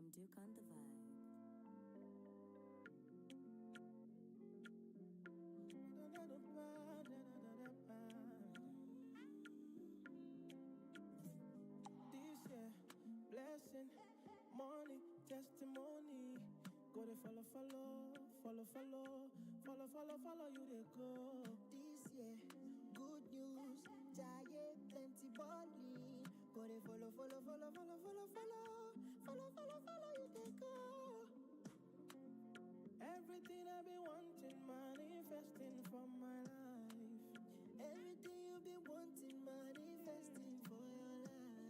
Duke on the vibe. This year, blessing, money, testimony. Go to follow, you they go. This year, good news, giant plenty money. Go to follow, you they go. Everything I've been wanting, manifesting from my life. Everything you've been wanting, manifesting for your life.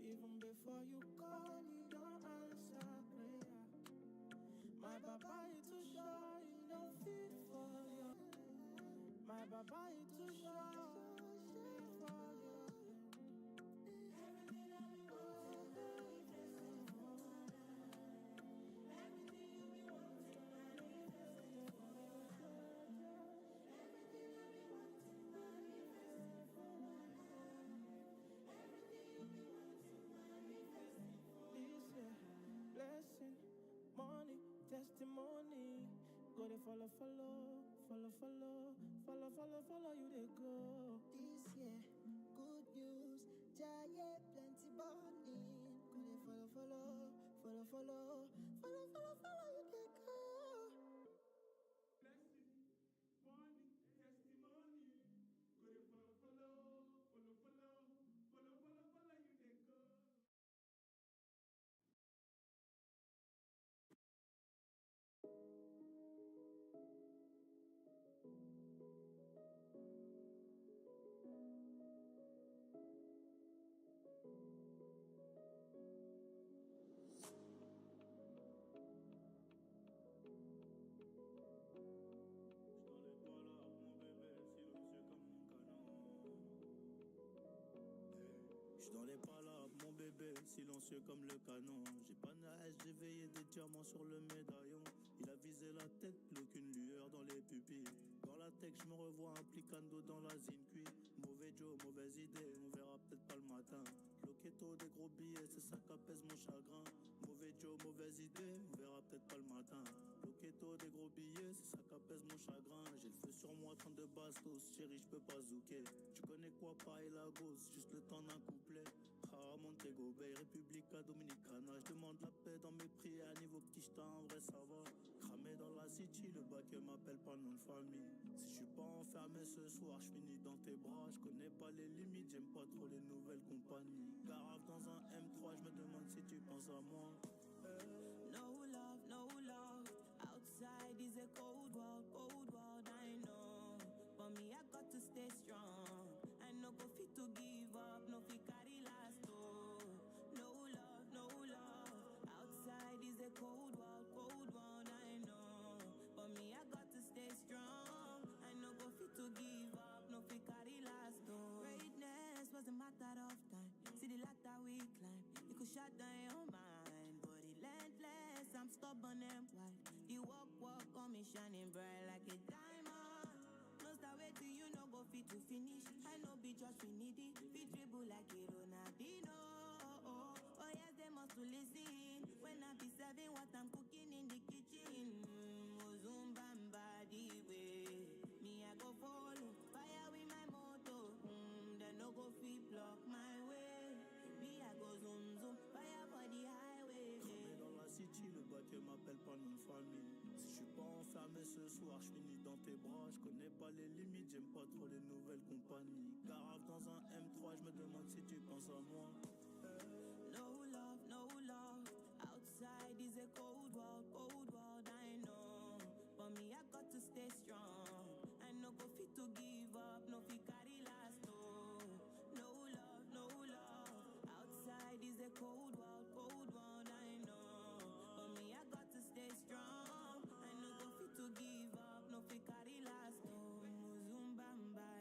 Even before you call, you don't answer prayer. My Baba is too shy, you don't fit for you. My Baba is too shy, fit for you. Everything I've been wanting, manifesting for my life. Everything you've been wanting, manifesting for your life. Everything I've been wanting, manifesting for my life. Everything you've been wanting, manifesting for this year, blessing, money, testimony. Go to follow, you they go. This year, good news, giant plenty money. Go to follow, you they go. Blessing, money, testimony. Go to follow, you they go. J'suis dans les palabres, mon bébé, silencieux comme le canon. J'ai pas nage, j'ai veillé des diamants sur le médaillon. Il a visé la tête, plus aucune lueur dans les pupilles. Dans la tech, je me revois implicando dans la zincuit. Mauvais Joe, mauvaise idée, on verra peut-être pas le matin. Loquetto, des gros billets, c'est ça qu'apaise mon chagrin. Mauvais Joe, mauvaise idée, on verra peut-être pas le matin. Loquetto, des gros billets, c'est ça qu'apaise mon chagrin. J'ai le feu sur moi, 32 bastos, chérie, j'peux pas zouker. Tu connais quoi, pareil la gosse, juste le temps d'un couplet. Ah, Montego Bay, Republica Dominicana. J'demande la paix dans mes prières, niveau petit j't'en en vrai ça va. Cramé dans la city, le bac m'appelle pas nom de famille. Si j'suis pas enfermé ce soir, j'finis dans tes bras. J'connais pas les limites, j'aime pas trop les nouvelles compagnies. Garave dans un M3, j'me demande si tu penses à moi. No love, no love. Outside is a cold world, I know. But me, I got to stay strong. I no go fit to give up, no fit carry last, oh. No love, no love. Outside is a cold world, I know. But me, I got to stay strong. I no go fit to give up, no fit carry last, oh. Greatness was a matter of time. See the ladder we climb, you could shut down your mind. But relentless, I'm stubborn and wide. You walk on me shining bright like a diamond. No start wait till you no go fit to finish. I know be just finity, fit dribble like a Ronaldinho. Oh yes, they must to listen when I be serving what I'm cooking in the kitchen. Zumbamba the way me I go follow fire with my moto. They no go fit block my way. Me I go zoom fire for the highway. Cramé dans la city, le bac m'appelle pas nom de famille. Si j'suis pas enfermé ce soir, j'finis dans tes bras. J'connais pas les limites, j'aime pas trop les nouvelles compagnies. Garave dans un M3, j'me demande si tu penses à moi. No love, no love. Outside is a cold world, I know. But me, I got to stay strong. I no go fit to give up, no fit carry last, oh. No love, no love. Outside is a cold world, I know. But me, I got to stay strong. I no go fit to give up, no fit carry last, oh. Muzumbamba.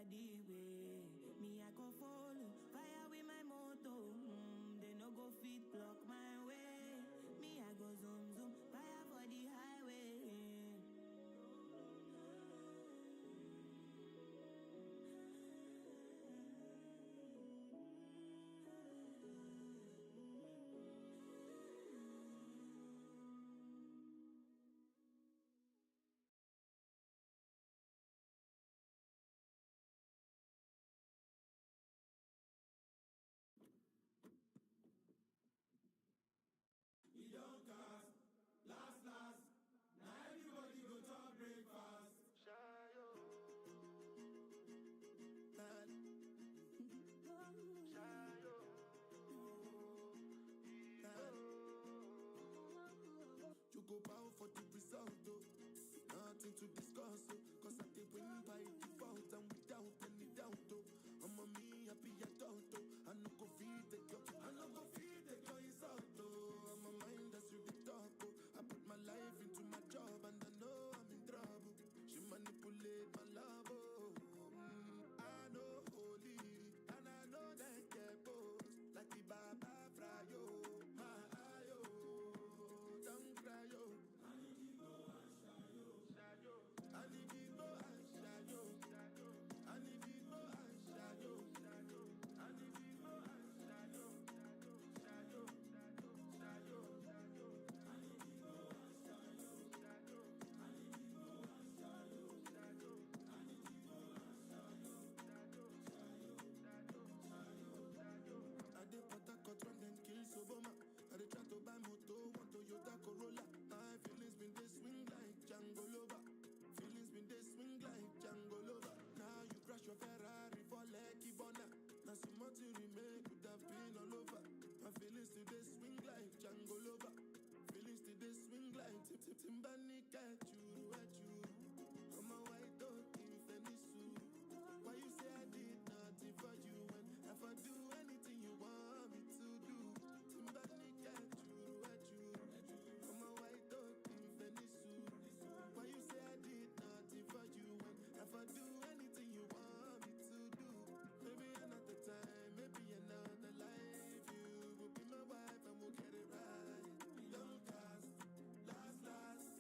go bow for the result, oh. Nothing to discuss, oh. Cause I did win by default and without any doubt, oh. I'm a me happy adult, oh. I no go feed the girl, I no go feed the girl insult, oh. I'm a mind that's really talk, oh. I put my life into my job and I know I'm in trouble. She manipulate my love, oh. I know holy and I know that get both like the Baba Frayo, my ayo, don't cry, yo. I did Port run then kill Soboma. I did try to buy moto, one Toyota Corolla. My feelings been they swing like Django Lover. Feelings been they swing like Django Lover. Now you crash your Ferrari for Lucky Bona. Now so much you remake could have been all over. My feelings today swing like Django Lover. Feelings today swing like Timbani at you. I'm a white dog in Venice. Why you say I did nothing for you when if I do anything you want me to do? Timbani at you. I'm a white dog in Venice. Why you say I did nothing for you when if I do anything you want me to do? Maybe another time, maybe another life. You will be my wife and we'll get it right. Don't cast, last.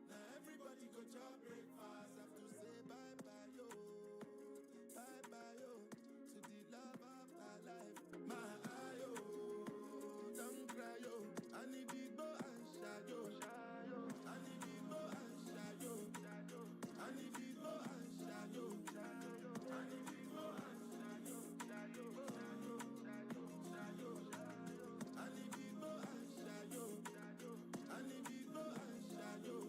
Now everybody go chop breakfast. Have to say bye-bye, yo. Bye-bye, yo. To the love of my life. My ayo, don't cry, yo. I need big boy and shadow. I need big boy and shadow. I need big boy and shadow. I need big boy and shadow. I need big boy and shadow. I need big boy and shadow.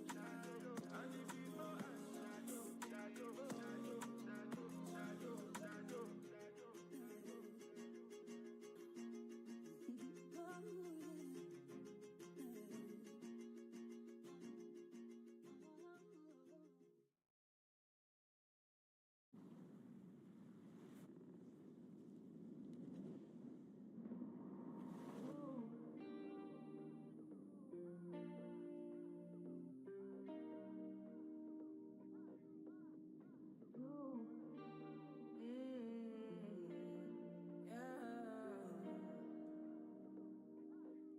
I need big boy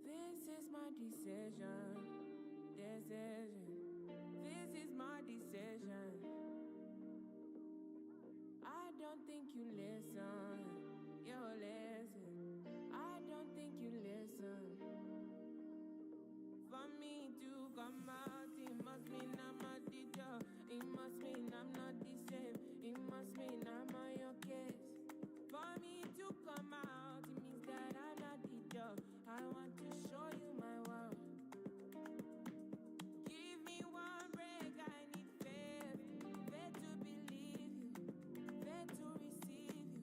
This is my decision. This is my decision. I don't think you listen. You listen. I don't think you listen. For me to come out, it must mean I'm not the dog. It must mean I'm not the same. It must mean I'm on your case. For me to come out, it means that I'm not the dog. I want to show you my world. Give me one break, I need faith. Faith to believe you, faith to receive you.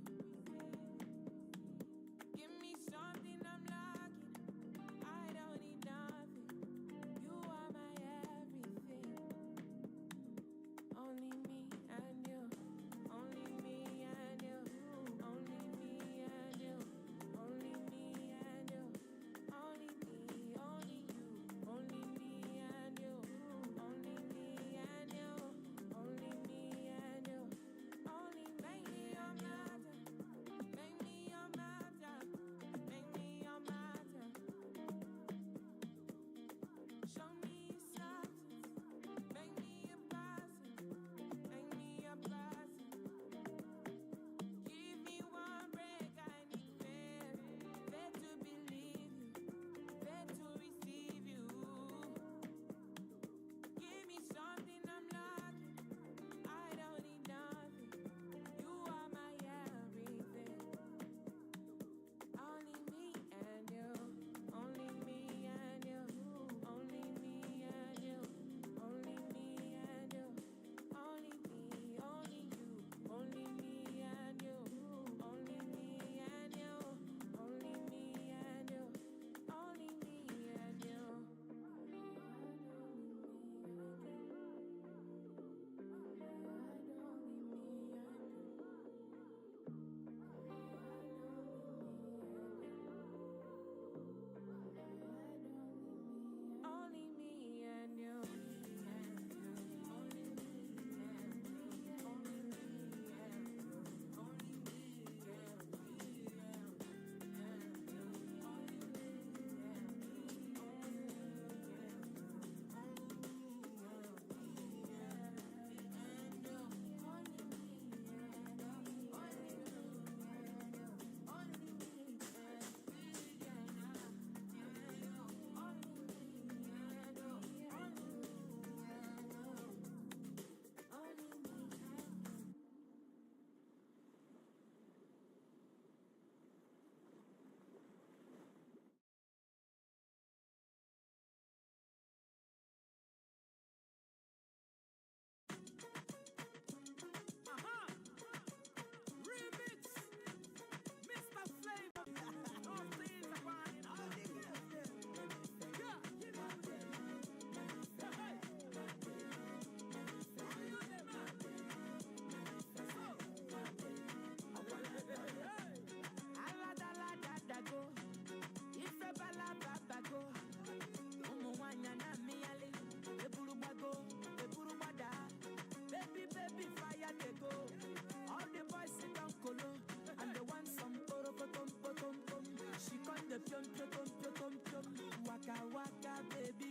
the pium pium, waka waka baby,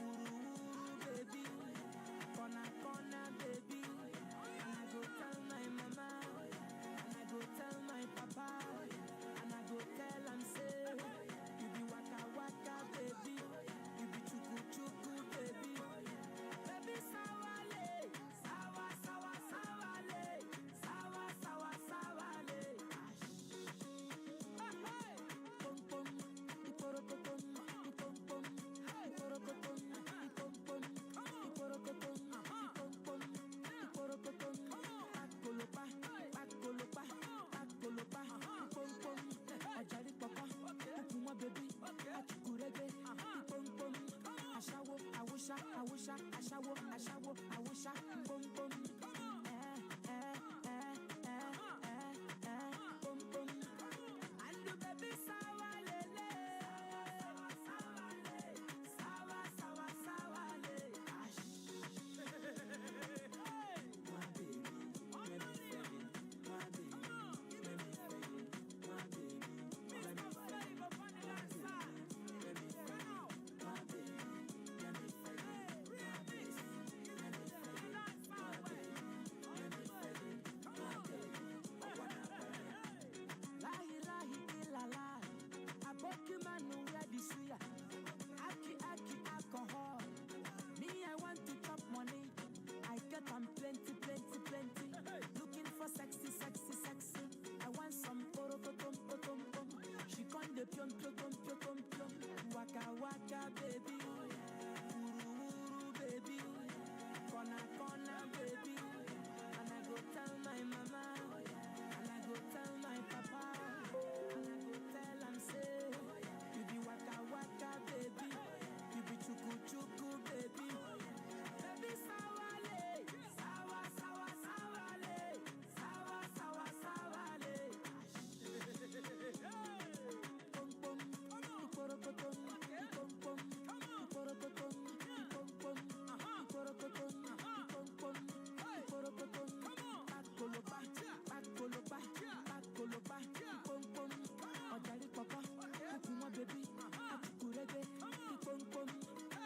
uru uru baby, corner baby, and I go tell my mama, and I go tell my papa, and I go tell am say, you be waka waka baby, you be chuku chuku baby, baby sawale, sawa sawa sawale, sawa sawa sawale. Pom pom, iporokotom, ipom pom, iporokotom, ipom pom, iporokotom, ipom pom, iporokotom. Pakolopa, pakolopa, pakolopa, ipom pom. Ajari papa, ukuma baby, achukurege, ipom pom. Ashawo, awusha, awusha, ashawo, ashawo, awusha, ipom pom. Pom pom. And the baby sawa lele, sawa sawa sawa le. My baby, let me feel it. My baby, let me feel it. My baby, let me feel it. My baby, let me feel it. My baby, let me feel it. My baby, let me feel it. My baby, let me feel it. My baby, I wanna feel it. Lahi lahi ilala, aboki manu where the suya. Aki aki alcohol. Me I want to chop money. I get am plenty. Looking for sexy. I want some porokotom. She con the pium. Waka waka baby, uru uru baby, corner baby. And I go tell my mama, and I go tell my papa, and I go tell am say, you be waka waka baby, you be chuku chuku baby, baby sawale, sawa sawale, sawa sawale. Pom pom, iporokotom, ipom pom, iporokotom, ipom pom, iporokotom, ipom pom, iporokotom. Pakolopa, ipom pom. Ọjàrí pọpọ, ukuma baby, achukurege, ipom pom.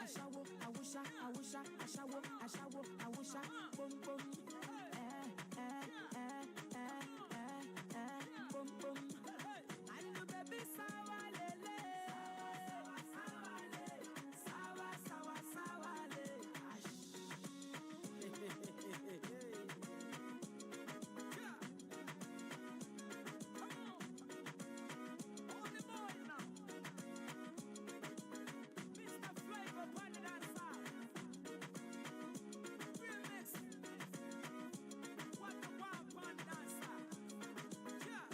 Ashawo, awusha, ashawo, awusha, pom pom. Pom pom. And the baby sawa lele, sawa sawale. Mr. Flavor, put it outside. Remix. What the wild pun dancer. Yeah.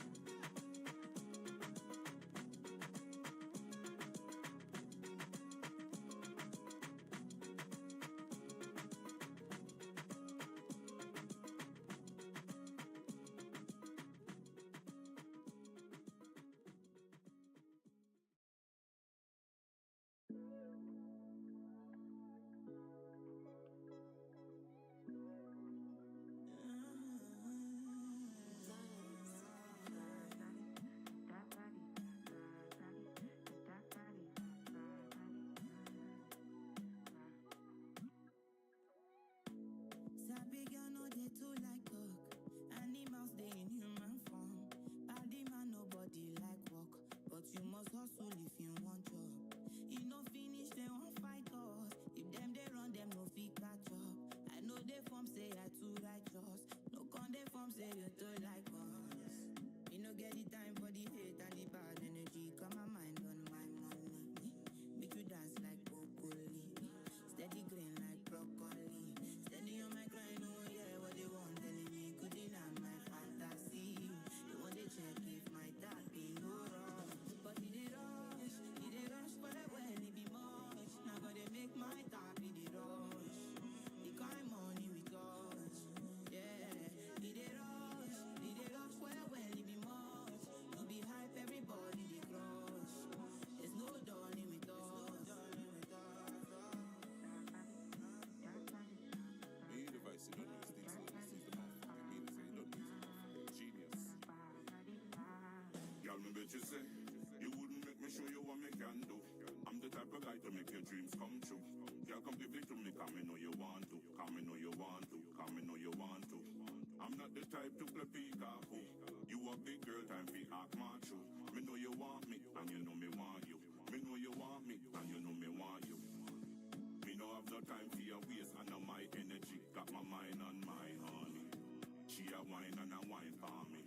Sabi girl no dey too like talk. Animals dey in human form. Body man nobody like work, but you must hustle if you want job. You no finish they won't fight us. If them they run them no fit catch up. I know they form say I too righteous. No con they form say you too like us. You no get the time for the hate and the bad energy. Got my mind on my money. Make you dance like broccoli. Steady green like broccoli. Steady on my grind, no one hear what they want telling me. Could deny my fantasy. They want to check if my dad be no wrong. But he did rush, but I when it be much. Now gotta make my dad be the rush. The kind money we touch, yeah. He did rush, but I when it be much. No be hype, everybody they crush. There's no dawning with us. Me device, you don't use these, so this is the motherfucking meanest, and you don't use it, motherfucking genius. Y'all me bet you say, you wouldn't show you what me can do. I'm the type of guy to make your dreams come true. Girl, come give it to me, come me know you want to. Come me know you want to. Come me know you want to. I'm not the type to play peacock. You a big girl, time for act macho. Me know you want me, and you know me want you. Me know you want me, and you know me want you. Me no have no time for your waste, and now my energy got my mind on my honey. She a wine and a wine for me.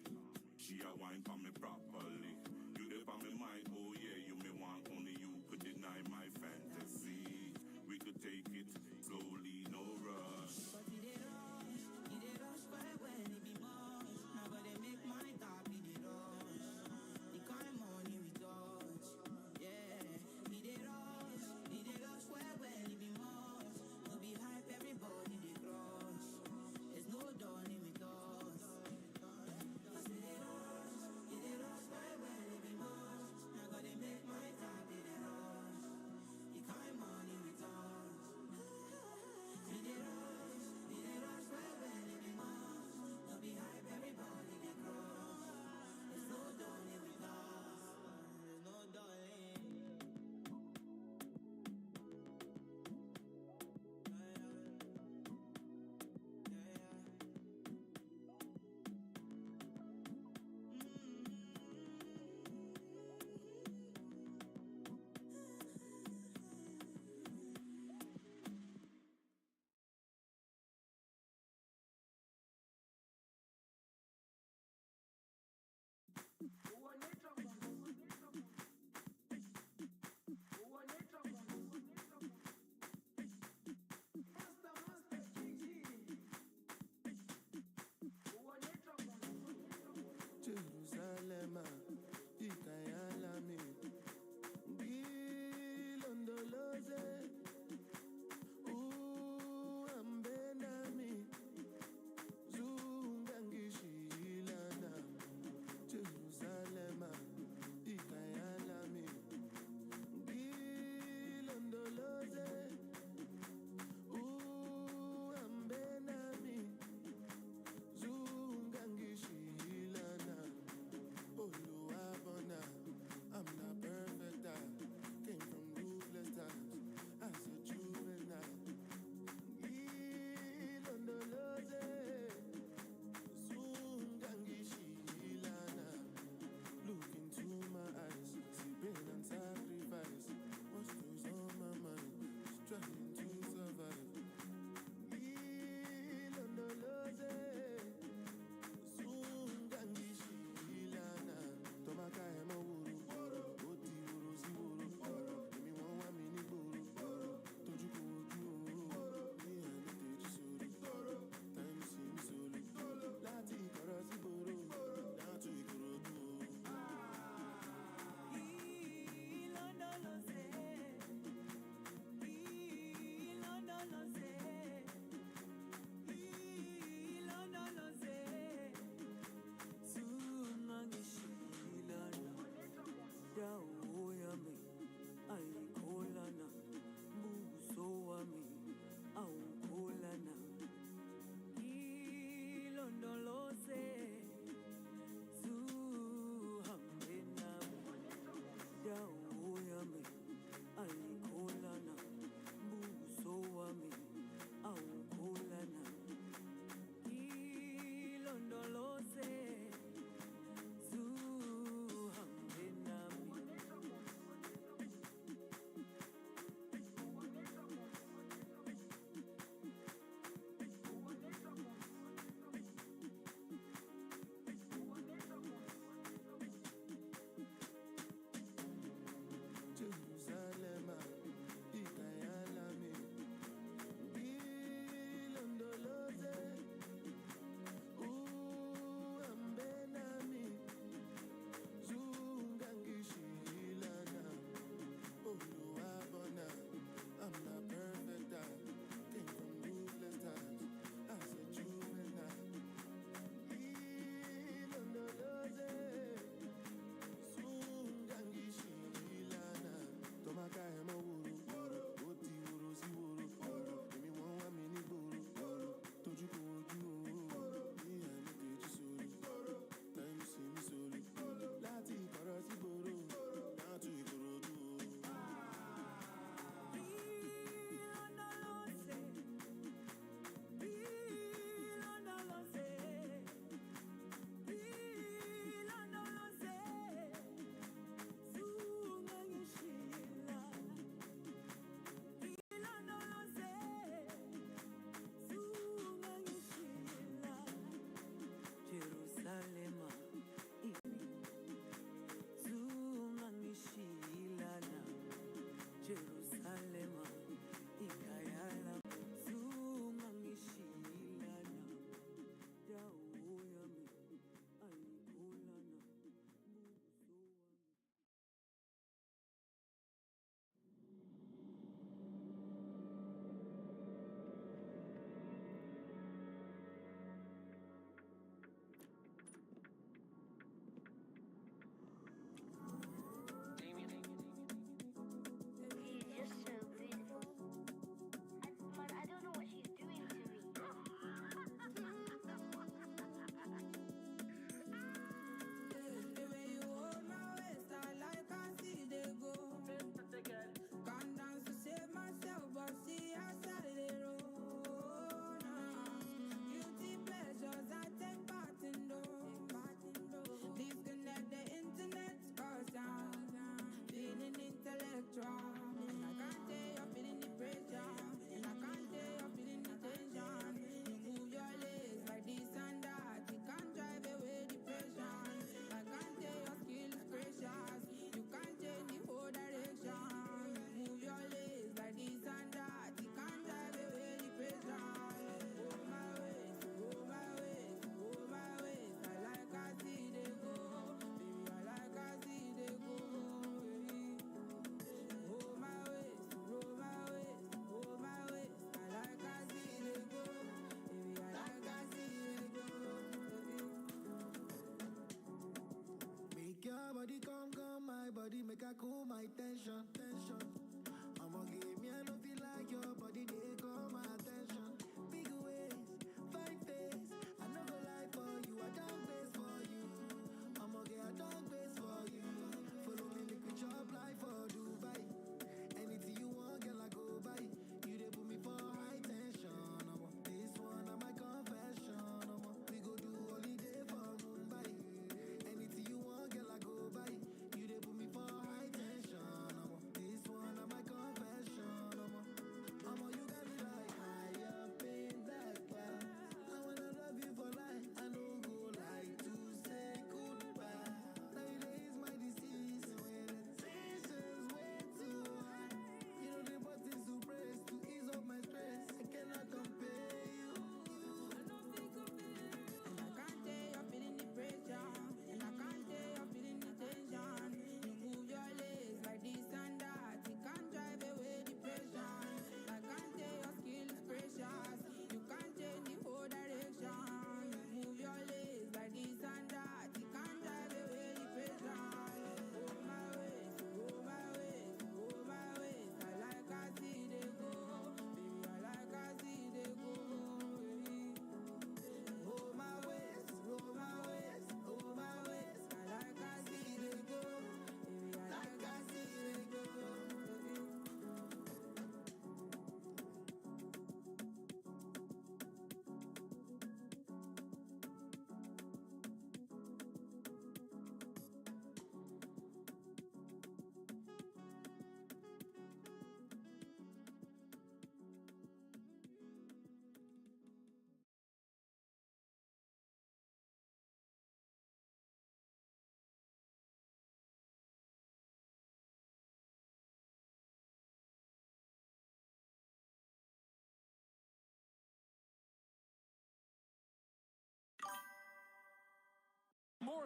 She a wine for me properly. You live on me mind, oh yeah, you me want, only you could deny my fantasy. We could take it slowly, no rush. But it dey rush quite well, it be much. Nobody make my top, it dey rush. The kind money we touch, yeah. It dey rush quite well, it be much. No be hype, everybody dey crush. There's no dawning with us. Cause it dey rush quite well, it be much. Nobody make my top, it dey rush. The kind money we touch. It dey rush quite well, it be much. No be hype, everybody dey crush. There's no dawning with us. There's no darling. Jerusalem, Ikayalami, Gilondoloze, Ambenami, Zungangishilana, Jerusalem.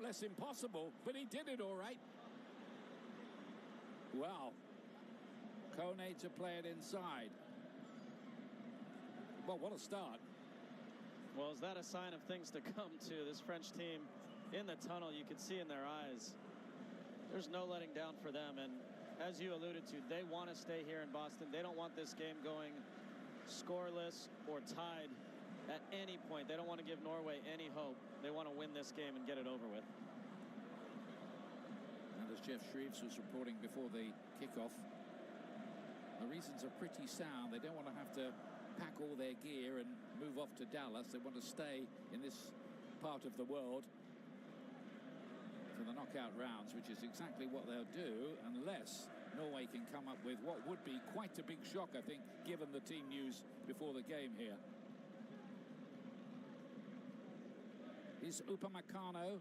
less impossible, but he did it all right. Well, Kone to play it inside. Well, what a start. Well, is that a sign of things to come to? This French team in the tunnel, you could see in their eyes, there's no letting down for them. And as you alluded to, they want to stay here in Boston. They don't want this game going scoreless or tied at any point. They don't want to give Norway any hope. They want to win this game and get it over with. And as Jeff Shreves was reporting before the kickoff, the reasons are pretty sound. They don't want to have to pack all their gear and move off to Dallas. They want to stay in this part of the world for the knockout rounds, which is exactly what they'll do, unless Norway can come up with what would be quite a big shock, I think, given the team news before the game here. Is Upamecano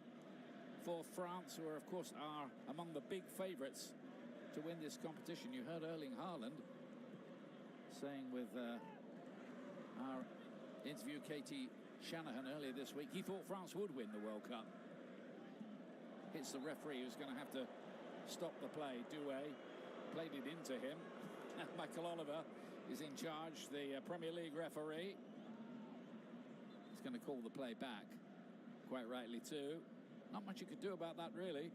for France, who are, of course, are among the big favourites to win this competition. You heard Erling Haaland saying with our interview, Katie Shanahan, earlier this week, he thought France would win the World Cup. It's the referee who's going to have to stop the play. Doué played it into him. Michael Oliver is in charge, the Premier League referee. He's going to call the play back, quite rightly too. Not much you could do about that, really.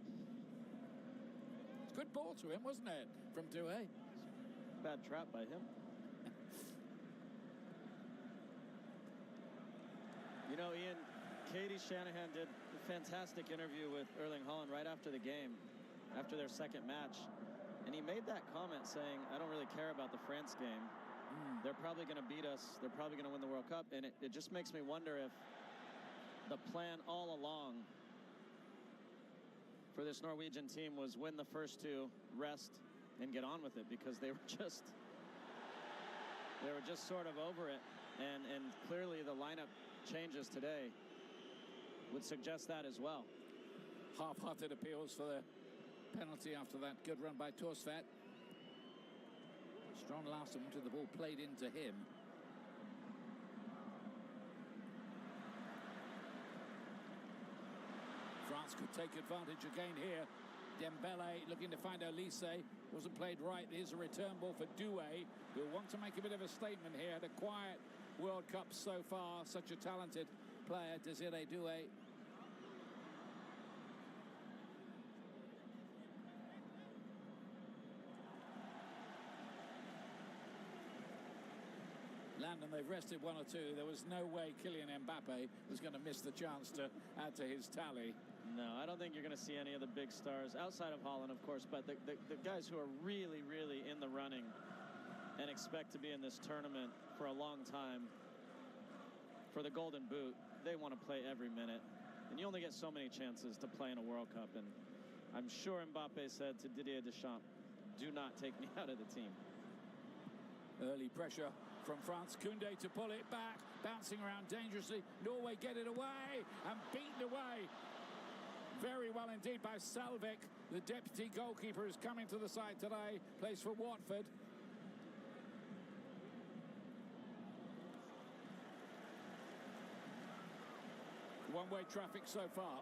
It's a good ball to him, wasn't it, from Doué? Bad trap by him. You know, Ian, Katie Shanahan did a fantastic interview with Erling Haaland right after the game, after their second match. And he made that comment saying, I don't really care about the France game. They're probably going to beat us. They're probably going to win the World Cup. And it just makes me wonder if the plan all along for this Norwegian team was win the first two, rest, and get on with it, because they were just sort of over it. And clearly the lineup changes today would suggest that as well. Half-hearted appeals for the penalty after that good run by Torsvedt. Strong Larsen wanted the ball played into him. France could take advantage again here. Dembele looking to find Olise. Wasn't played right. Here's a return ball for Doué, who want to make a bit of a statement here. The quiet World Cup so far. Such a talented player, Desiree Doué. Landon, they've rested one or two. There was no way Kylian Mbappe was going to miss the chance to add to his tally. No, I don't think you're going to see any of the big stars outside of Haaland, of course, but the guys who are really, really in the running and expect to be in this tournament for a long time for the Golden Boot, they want to play every minute. And you only get so many chances to play in a World Cup. And I'm sure Mbappe said to Didier Deschamps, do not take me out of the team. Early pressure from France. Koundé to pull it back, bouncing around dangerously. Norway get it away and beaten away very well indeed by Selvik. The deputy goalkeeper is coming to the side today, plays for Watford. One-way traffic so far.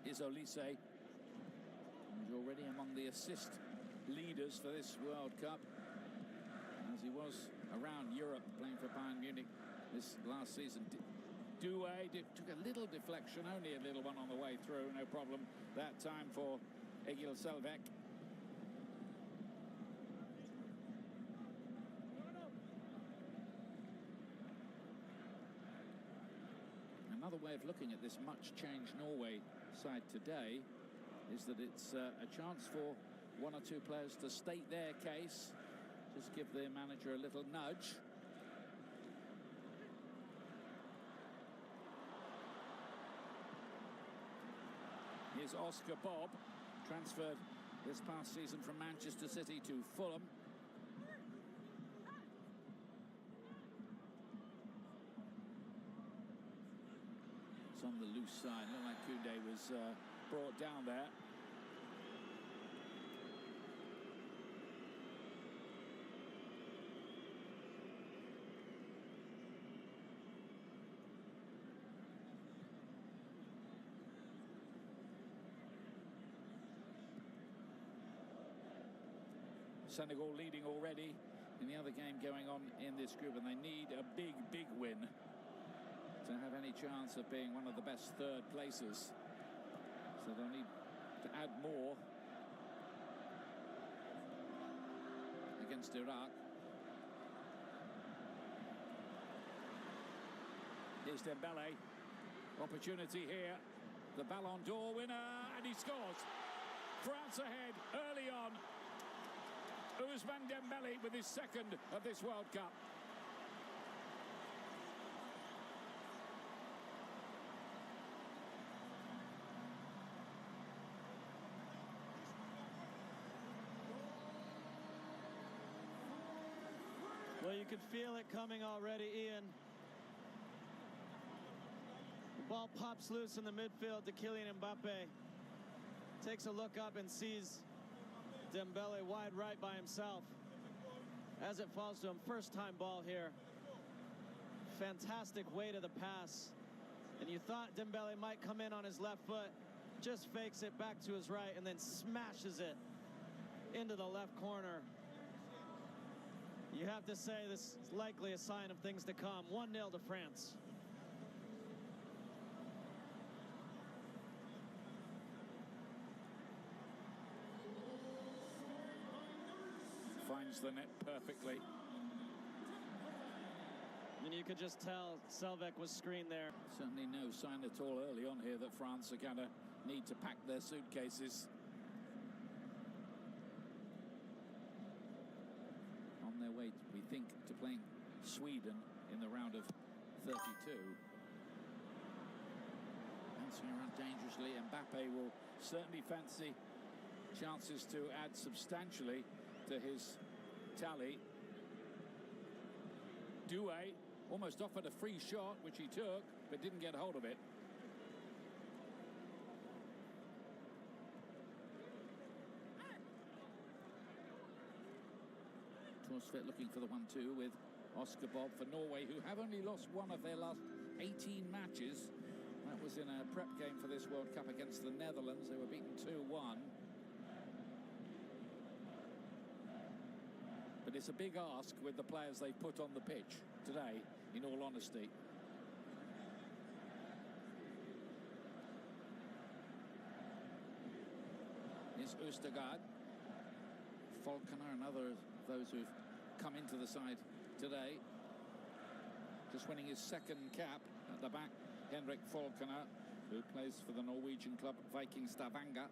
Is Olise. He's already among the assist leaders for this World Cup, as he was around Europe playing for Bayern Munich this last season. Doué took a little deflection, only a little one on the way through, no problem that time for Egil Selvik. Another way of looking at this much changed Norway side today is that it's a chance for one or two players to state their case, just give their manager a little nudge. Here's Oscar Bob, transferred this past season from Manchester City to Fulham. It's on the loose side. Looked like Koundé was brought down there. Senegal leading already in the other game going on in this group, and they need a big, big win to have any chance of being one of the best third places. So they'll need to add more against Iraq. Here's Dembele. Opportunity here. The Ballon d'Or winner, and he scores. France ahead early on. Ousmane Dembele with his second of this World Cup. Well, you can feel it coming already, Ian. The ball pops loose in the midfield to Kylian Mbappe. Takes a look up and sees Dembele wide right by himself. As it falls to him, first time ball here. Fantastic weight of the pass. And you thought Dembele might come in on his left foot. Just fakes it back to his right and then smashes it into the left corner. You have to say this is likely a sign of things to come. 1-0 to France. Finds the net perfectly. And you could just tell Selvek was screened there. Certainly no sign at all early on here that France are going to need to pack their suitcases. On their way, we think, to playing Sweden in the round of 32. Bouncing around dangerously. Mbappe will certainly fancy chances to add substantially to his tally. Doué almost offered a free shot, which he took, but didn't get hold of it. Torsvedt looking for the 1-2 with Oscar Bob for Norway, who have only lost one of their last 18 matches. That was in a prep game for this World Cup against the Netherlands. They were beaten 2-1. But it's a big ask with the players they've put on the pitch today, in all honesty. Here's Østegård. Falconer, another of those who've come into the side today. Just winning his second cap at the back, Henrik Falconer, who plays for the Norwegian club Viking Stavanger.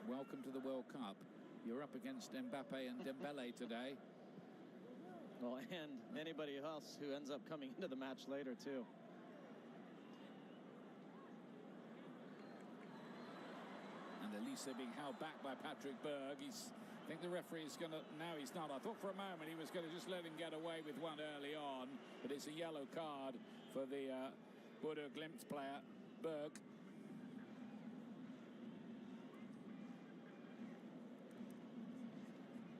Welcome to the World Cup. You're up against Mbappe and Dembele today. Well, and anybody else who ends up coming into the match later, too. And Elise being held back by Patrick Berg. I think the referee is going to... Now he's not. I thought for a moment he was going to just let him get away with one early on. But it's a yellow card for the Bodo Glimt player, Berg.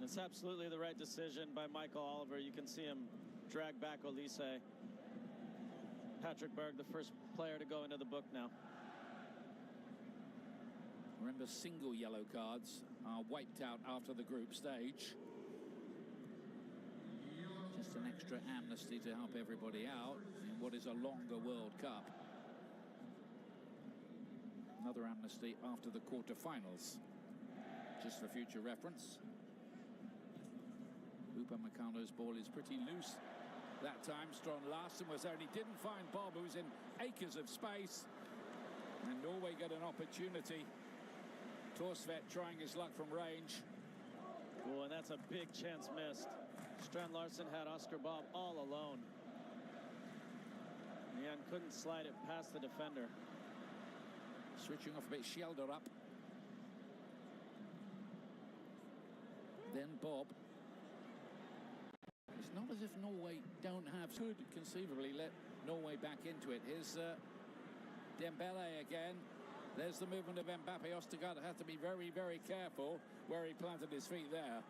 It's absolutely the right decision by Michael Oliver. You can see him drag back Olise. Patrick Berg, the first player to go into the book now. Remember, single yellow cards are wiped out after the group stage. Just an extra amnesty to help everybody out in what is a longer World Cup. Another amnesty after the quarter-finals, just for future reference. Upamecano's ball is pretty loose that time. Strond Larsen was there and he didn't find Bob, who's in acres of space. And Norway get an opportunity. Torsvedt trying his luck from range. Oh, and that's a big chance missed. Strand Larsen had Oscar Bob all alone. Jan couldn't slide it past the defender. Switching off a bit, Schjelderup. Then Bob. It's not as if Norway don't have... Could conceivably let Norway back into it. Here's Dembele again. There's the movement of Mbappe. Østegård had to be very, very careful where he planted his feet there.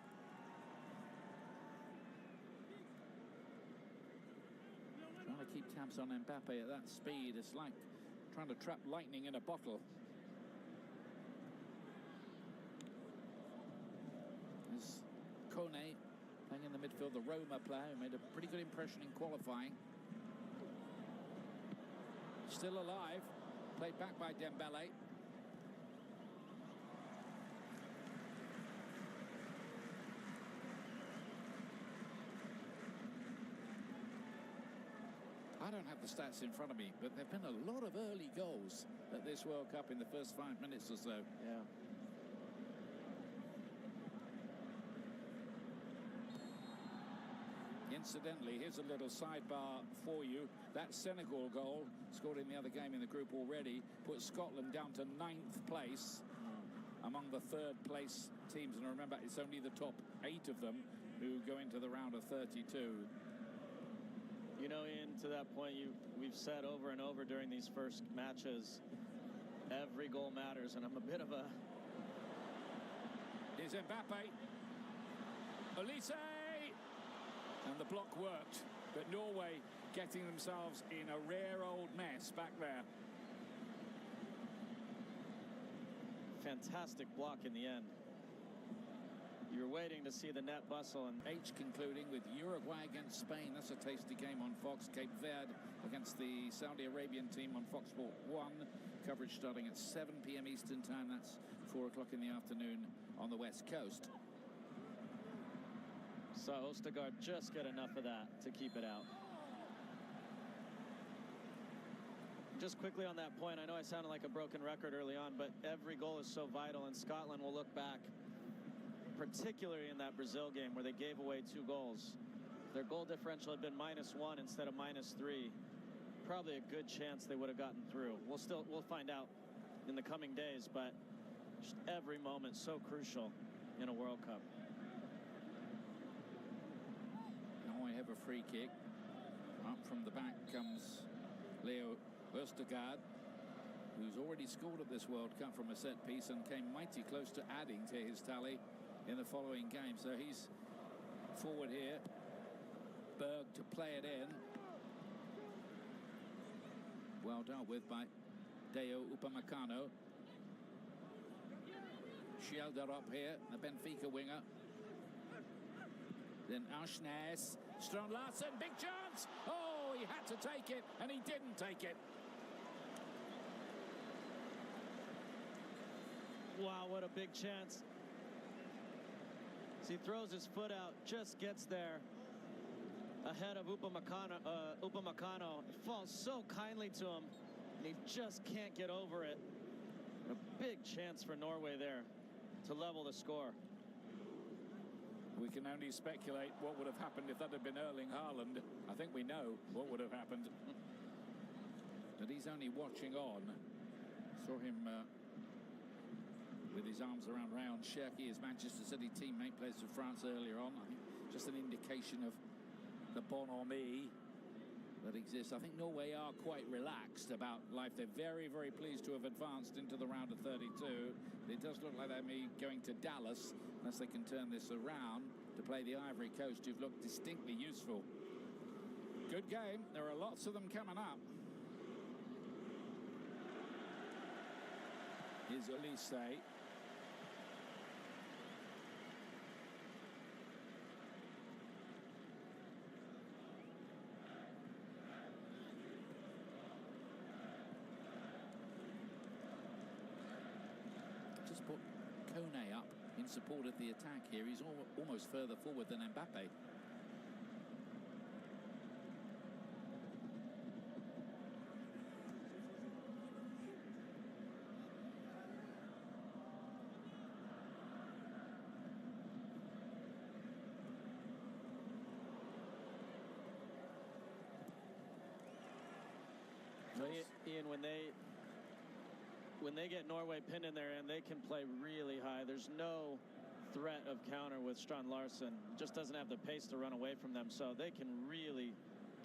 Trying to keep tabs on Mbappe at that speed. It's like trying to trap lightning in a bottle. There's Kone playing in the midfield, the Roma player who made a pretty good impression in qualifying. Still alive, played back by Dembele. I don't have the stats in front of me, but there have been a lot of early goals at this World Cup in the first 5 minutes or so. Yeah. Incidentally, here's a little sidebar for you. That Senegal goal, scored in the other game in the group already, put Scotland down to 9th place among the 3rd place teams. And remember, it's only the top 8 of them who go into the round of 32. You know, Ian, to that point, we've said over and over during these first matches, every goal matters, and I'm a bit of a... Here's Mbappe. Olise! And the block worked, but Norway getting themselves in a rare old mess back there. Fantastic block in the end. You're waiting to see the net bustle. And H concluding with Uruguay against Spain. That's a tasty game on Fox. Cape Verde against the Saudi Arabian team on Fox Sport 1. Coverage starting at 7 p.m. Eastern Time. That's 4 o'clock in the afternoon on the West Coast. So Ostergaard just get enough of that to keep it out. Just quickly on that point, I know I sounded like a broken record early on, but every goal is so vital, and Scotland will look back, particularly in that Brazil game where they gave away 2 goals. Their goal differential had been -1 instead of -3. Probably a good chance they would have gotten through. We'll find out in the coming days, but just every moment so crucial in a World Cup. Now I have a free kick. Up from the back comes Leo Østegård, who's already scored at this World Cup from a set piece and came mighty close to adding to his tally in the following game. So he's forward here. Berg to play it in. Well dealt with by Deo Upamecano. Shelder up here, the Benfica winger. Then Aursnes. Strand Larsen, big chance! Oh, he had to take it, and he didn't take it. Wow, what a big chance. So he throws his foot out, just gets there ahead of Upamecano. It falls so kindly to him, and he just can't get over it. A big chance for Norway there to level the score. We can only speculate what would have happened if that had been Erling Haaland. I think we know what would have happened. But he's only watching on. Saw him with his arms around Rayon Cherki, his Manchester City teammate, plays for France earlier on. I think just an indication of the bonhomie that exists. I think Norway are quite relaxed about life. They're very, very pleased to have advanced into the round of 32. It does look like they may be going to Dallas, unless they can turn this around, to play the Ivory Coast, who've looked distinctly useful. Good game. There are lots of them coming up. Here's Olise. Just put Kone up in support of the attack here. He's almost further forward than Mbappe. So Ian, when they get Norway pinned in there and they can play really high, there's no threat of counter with Strand Larsen. Just doesn't have the pace to run away from them, so they can really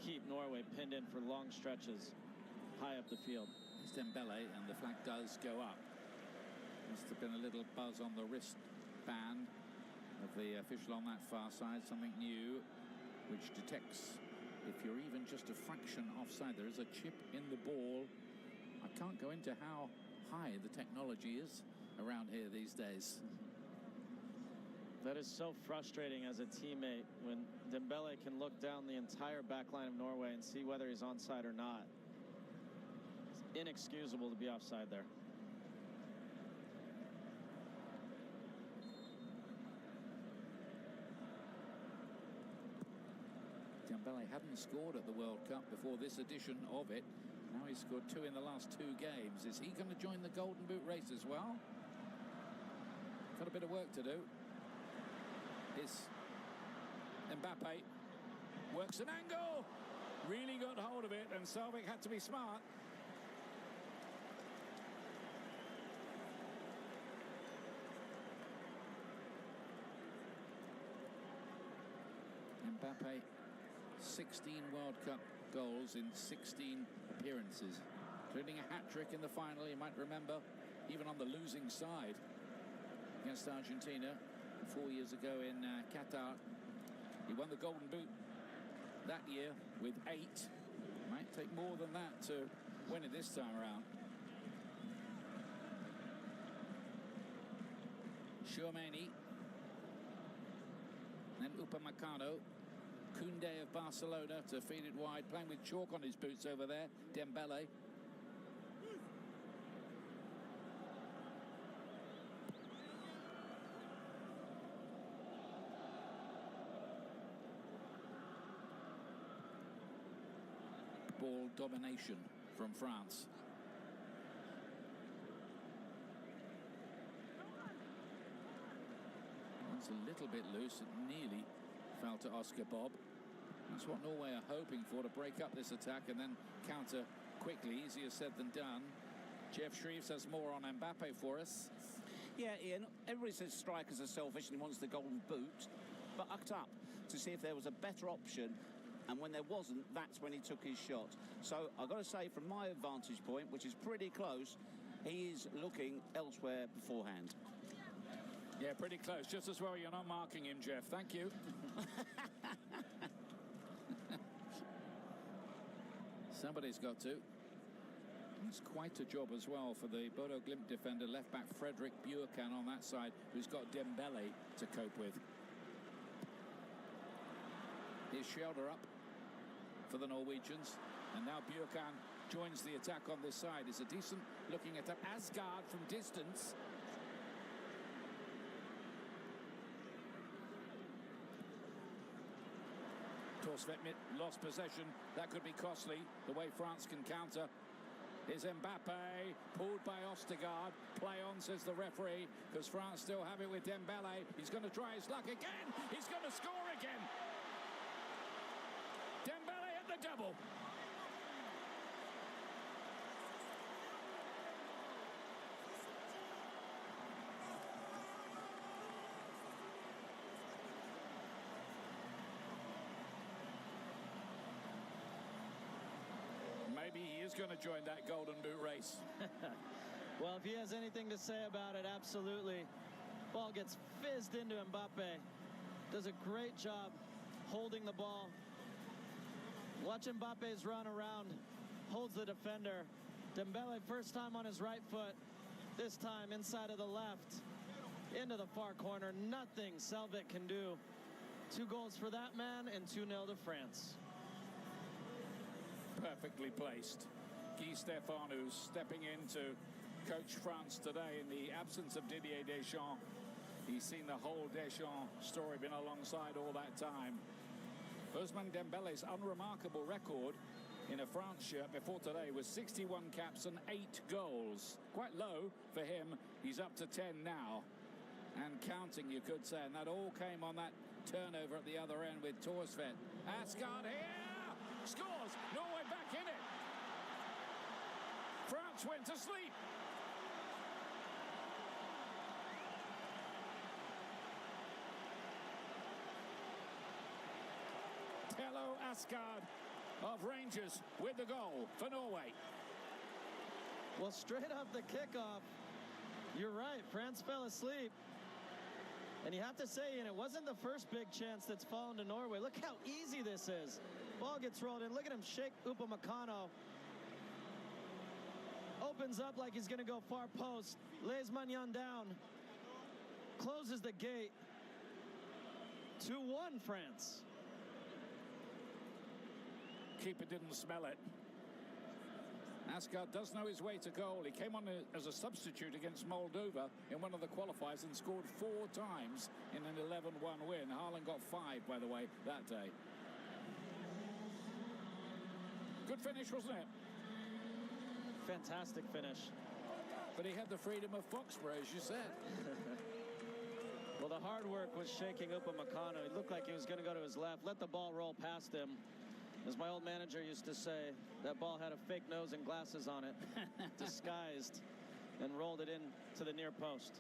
keep Norway pinned in for long stretches high up the field. It's Dembele, and the flag does go up. Must have been a little buzz on the wristband of the official on that far side, something new, which detects if you're even just a fraction offside. There is a chip in the ball. I I can't go into how high the technology is around here these days. That is so frustrating as a teammate when Dembele can look down the entire back line of Norway and see whether he's onside or not. It's inexcusable to be offside there. Dembele hadn't scored at the World Cup before this edition of it. Now he's scored 2 in the last 2 games. Is he going to join the Golden Boot race as well? Got a bit of work to do. Is Mbappe works an angle, really got hold of it, and Salvik had to be smart. Mbappe, 16 World Cup goals in 16 appearances, including a hat-trick in the final, you might remember, even on the losing side against Argentina 4 years ago in Qatar. He won the Golden Boot that year with 8. Might take more than that to win it this time around. Tchouameni. Then Upamecano. Koundé of Barcelona to feed it wide, playing with chalk on his boots over there. Dembele. Ball domination from France. It's a little bit loose. It nearly fell to Oscar Bob. That's what Norway are hoping for, to break up this attack and then counter quickly. Easier said than done. Jeff Shreves has more on Mbappe for us. Yeah, Ian, everybody says strikers are selfish and he wants the Golden Boot, but looked up to see if there was a better option, and when there wasn't, that's when he took his shot. So I've got to say, from my vantage point, which is pretty close, he is looking elsewhere beforehand. Yeah, pretty close. Just as well you're not marking him, Jeff. Thank you. Somebody's got to. It's quite a job as well for the Bodo Glimt defender, left-back Fredrik Bjorkan on that side, who's got Dembele to cope with. His shoulder up for the Norwegians, and now Bjorkan joins the attack on this side. It's a decent looking attack. Asgard from distance. Torsvedt lost possession. That could be costly, the way France can counter. Is Mbappe, pulled by Ostergaard. Play on, says the referee, because France still have it with Dembele. He's going to try his luck again. He's going to score again. Dembele at the double. Maybe he is going to join that Golden Boot race. Well, if he has anything to say about it, absolutely. Ball gets fizzed into Mbappe. Does a great job holding the ball. Watch Mbappe's run around. Holds the defender. Dembele, first time on his right foot. This time inside of the left. Into the far corner. Nothing Salvik can do. 2 goals for that man and 2-0 to France. Perfectly placed. Guy Stéphane, stepping in to coach France today in the absence of Didier Deschamps. He's seen the whole Deschamps story, been alongside all that time. Ousmane Dembele's unremarkable record in a France shirt before today was 61 caps and 8 goals. Quite low for him. He's up to 10 now. And counting, you could say. And that all came on that turnover at the other end with Torsvedt. Asgard here! Scores! Norway back in it! France went to sleep! Tello Asgard of Rangers with the goal for Norway. Well, straight off the kickoff, you're right, France fell asleep. And you have to say, and it wasn't the first big chance that's fallen to Norway. Look how easy this is. Ball gets rolled in. Look at him shake Upamecano. opens up like he's going to go far post, lays Magnan down, closes the gate. 2-1 France. Keeper didn't smell it. Asgard does know his way to goal. He came on as a substitute against Moldova in one of the qualifiers and scored 4 times in an 11-1 win. Haaland got 5, by the way, that day. Good finish, wasn't it? Fantastic finish. But he had the freedom of Foxborough, as you said. Well, the hard work was shaking Upamecano. It looked like he was going to go to his left. Let the ball roll past him. As my old manager used to say, that ball had a fake nose and glasses on it, disguised, and rolled it in to the near post.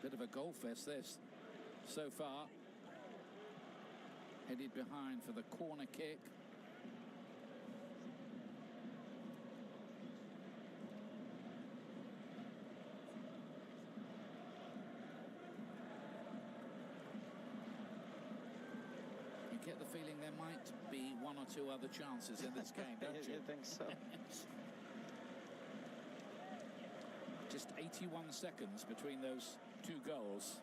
Bit of a goal fest, this, so far. Headed behind for the corner kick. Get the feeling there might be 1 or 2 other chances in this game, don't you? You think so? Just 81 seconds between those 2 goals.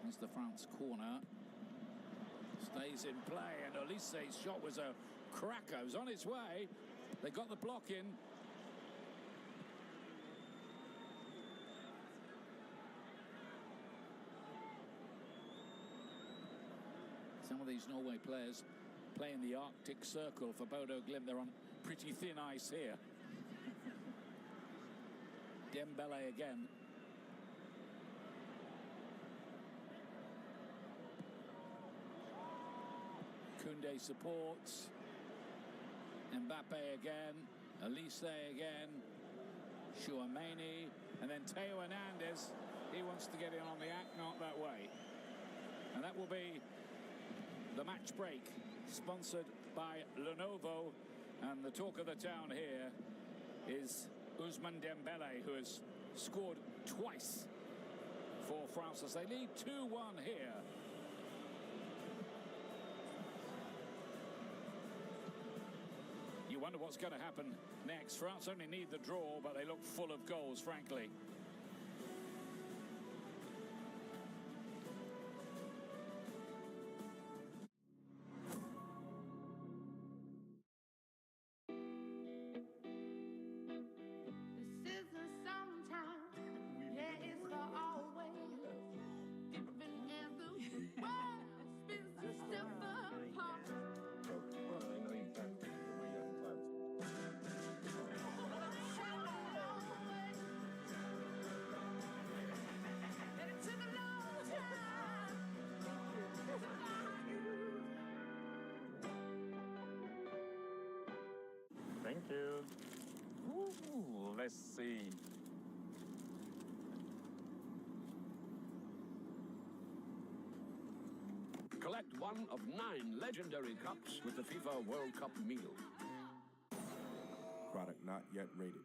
Here's the France corner. Stays in play, and Olise's shot was a cracker. It was on its way. They got the block in. Some of these Norway players play in the Arctic Circle for Bodo Glimt. They're on pretty thin ice here. Dembele again. Koundé supports. Mbappe again. Olise again. Chouameni. And then Theo Hernandez. He wants to get in on the act, not that way. And that will be the match break, sponsored by Lenovo, and the talk of the town here is Ousmane Dembele, who has scored twice for France as they lead 2-1 here. You wonder what's going to happen next. France only need the draw, but they look full of goals, frankly. Thank you. Ooh, let's see. Collect one of 9 legendary cups with the FIFA World Cup meal. Product not yet rated.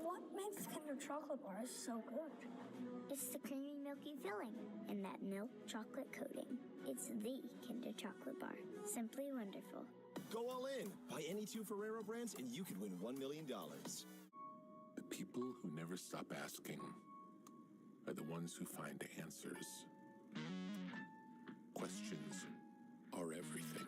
What makes Kinder chocolate bars so good? It's the creamy, milky filling and that milk chocolate coating. It's the Kinder chocolate bar. Simply wonderful. Go all in. Buy any 2 Ferrero brands and you could win $1 million. The people who never stop asking are the ones who find answers. Questions are everything.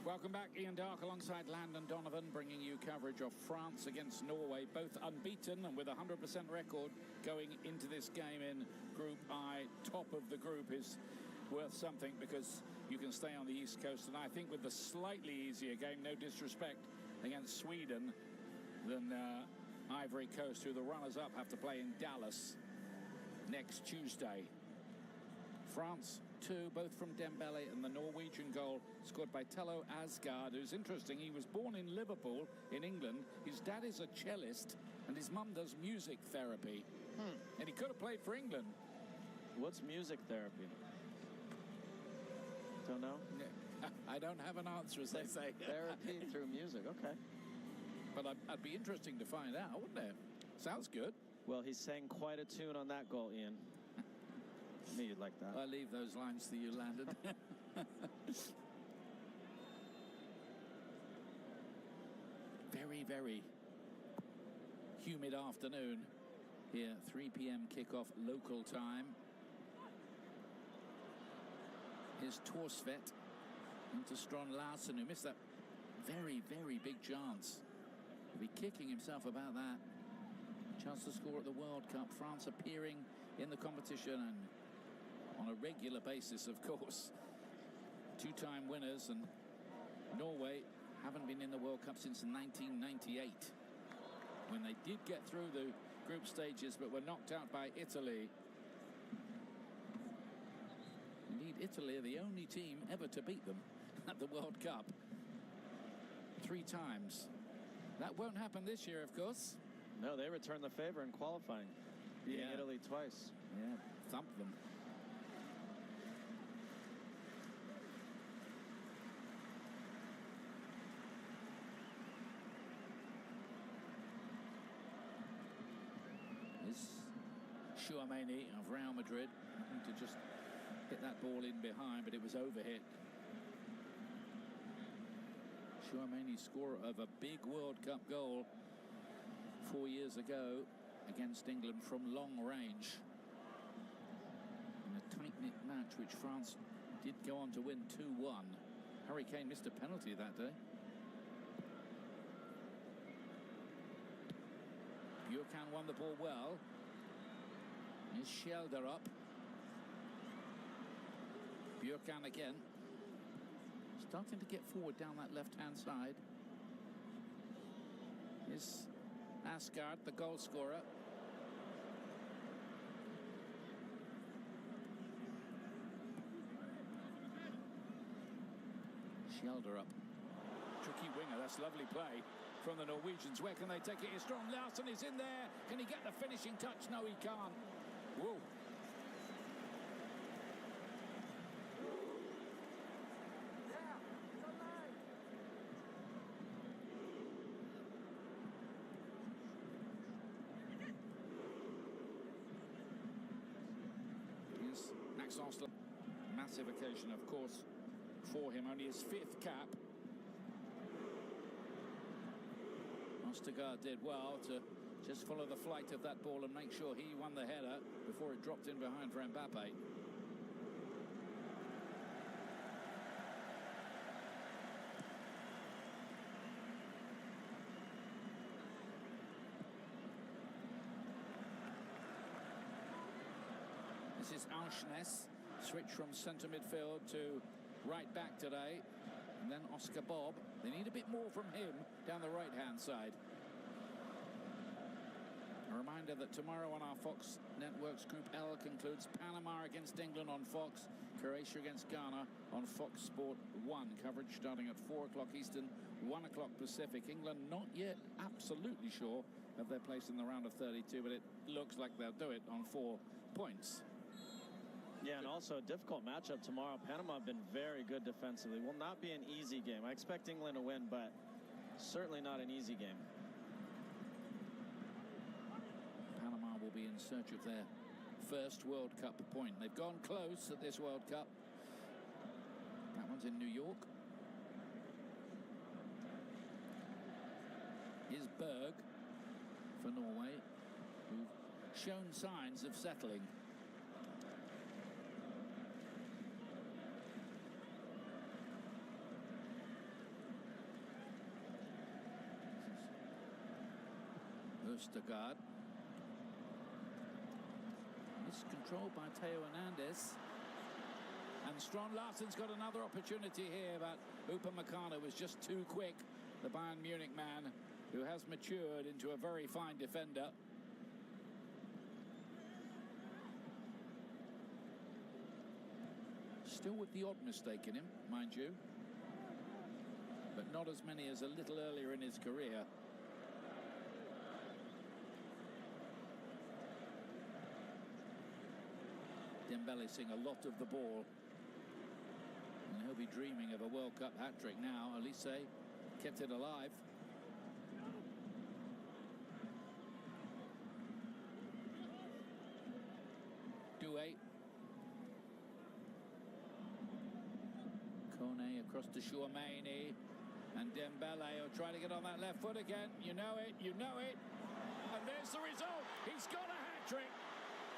Welcome back, Ian Darke alongside Landon Donovan, bringing you coverage of France against Norway, both unbeaten and with a 100% record going into this game in Group I. Top of the group is worth something because you can stay on the East Coast, and I think with the slightly easier game, no disrespect, against Sweden than Ivory Coast, who the runners-up have to play in Dallas next Tuesday. France two, both from Dembele, and the Norwegian goal scored by Tello Asgard, who's interesting. He was born in Liverpool, in England. His dad is a cellist, and his mum does music therapy. And he could have played for England. What's music therapy? Don't know? I don't have an answer, as they say. Therapy through music, okay. But I'd be interesting to find out, wouldn't it? Sounds good. Well, he sang quite a tune on that goal, Ian. I knew you'd like that. I leave those lines to you, Landon. Very, very humid afternoon here, 3 p.m. kickoff local time. Here's Torsvet into Strond Larsen, who missed that very, very big chance. He'll be kicking himself about that. Chance to score at the World Cup. France appearing in the competition and on a regular basis, of course. Two-time winners, and Norway haven't been in the World Cup since 1998, when they did get through the group stages but were knocked out by Italy. Indeed, Italy are the only team ever to beat them at the World Cup 3 times. That won't happen this year, of course. No, they returned the favor in qualifying, beating Italy twice. Yeah, thumped them. Chouameni of Real Madrid, looking to just hit that ball in behind, but it was overhit. Chouameni, scorer of a big World Cup goal 4 years ago against England from long range in a tight-knit match which France did go on to win 2-1. Harry Kane missed a penalty that day. Bjorkan won the ball well. Here's Schelder up. Bjorkan again. Starting to get forward down that left-hand side. Here's Asgard, the goal scorer. Schelder up. Tricky winger, that's lovely play from the Norwegians. Where can they take it? It's Strond Larsen is in there. Can he get the finishing touch? No, he can't. Whoa. Here's Max Osler. Massive occasion, of course, for him. Only his 5th cap. Ostergaard did well to just follow the flight of that ball and make sure he won the header before it dropped in behind for Mbappe. This is Auschnes, switch from centre midfield to right back today. And then Oscar Bob. They need a bit more from him down the right-hand side. A reminder that tomorrow on our Fox Networks, Group L concludes Panama against England on Fox, Croatia against Ghana on Fox Sport 1. Coverage starting at 4 o'clock Eastern, 1 o'clock Pacific. England not yet absolutely sure of their place in the round of 32, but it looks like they'll do it on 4 points. Yeah, and also a difficult matchup tomorrow. Panama have been very good defensively. Will not be an easy game. I expect England to win, but certainly not an easy game. Panama will be in search of their first World Cup point. They've gone close at this World Cup. That one's in New York. Here's Berg for Norway, who've shown signs of settling. Ostergaard. It's controlled by Theo Hernandez. And Strond Larsen's got another opportunity here, but Upamecano was just too quick. The Bayern Munich man, who has matured into a very fine defender. Still with the odd mistake in him, mind you. But not as many as a little earlier in his career. Dembele seeing a lot of the ball. And he'll be dreaming of a World Cup hat-trick now. Elise kept it alive. Doué. Kone across to Chouameni. And Dembele will try to get on that left foot again. You know it, you know it. And there's the result. He's got a hat-trick.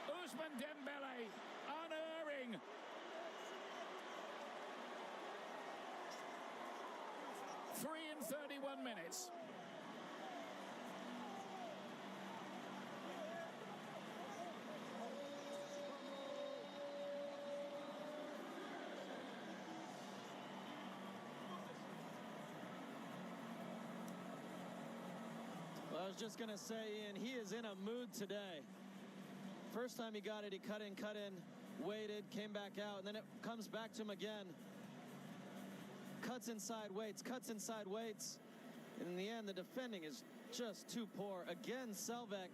Ousmane Dembele, unerring. Three in 31 minutes. Well, I was just going to say, Ian, he is in a mood today. First time he got it, he cut in, waited, came back out, and then it comes back to him again. Cuts inside, waits, and in the end, the defending is just too poor. Again, Selvek,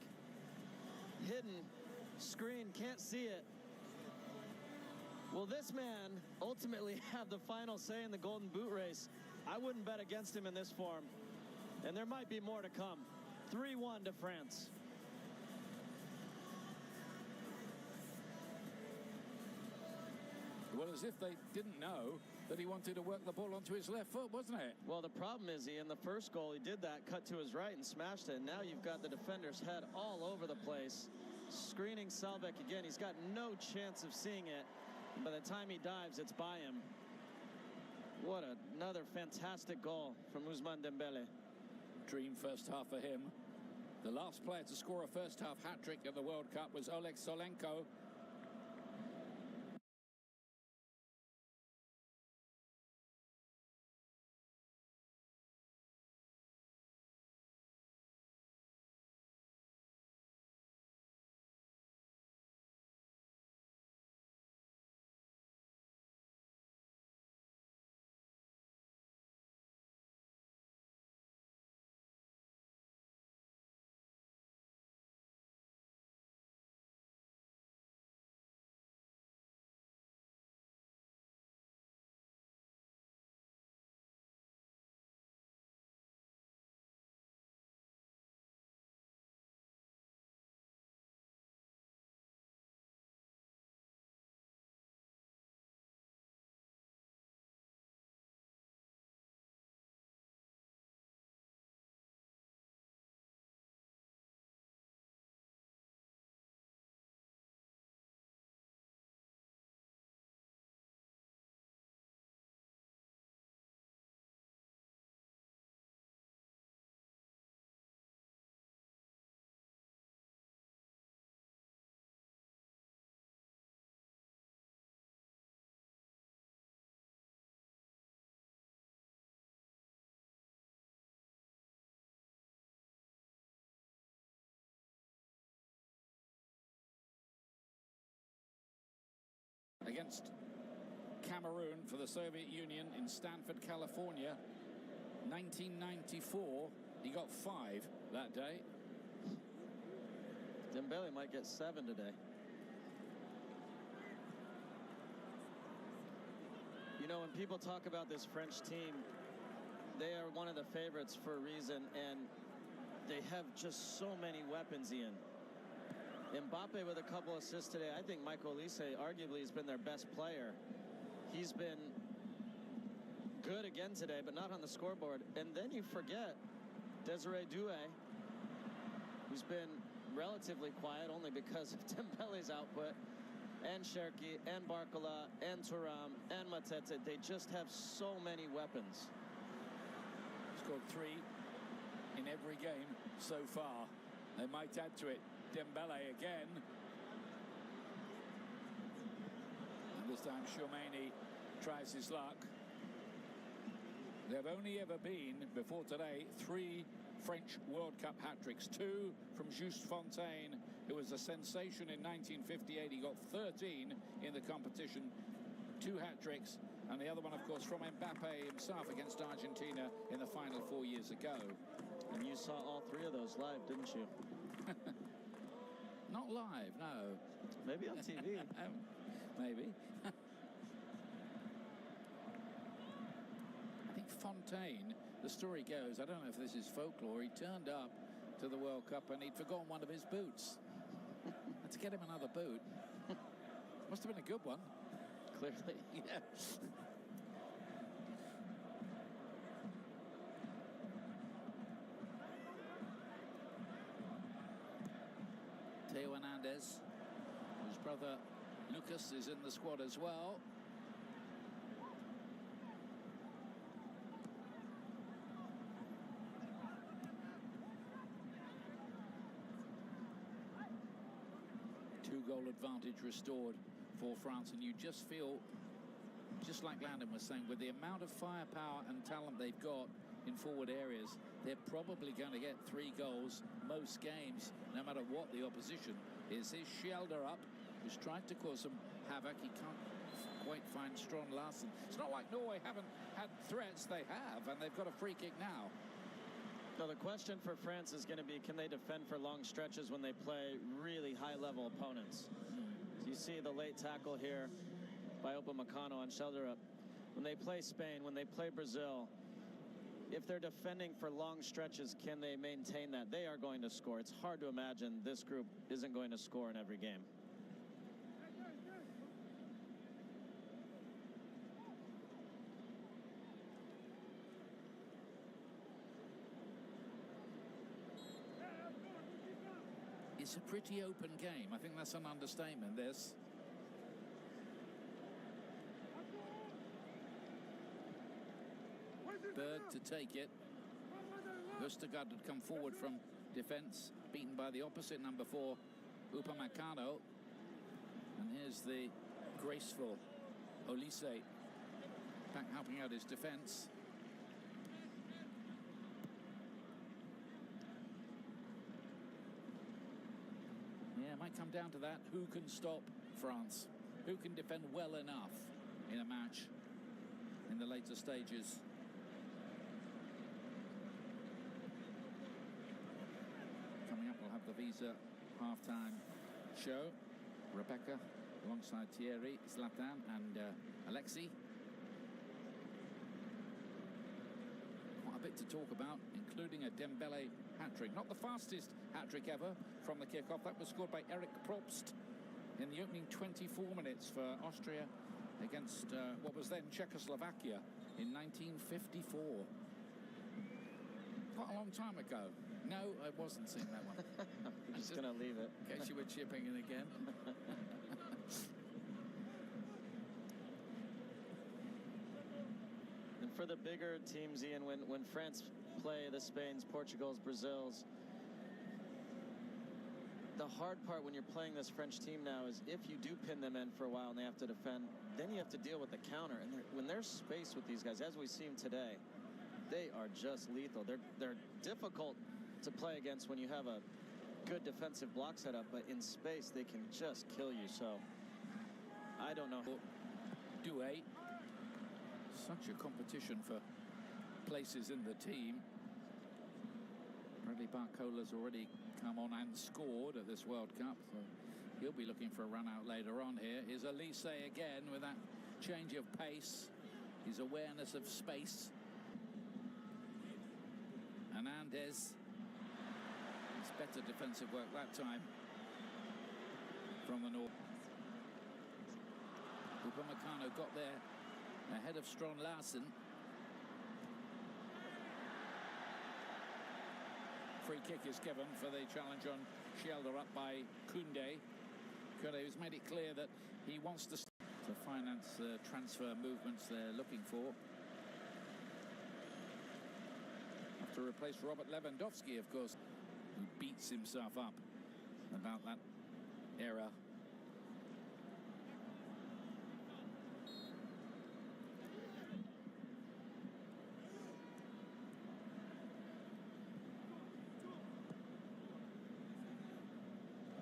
hidden, screen, can't see it. Will this man ultimately have the final say in the Golden Boot race? I wouldn't bet against him in this form, and there might be more to come. 3-1 to France. Well, as if they didn't know that he wanted to work the ball onto his left foot, wasn't it? Well, the problem is, in the first goal, he did that, cut to his right and smashed it. And now you've got the defender's head all over the place. Screening Selvek again. He's got no chance of seeing it. By the time he dives, it's by him. What another fantastic goal from Ousmane Dembele. Dream first half for him. The last player to score a first half hat-trick at the World Cup was Oleg Solenko. Against Cameroon for the Soviet Union in Stanford, California, 1994. He got 5 that day. Dembele might get 7 today. You know, when people talk about this French team, they are one of the favorites for a reason, and they have just so many weapons, Ian. Mbappe with a couple assists today. I think Michael Olise arguably has been their best player. He's been good again today, but not on the scoreboard. And then you forget Desiree Doué, who's been relatively quiet only because of Dembele's output, and Cherki, and Barcola, and Thuram, and Matete. They just have so many weapons. Scored 3 in every game so far. They might add to it. Dembele again. And this time Chouameni tries his luck. There have only ever been, before today, 3 French World Cup hat-tricks. 2 from Just Fontaine, who was a sensation in 1958. He got 13 in the competition. 2 hat-tricks, and the other one, of course, from Mbappe himself against Argentina in the final 4 years ago. And you saw all 3 of those live, didn't you? Not live, no. Maybe on TV. Maybe. I think Fontaine, the story goes, I don't know if this is folklore, he turned up to the World Cup and he'd forgotten one of his boots. Had to get him another boot. Must have been a good one. Clearly. Yeah. Theo Hernandez, whose brother Lucas is in the squad as well. Two-goal advantage restored for France, and you just feel, just like Landon was saying, with the amount of firepower and talent they've got in forward areas, they're probably going to get 3 goals most games, no matter what the opposition is. Here's Schelder up, who's tried to cause some havoc. He can't quite find Strand Larsen. It's not like Norway haven't had threats. They have, and they've got a free kick now. So the question for France is going to be, can they defend for long stretches when they play really high-level opponents? So you see the late tackle here by Upamecano on Schelderup. When they play Spain, when they play Brazil, if they're defending for long stretches, can they maintain that? They are going to score. It's hard to imagine this group isn't going to score in every game. It's a pretty open game. I think that's an understatement, this. Berg to take it. Østegård had come forward from defence, beaten by the opposite number 4, Upamecano. And here's the graceful Olise back helping out his defence. Yeah, it might come down to that. Who can stop France? Who can defend well enough in a match in the later stages? Coming up, we'll have the Visa halftime show. Rebecca alongside Thierry, Zlatan and Alexi. Quite a bit to talk about, including a Dembele hat-trick. Not the fastest hat-trick ever from the kick-off. That was scored by Eric Probst in the opening 24 minutes for Austria against what was then Czechoslovakia in 1954. Quite a long time ago. No, I wasn't seeing that one. I'm just going to leave it. In case you were chipping in again. And for the bigger teams, Ian, when France play the Spains, Portugals, Brazils, the hard part when you're playing this French team now is if you do pin them in for a while and they have to defend, then you have to deal with the counter. And when there's space with these guys, as we see them today, they are just lethal. They're difficult to play against when you have a good defensive block setup, but in space they can just kill you. So I don't know. Doué, such a competition for places in the team. Bradley Barcola's already come on and scored at this World Cup, so he'll be looking for a run out later on here. Here's Olise again with that change of pace, his awareness of space. Hernandez. It's better defensive work that time from the north. Upamecano got there ahead of Strand Larsen. Free kick is given for the challenge on Schelder up by Koundé. Koundé has made it clear that he wants to finance the transfer movements they're looking for. Have to replace Robert Lewandowski, of course, who beats himself up about that era.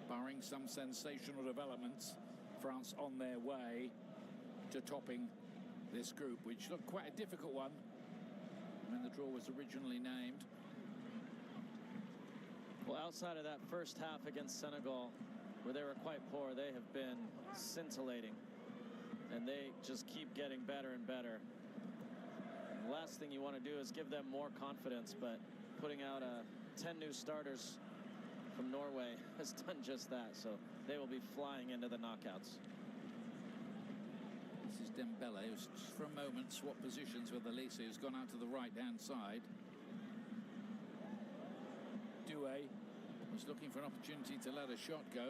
Barring some sensational developments, France on their way to topping this group, which looked quite a difficult one when the draw was originally named. Well, outside of that first half against Senegal, where they were quite poor, they have been scintillating. And they just keep getting better and better. And the last thing you want to do is give them more confidence, but putting out 10 new starters from Norway has done just that. So they will be flying into the knockouts. This is Dembele, who's just for a moment swapped positions with Elise, who's gone out to the right-hand side. Doué was looking for an opportunity to let a shot go.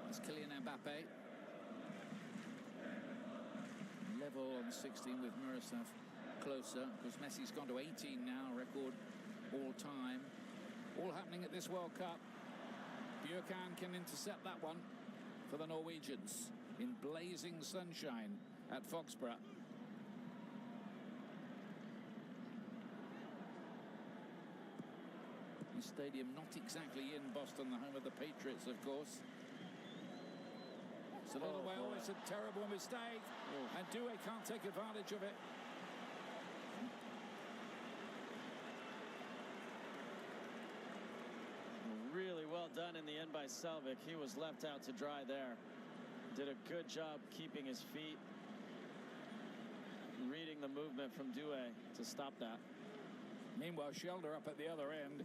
It's Kylian Mbappe. Level on 16 with Miroslav Klose, because Messi's gone to 18 now, record all time. All happening at this World Cup. Bjørkan can intercept that one for the Norwegians in blazing sunshine at Foxborough. The stadium not exactly in Boston, the home of the Patriots, of course. It's a little way. Oh, it's a terrible mistake. And Doué can't take advantage of it. Really well done in the end by Selvik. He was left out to dry there. Did a good job keeping his feet, reading the movement from Doué to stop that. Meanwhile, Schelder up at the other end.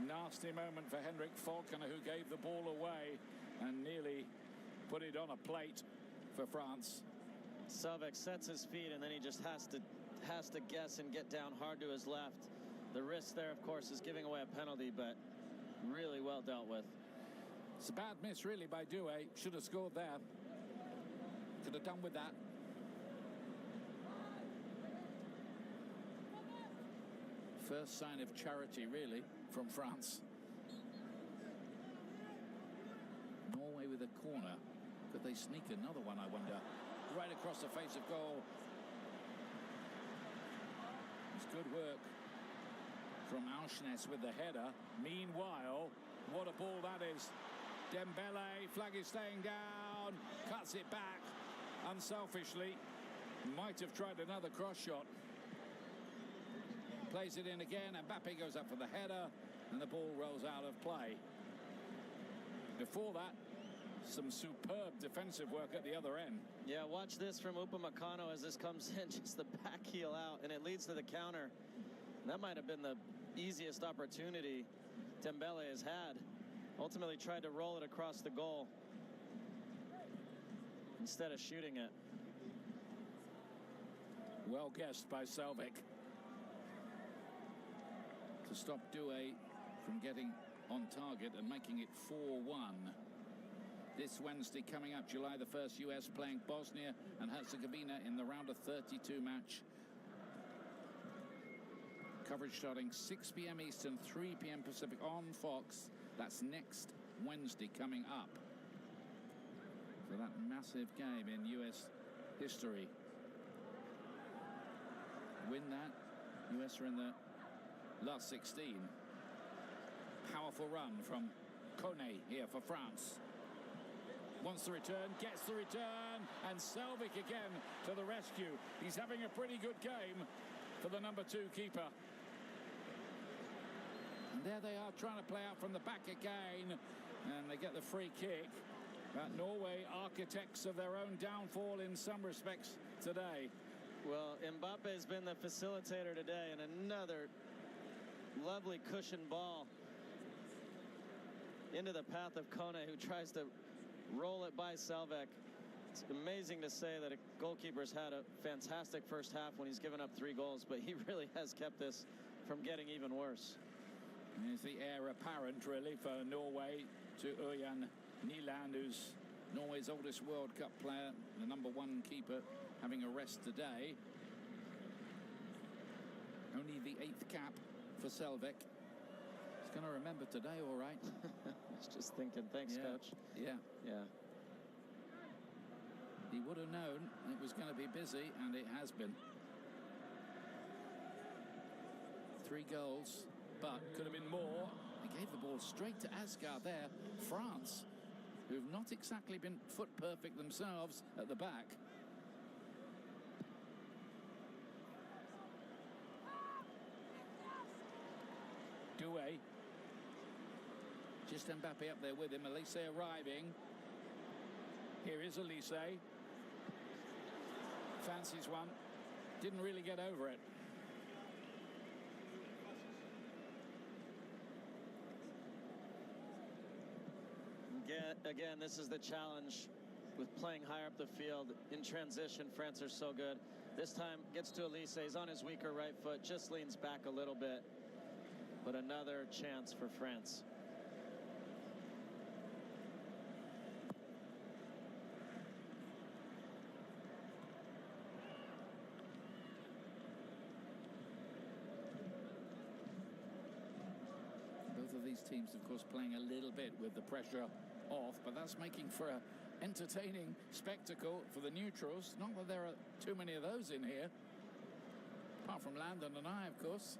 Nasty moment for Henrik Falconer, who gave the ball away and nearly put it on a plate for France. Selvik sets his feet and then he just has to guess and get down hard to his left. The risk there, of course, is giving away a penalty, but really well dealt with. It's a bad miss, really, by Doué. Should have scored there. Could have done with that. First sign of charity, really, from France. Norway with a corner. Could they sneak another one, I wonder? Right across the face of goal. It's good work from Aursnes with the header. Meanwhile, what a ball that is. Dembele, flag is staying down, cuts it back unselfishly. Might have tried another cross shot. Plays it in again, and Mbappe goes up for the header, and the ball rolls out of play. Before that, some superb defensive work at the other end. Yeah, watch this from Upamecano as this comes in, just the back heel out, and it leads to the counter. That might have been the easiest opportunity Dembele has had. Ultimately tried to roll it across the goal instead of shooting it. Well guessed by Selvik to stop Doué from getting on target and making it 4-1. This Wednesday coming up, July the 1st, US playing Bosnia and Herzegovina in the round of 32 match. Coverage starting 6 p.m. Eastern, 3 p.m. Pacific on Fox. That's next Wednesday coming up for that massive game in US history. Win that, US are in the last 16. Powerful run from Kone here for France. Wants the return, gets the return, and Selvik again to the rescue. He's having a pretty good game for the number 2 keeper. And there they are trying to play out from the back again, and they get the free kick. But Norway, architects of their own downfall in some respects today. Well, Mbappe has been the facilitator today, and another lovely cushion ball into the path of Kone, who tries to roll it by Selvik. It's amazing to say that a goalkeeper's had a fantastic first half when he's given up 3 goals, but he really has kept this from getting even worse. Is the heir apparent, really, for Norway to Ørjan Nyland, who's Norway's oldest World Cup player, the number 1 keeper, having a rest today. Only the 8th cap for Selvik. He's going to remember today, all right. I was just thinking, thanks, Coach. Yeah. Yeah. He would have known it was going to be busy, and it has been. 3 goals, but could have been more. He gave the ball straight to Asgard there. France, who've not exactly been foot perfect themselves at the back. Doué. Just Mbappe up there with him. Elise arriving. Here is Elise. Fancies one. Didn't really get over it. Again, this is the challenge with playing higher up the field. In transition, France are so good. This time, gets to Elise. He's on his weaker right foot. Just leans back a little bit. But another chance for France. Both of these teams, of course, playing a little bit with the pressure off, but that's making for an entertaining spectacle for the neutrals. Not that there are too many of those in here, apart from Landon and I, of course.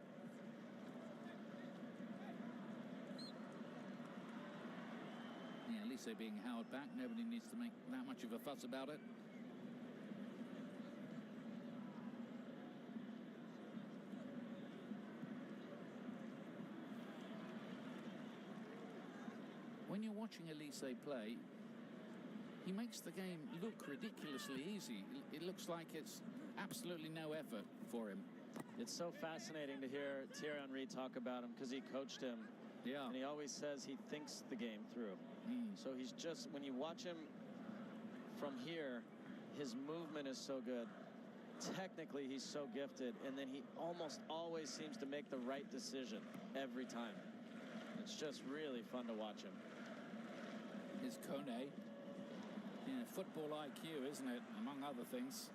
Yeah, Elise being held back. Nobody needs to make that much of a fuss about it. When you're watching Elise play, he makes the game look ridiculously easy. It looks like it's absolutely no effort for him. It's so fascinating to hear Thierry Henry talk about him because he coached him. Yeah. And he always says he thinks the game through. So he's just, when you watch him from here, his movement is so good. Technically, he's so gifted. And then he almost always seems to make the right decision every time. It's just really fun to watch him. Is Kone. Yeah, football IQ, isn't it? Among other things.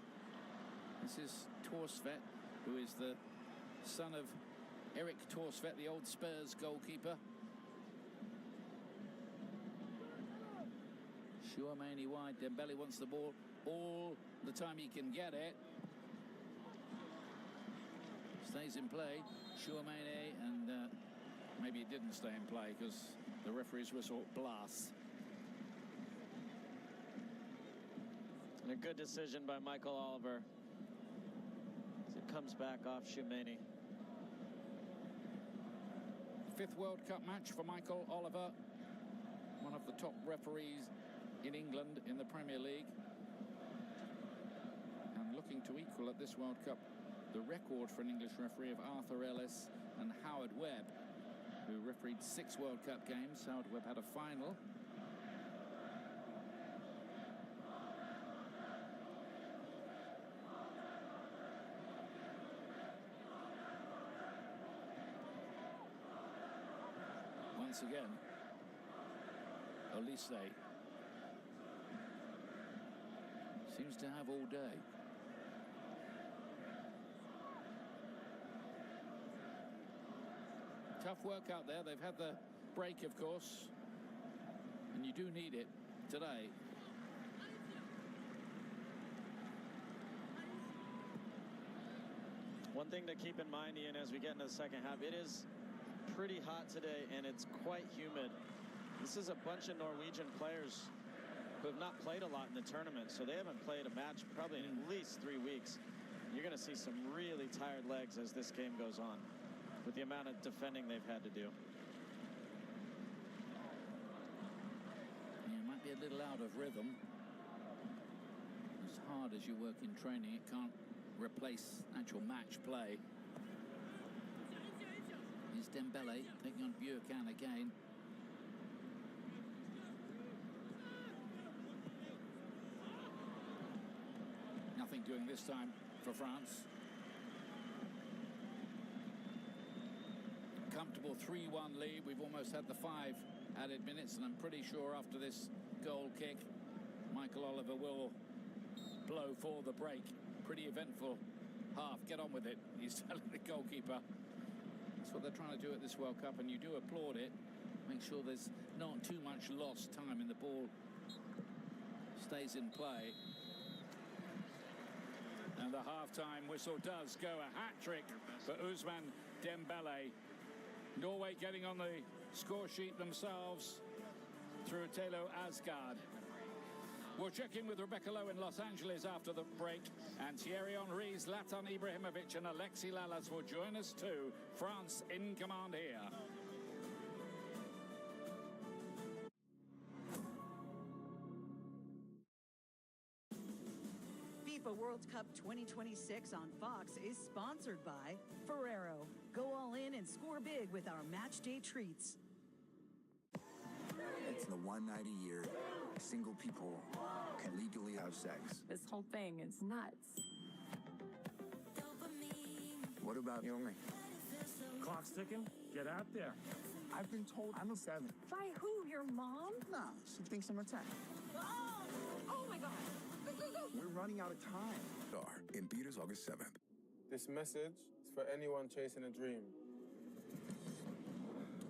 This is Torsvet, who is the son of Eric Torsvet, the old Spurs goalkeeper. Chouameni wide. Dembele wants the ball all the time he can get it. Stays in play. Chouameni, and maybe it didn't stay in play because the referee's whistle blasts. And a good decision by Michael Oliver. It comes back off Chouameni. 5th World Cup match for Michael Oliver, one of the top referees in England in the Premier League, and looking to equal at this World Cup the record for an English referee of Arthur Ellis and Howard Webb, who refereed 6 World Cup games. Howard Webb had a final. Once again, Elise seems to have all day. Tough work out there. They've had the break, of course, and you do need it today. One thing to keep in mind, Ian, as we get into the second half, it is pretty hot today and it's quite humid. This is a bunch of Norwegian players who have not played a lot in the tournament, so they haven't played a match probably in at least 3 weeks. You're going to see some really tired legs as this game goes on with the amount of defending they've had to do. Yeah, it might be a little out of rhythm. As hard as you work in training, it can't replace actual match play. Here's Dembele taking on Buchanan again. Nothing doing this time for France. Comfortable 3-1 lead. We've almost had the 5 added minutes, and I'm pretty sure after this goal kick, Michael Oliver will blow for the break. Pretty eventful half. Get on with it, he's telling the goalkeeper. That's what they're trying to do at this World Cup, and you do applaud it. Make sure there's not too much lost time and the ball stays in play. And the half-time whistle does go. A hat-trick for Ousmane Dembele. Norway getting on the score sheet themselves through Telo Asgard. We'll check in with Rebecca Lowe in Los Angeles after the break. And Thierry Henry, Zlatan Ibrahimovic and Alexis Lalas will join us too. France in command here. FIFA World Cup 2026 on Fox is sponsored by Ferrero. Go all in and score big with our match day treats. It's the one night a year single people can legally have sex. This whole thing is nuts. What about you and me? Clock's ticking. Get out there. I've been told I'm a 7. By who? Your mom? No, she thinks I'm a 10. Oh my God. Go, go, go. We're running out of time. In theaters August 7th. This message is for anyone chasing a dream.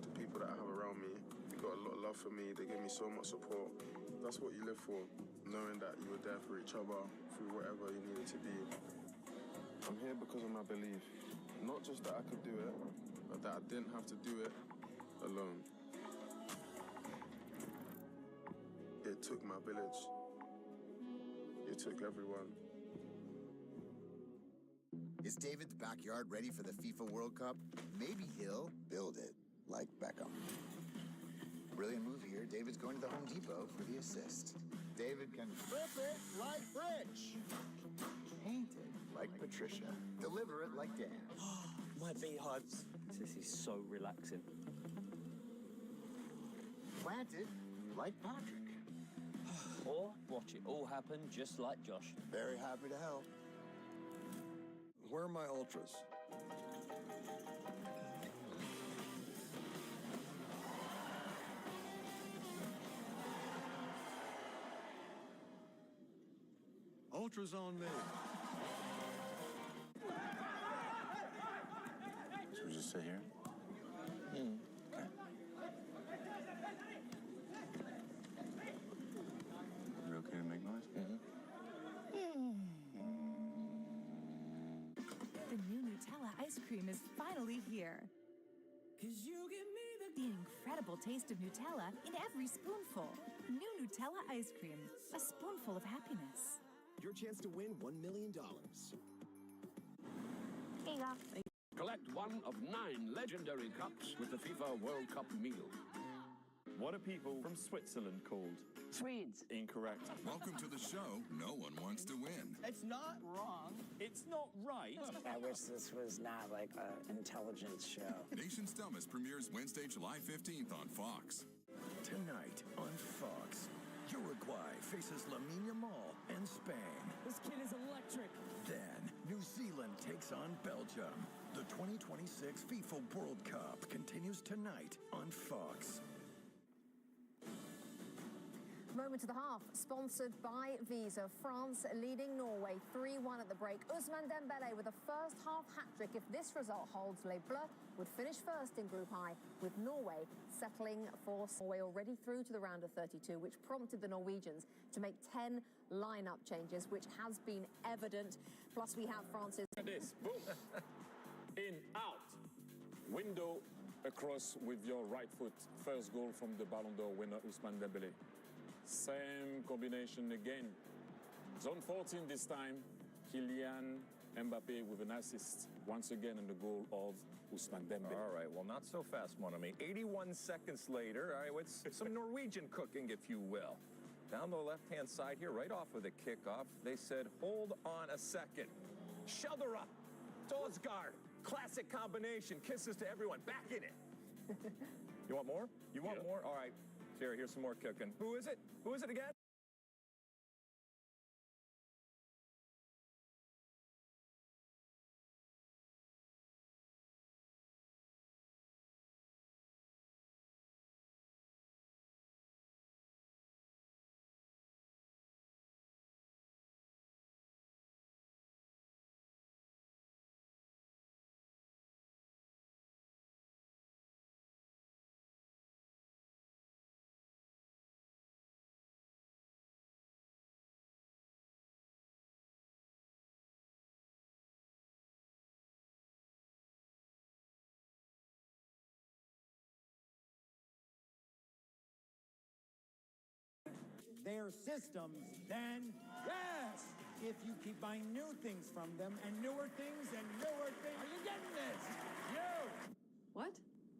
The people that I have around me, they got a lot of love for me. They give me so much support. That's what you live for, knowing that you were there for each other through whatever you needed to be. I'm here because of my belief. Not just that I could do it, but that I didn't have to do it alone. It took my village. It took everyone. Is David's backyard ready for the FIFA World Cup? Maybe he'll build it, like Beckham. Brilliant move here. David's going to the Home Depot for the assist. David can flip it like Rich. Paint it like Patricia. Deliver it like Dan. My beehives. This is so relaxing. Plant it like Patrick. Or watch it all happen just like Josh. Very happy to help. Where are my ultras? Ultras on me. Should we just sit here? Okay. You okay to make noise? The new Nutella ice cream is finally here. 'Cause you give me the incredible taste of Nutella in every spoonful. New Nutella ice cream, a spoonful of happiness. Your chance to win $1 million. Here you go. Collect one of 9 legendary cups with the FIFA World Cup meal. What are people from Switzerland called? Swedes. Incorrect. Welcome to the show. No one wants to win. It's not wrong. It's not right. I wish this was not like an intelligence show. Nation's Dumbest premieres Wednesday, July 15th on Fox. Tonight on Fox, Uruguay faces Lamine Yamal and Spain. This kid is electric. Then, New Zealand takes on Belgium. The 2026 FIFA World Cup continues tonight on Fox. Moment of the half, sponsored by Visa. France leading Norway 3-1 at the break. Ousmane Dembele with a first half hat-trick. If this result holds, Les Bleus would finish first in Group I, with Norway settling for Norway already through to the round of 32, which prompted the Norwegians to make 10 lineup changes, which has been evident. Plus we have France's... Look at this, boom, in, out, window across with your right foot. First goal from the Ballon d'Or winner Ousmane Dembele. Same combination again. Zone 14 this time. Kylian Mbappe with an assist once again in the goal of Ousmane Dembele. All right, well, not so fast, mon ami. 81 seconds later, all right, it's some Norwegian cooking, if you will. Down the left-hand side here, right off of the kickoff, they said, hold on a second. Sheldera, Dosgaard, classic combination. Kisses to everyone. Back in it. You want more? You want more? All right. Here's some more cooking. Who is it? Who is it again? their systems, then yes! If you keep buying new things from them and newer things and newer things. Are you getting this? You! What?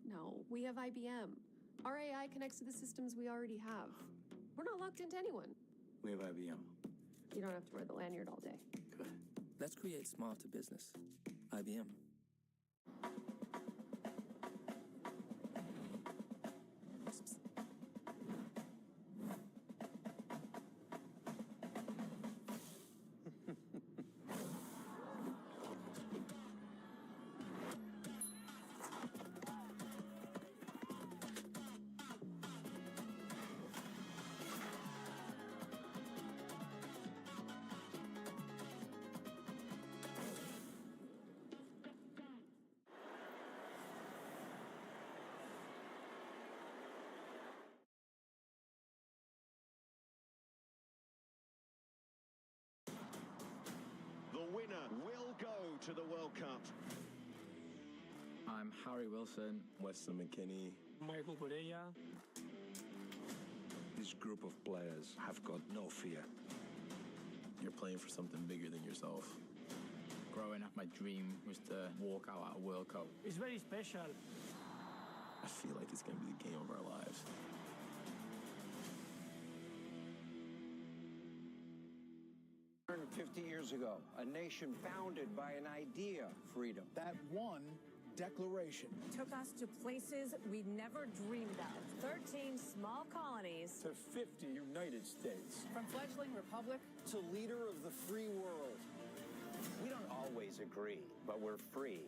No, we have IBM. Our AI connects to the systems we already have. We're not locked into anyone. We have IBM. You don't have to wear the lanyard all day. Good. Let's create smarter business. IBM. The winner will go to the World Cup. I'm Harry Wilson. Weston McKinney. Michael Corella. This group of players have got no fear. You're playing for something bigger than yourself. Growing up, my dream was to walk out at a World Cup. It's very special. I feel like it's going to be the game of our lives. 50 years ago, a nation founded by an idea, freedom. That one declaration Took us to places we'd never dreamed of. 13 small colonies. To 50 United States. From fledgling republic. To leader of the free world. We don't always agree, but we're free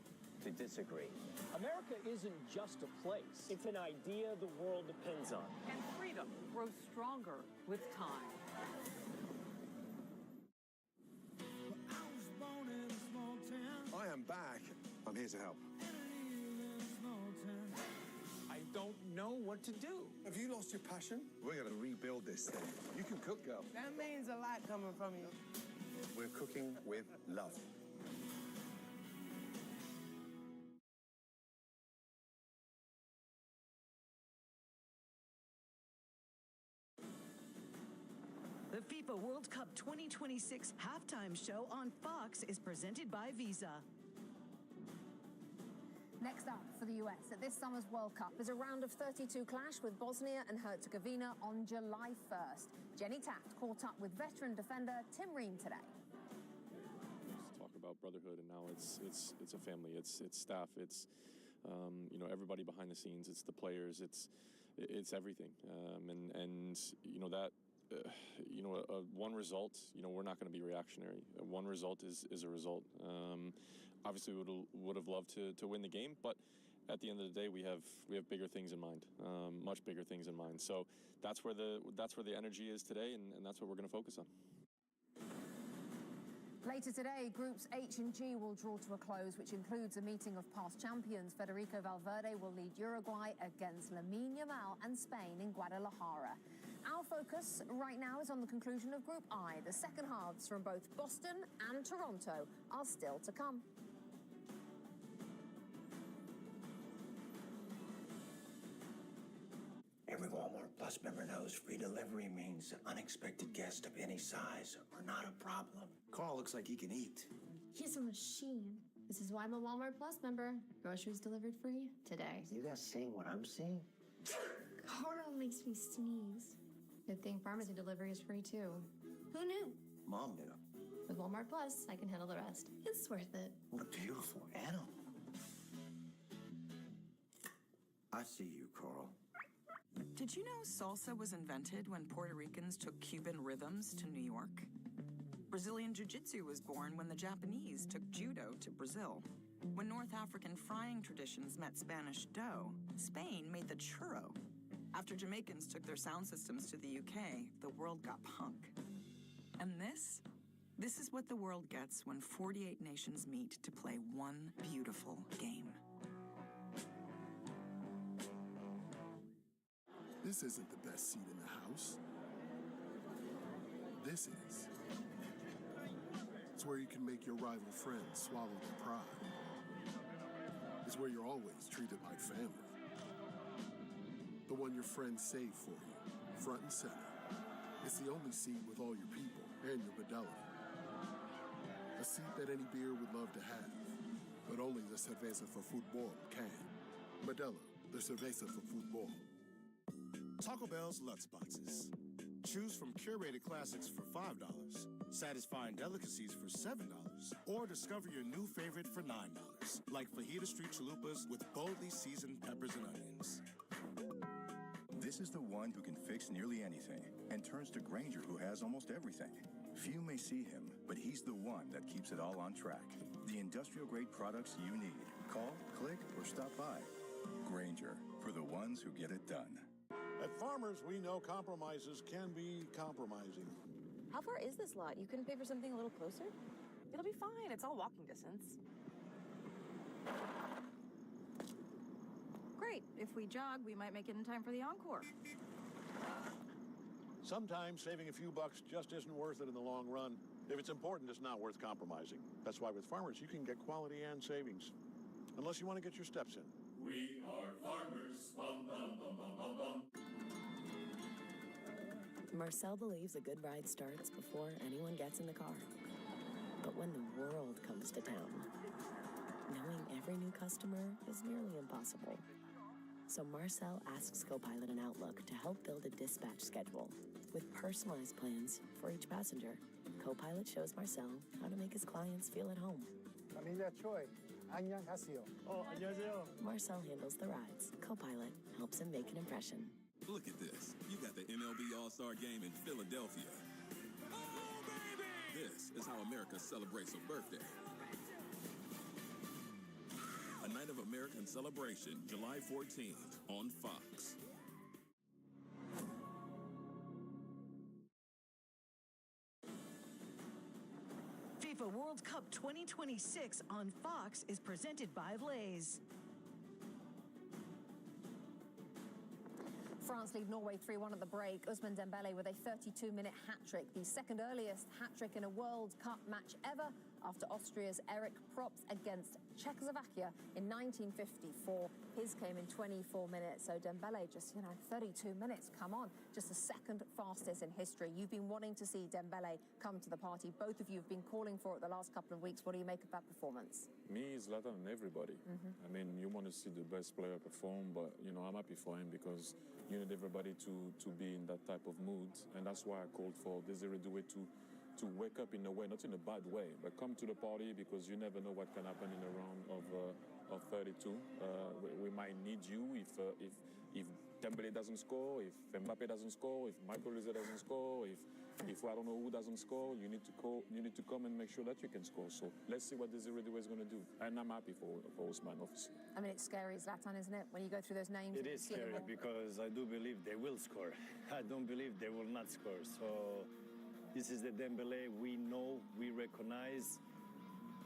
to disagree. America isn't just a place. It's an idea the world depends on. And freedom grows stronger with time. I am back. I'm here to help. I don't know what to do. Have you lost your passion? We're going to rebuild this thing. You can cook, girl. That means a lot coming from you. We're cooking with love. The FIFA World Cup 2026 halftime show on Fox is presented by Visa. Next up for the US at this summer's World Cup is a round of 32 clash with Bosnia and Herzegovina on July 1st. Jenny Taft caught up with veteran defender Tim Ream today. Talk about brotherhood, and now it's a family. It's staff. It's everybody behind the scenes. It's the players. It's everything. And that. One result, we're not going to be reactionary. One result is a result. Obviously, we would have loved to win the game, but at the end of the day, we have bigger things in mind, much bigger things in mind. So that's where the energy is today, and that's what we're going to focus on. Later today, Groups H and G will draw to a close, which includes a meeting of past champions. Federico Valverde will lead Uruguay against Lamine Yamal and Spain in Guadalajara. Our focus right now is on the conclusion of Group I. The second halves from both Boston and Toronto are still to come. Every Walmart Plus member knows free delivery means unexpected guests of any size are not a problem. Carl looks like he can eat. He's a machine. This is why I'm a Walmart Plus member. Groceries delivered free today. You guys seeing what I'm seeing? Carl makes me sneeze. Good thing pharmacy delivery is free too. Who knew? Mom knew. With Walmart Plus, I can handle the rest. It's worth it. What a beautiful animal. I see you, Carl. Did you know salsa was invented when Puerto Ricans took Cuban rhythms to New York? Brazilian Jiu-Jitsu was born when the Japanese took judo to Brazil. When North African frying traditions met Spanish dough, Spain made the churro. After Jamaicans took their sound systems to the UK, the world got punk. And this is what the world gets when 48 nations meet to play one beautiful game. This isn't the best seat in the house. This is. It's where you can make your rival friends swallow their pride. It's where you're always treated like family. The one your friends save for you, front and center. It's the only seat with all your people and your Modelo. A seat that any beer would love to have, but only the Cerveza for Football can. Modelo, the Cerveza for Football. Taco Bell's Lux Boxes. Choose from curated classics for $5, satisfying delicacies for $7, or discover your new favorite for $9, like fajita street chalupas with boldly seasoned peppers and onions. This is the one who can fix nearly anything and turns to Grainger, who has almost everything. Few may see him, but he's the one that keeps it all on track. The industrial-grade products you need. Call, click, or stop by. Grainger, for the ones who get it done. At Farmers, we know compromises can be compromising. How far is this lot? You couldn't pay for something a little closer? It'll be fine. It's all walking distance. Great. If we jog, we might make it in time for the encore. Sometimes saving a few bucks just isn't worth it in the long run. If it's important, it's not worth compromising. That's why with Farmers, you can get quality and savings. Unless you want to get your steps in. We are farmers. Bum, bum, bum, bum, bum, bum. Marcel believes a good ride starts before anyone gets in the car. But when the world comes to town, knowing every new customer is nearly impossible. So Marcel asks Copilot and Outlook to help build a dispatch schedule with personalized plans for each passenger. Copilot shows Marcel how to make his clients feel at home. Familia Choi, 안녕하세요. Oh, 안녕하세요. Marcel handles the rides. Copilot helps him make an impression. Look at this. You got the MLB All-Star Game in Philadelphia. Oh, baby! This is how America celebrates a birthday. A night of American celebration, July 14th on Fox. FIFA World Cup 2026 on Fox is presented by Lay's. France lead Norway 3-1 at the break. Ousmane Dembele with a 32-minute hat-trick, the second earliest hat-trick in a World Cup match ever after Austria's Eric Props against Czechoslovakia in 1954. His came in 24 minutes, so Dembele just, 32 minutes, come on. Just the second fastest in history. You've been wanting to see Dembele come to the party. Both of you have been calling for it the last couple of weeks. What do you make of that performance? Me, Zlatan, and everybody. I mean, you want to see the best player perform, but, I'm happy for him because you need everybody to be in that type of mood. And that's why I called for Desiree Doué to wake up in a way, not in a bad way, but come to the party because you never know what can happen in a round of 32. We might need you if Dembele doesn't score, if Mbappe doesn't score, if Michael Olise doesn't score, if I don't know who doesn't score, you need to come and make sure that you can score. So let's see what Desiree Doué is going to do. And I'm happy for Ousmane, obviously. I mean, it's scary, Zlatan, isn't it? When you go through those names. It is scary because I do believe they will score. I don't believe they will not score. So this is the Dembele we know, we recognize.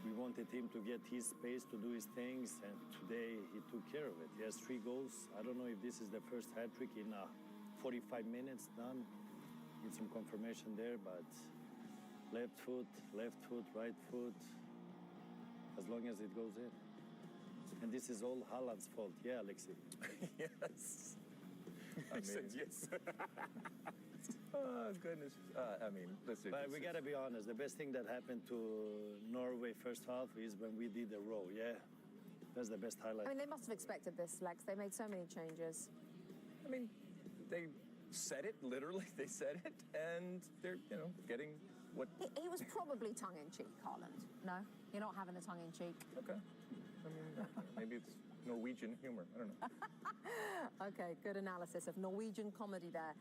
We wanted him to get his space to do his things, and today he took care of it. He has 3 goals. I don't know if this is the first hat-trick in 45 minutes done. Need some confirmation there, but left foot, right foot, as long as it goes in. And this is all Haaland's fault. Yeah, Alexei? Yes. I said yes. Oh, goodness. Listen. But we got to be honest. The best thing that happened to Norway first half is when we did the row. Yeah, that's the best highlight. I mean, they must have expected this, Lex. They made so many changes. I mean, they said it, literally. They said it, and they're, getting what... He was probably tongue-in-cheek, Haaland. No? You're not having the tongue-in-cheek? Okay. I mean, maybe it's Norwegian humor. I don't know. Okay, good analysis of Norwegian comedy there.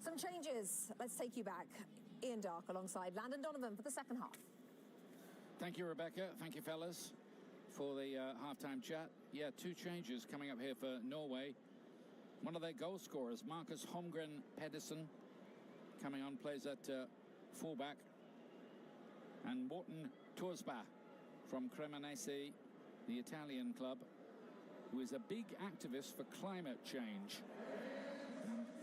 Some changes. Let's take you back. Ian Darke alongside Landon Donovan for the second half. Thank you, Rebecca. Thank you, fellas, for the halftime chat. Yeah, 2 changes coming up here for Norway. One of their goal scorers, Marcus Holmgren Pedersen, coming on, plays at fullback. And Morten Thorsberg from Cremonese, the Italian club, who is a big activist for climate change.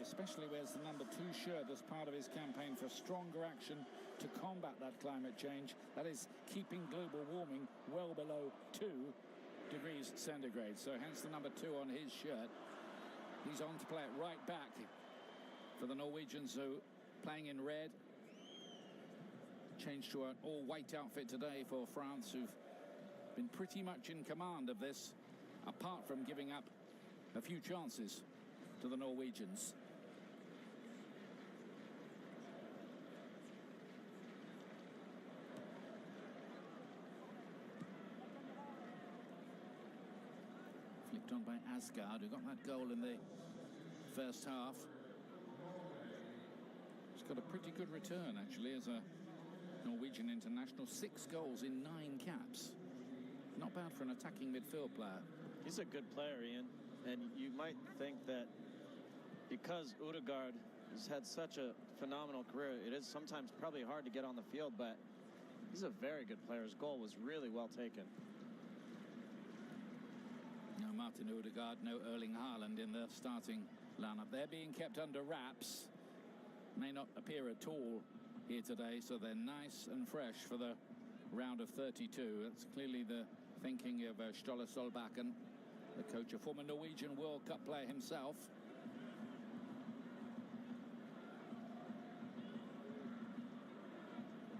Especially wears the number 2 shirt as part of his campaign for stronger action to combat that climate change. That is keeping global warming well below 2 degrees centigrade. So hence the number 2 on his shirt. He's on to play it right back for the Norwegians, who playing in red. Changed to an all-white outfit today for France, who've been pretty much in command of this, apart from giving up a few chances to the Norwegians. Flicked on by Asgard, who got that goal in the first half. He's got a pretty good return, actually, as a Norwegian international. 6 goals in 9 caps. Not bad for an attacking midfield player. He's a good player, Ian. And you might think that because Ødegaard has had such a phenomenal career, it is sometimes probably hard to get on the field, but he's a very good player. His goal was really well taken. No Martin Ødegaard, no Erling Haaland in the starting lineup. They're being kept under wraps. May not appear at all here today, so they're nice and fresh for the round of 32. That's clearly the thinking of Ståle Solbakken, the coach, a former Norwegian World Cup player himself.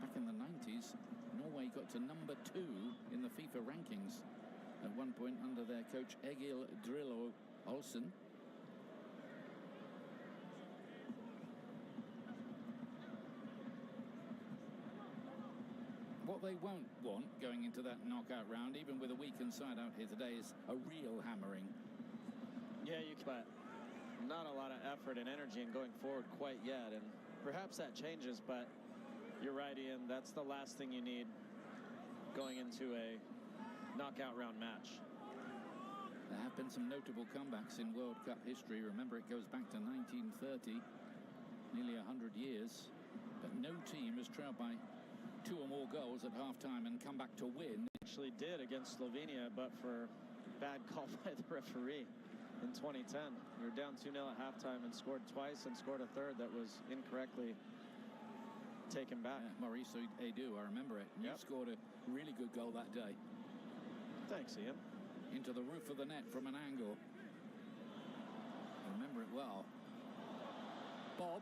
Back in the 90s, Norway got to number 2 in the FIFA rankings at one point under their coach Egil Drillo Olsen. What they won't want going into that knockout round, even with a weakened side out here today, is a real hammering. Yeah, but not a lot of effort and energy in going forward quite yet, and perhaps that changes, but you're right, Ian, that's the last thing you need going into a knockout round match. There have been some notable comebacks in World Cup history. Remember, it goes back to 1930, nearly 100 years, but no team has trailed by 2 or more goals at half-time and come back to win. Actually did against Slovenia, but for bad call by the referee in 2010. We were down 2-0 at halftime and scored twice and scored a third that was incorrectly taken back. Maurice Edu, I remember it. You scored a really good goal that day. Thanks, Ian. Into the roof of the net from an angle. I remember it well. Bob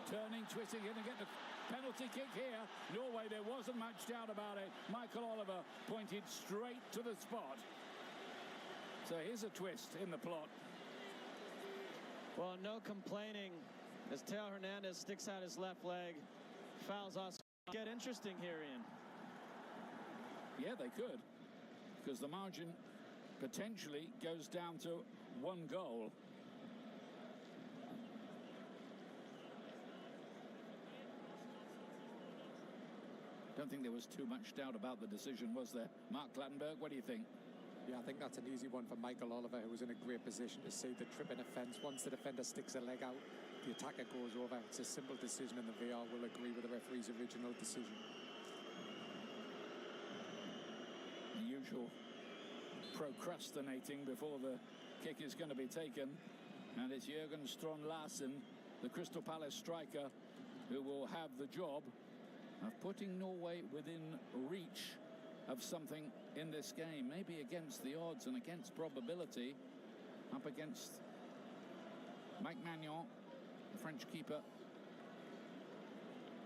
turning, twisting in and get the penalty kick here. Norway, there wasn't much doubt about it. Michael Oliver pointed straight to the spot. So here's a twist in the plot. Well, no complaining as Theo Hernandez sticks out his left leg, fouls Oscar. Get interesting here, Ian. Yeah, they could, because the margin potentially goes down to 1 goal. Don't think there was too much doubt about the decision, was there? Mark Clattenburg, what do you think? Yeah, I think that's an easy one for Michael Oliver, who was in a great position to see the tripping offence. Once the defender sticks a leg out, the attacker goes over. It's a simple decision, and the VAR will agree with the referee's original decision. The usual procrastinating before the kick is going to be taken. And it's Jørgen Strand Larsen, the Crystal Palace striker, who will have the job of putting Norway within reach of something in this game, maybe against the odds and against probability, up against Mike Maignan, the French keeper,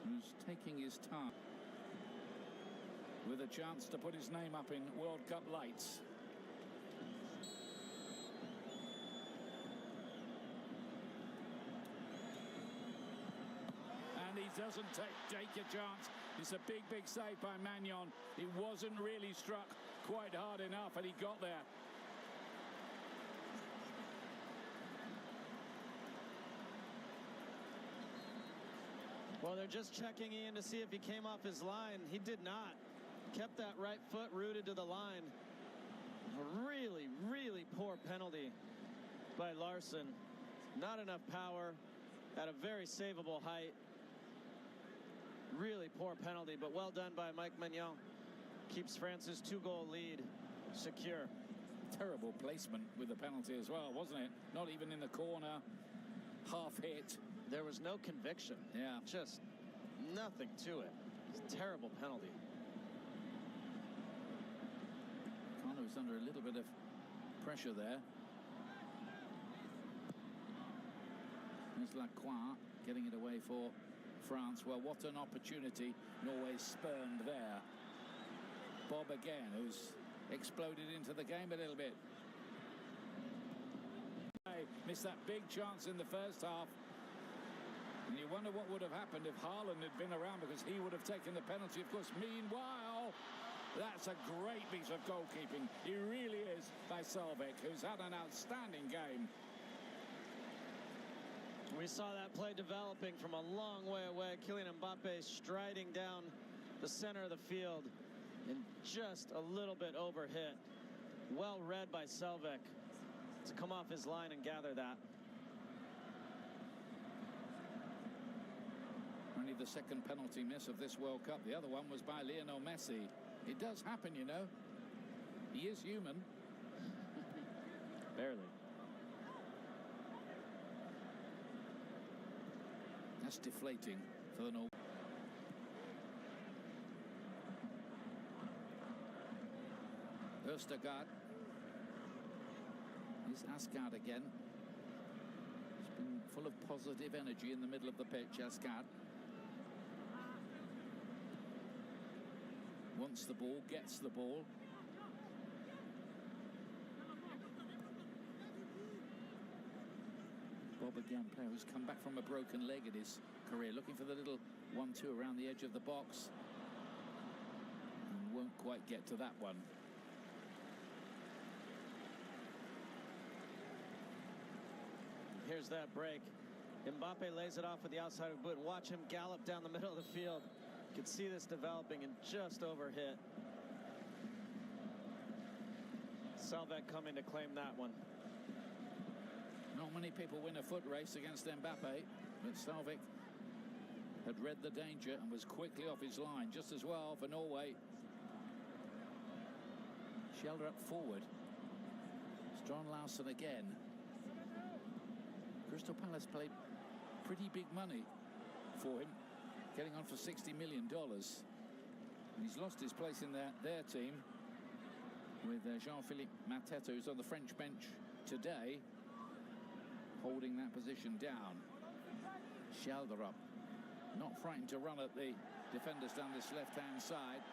who's taking his time with a chance to put his name up in World Cup lights. He doesn't take a chance. It's a big save by Maignan. He wasn't really struck quite hard enough, and he got there. Well, they're just checking in to see if he came off his line. He did not. Kept that right foot rooted to the line. A really poor penalty by Larsen. Not enough power at a very savable height. Really poor penalty, but well done by Mike Maignan. Keeps France's 2-goal lead secure. Terrible placement with the penalty as well, wasn't it? Not even in the corner, half hit. There was no conviction. Yeah. Just nothing to it. It's a terrible penalty. Connor's under a little bit of pressure there. There's Lacroix getting it away for France. Well, what an opportunity Norway spurned there. Bob again, who's exploded into the game a little bit. Missed that big chance in the first half. And you wonder what would have happened if Haaland had been around, because he would have taken the penalty, of course. Meanwhile, that's a great piece of goalkeeping. He really is, by Salvik, who's had an outstanding game. We saw that play developing from a long way away. Kylian Mbappe striding down the center of the field and just a little bit overhit. Well read by Salvik to come off his line and gather that. Only the second penalty miss of this World Cup. The other one was by Lionel Messi. It does happen, you know. He is human. Barely. That's deflating for the North. Østegård. Here's Asgard again. He's been full of positive energy in the middle of the pitch, Asgard. Wants the ball, gets the ball. Bob again, player who's come back from a broken leg in his career, looking for the little 1-2 around the edge of the box. And won't quite get to that one. Here's that break. Mbappe lays it off with the outside of the boot. Watch him gallop down the middle of the field. You can see this developing and just overhit. Salvik coming to claim that one. Not many people win a foot race against Mbappe, but Salvik had read the danger and was quickly off his line. Just as well for Norway. Schjelderup forward. Strand Larsen again. Crystal Palace played pretty big money for him, getting on for $60 million. And he's lost his place in their team with Jean-Philippe Mateta, who's on the French bench today, holding that position down. Schjelderup, not frightened to run at the defenders down this left-hand side.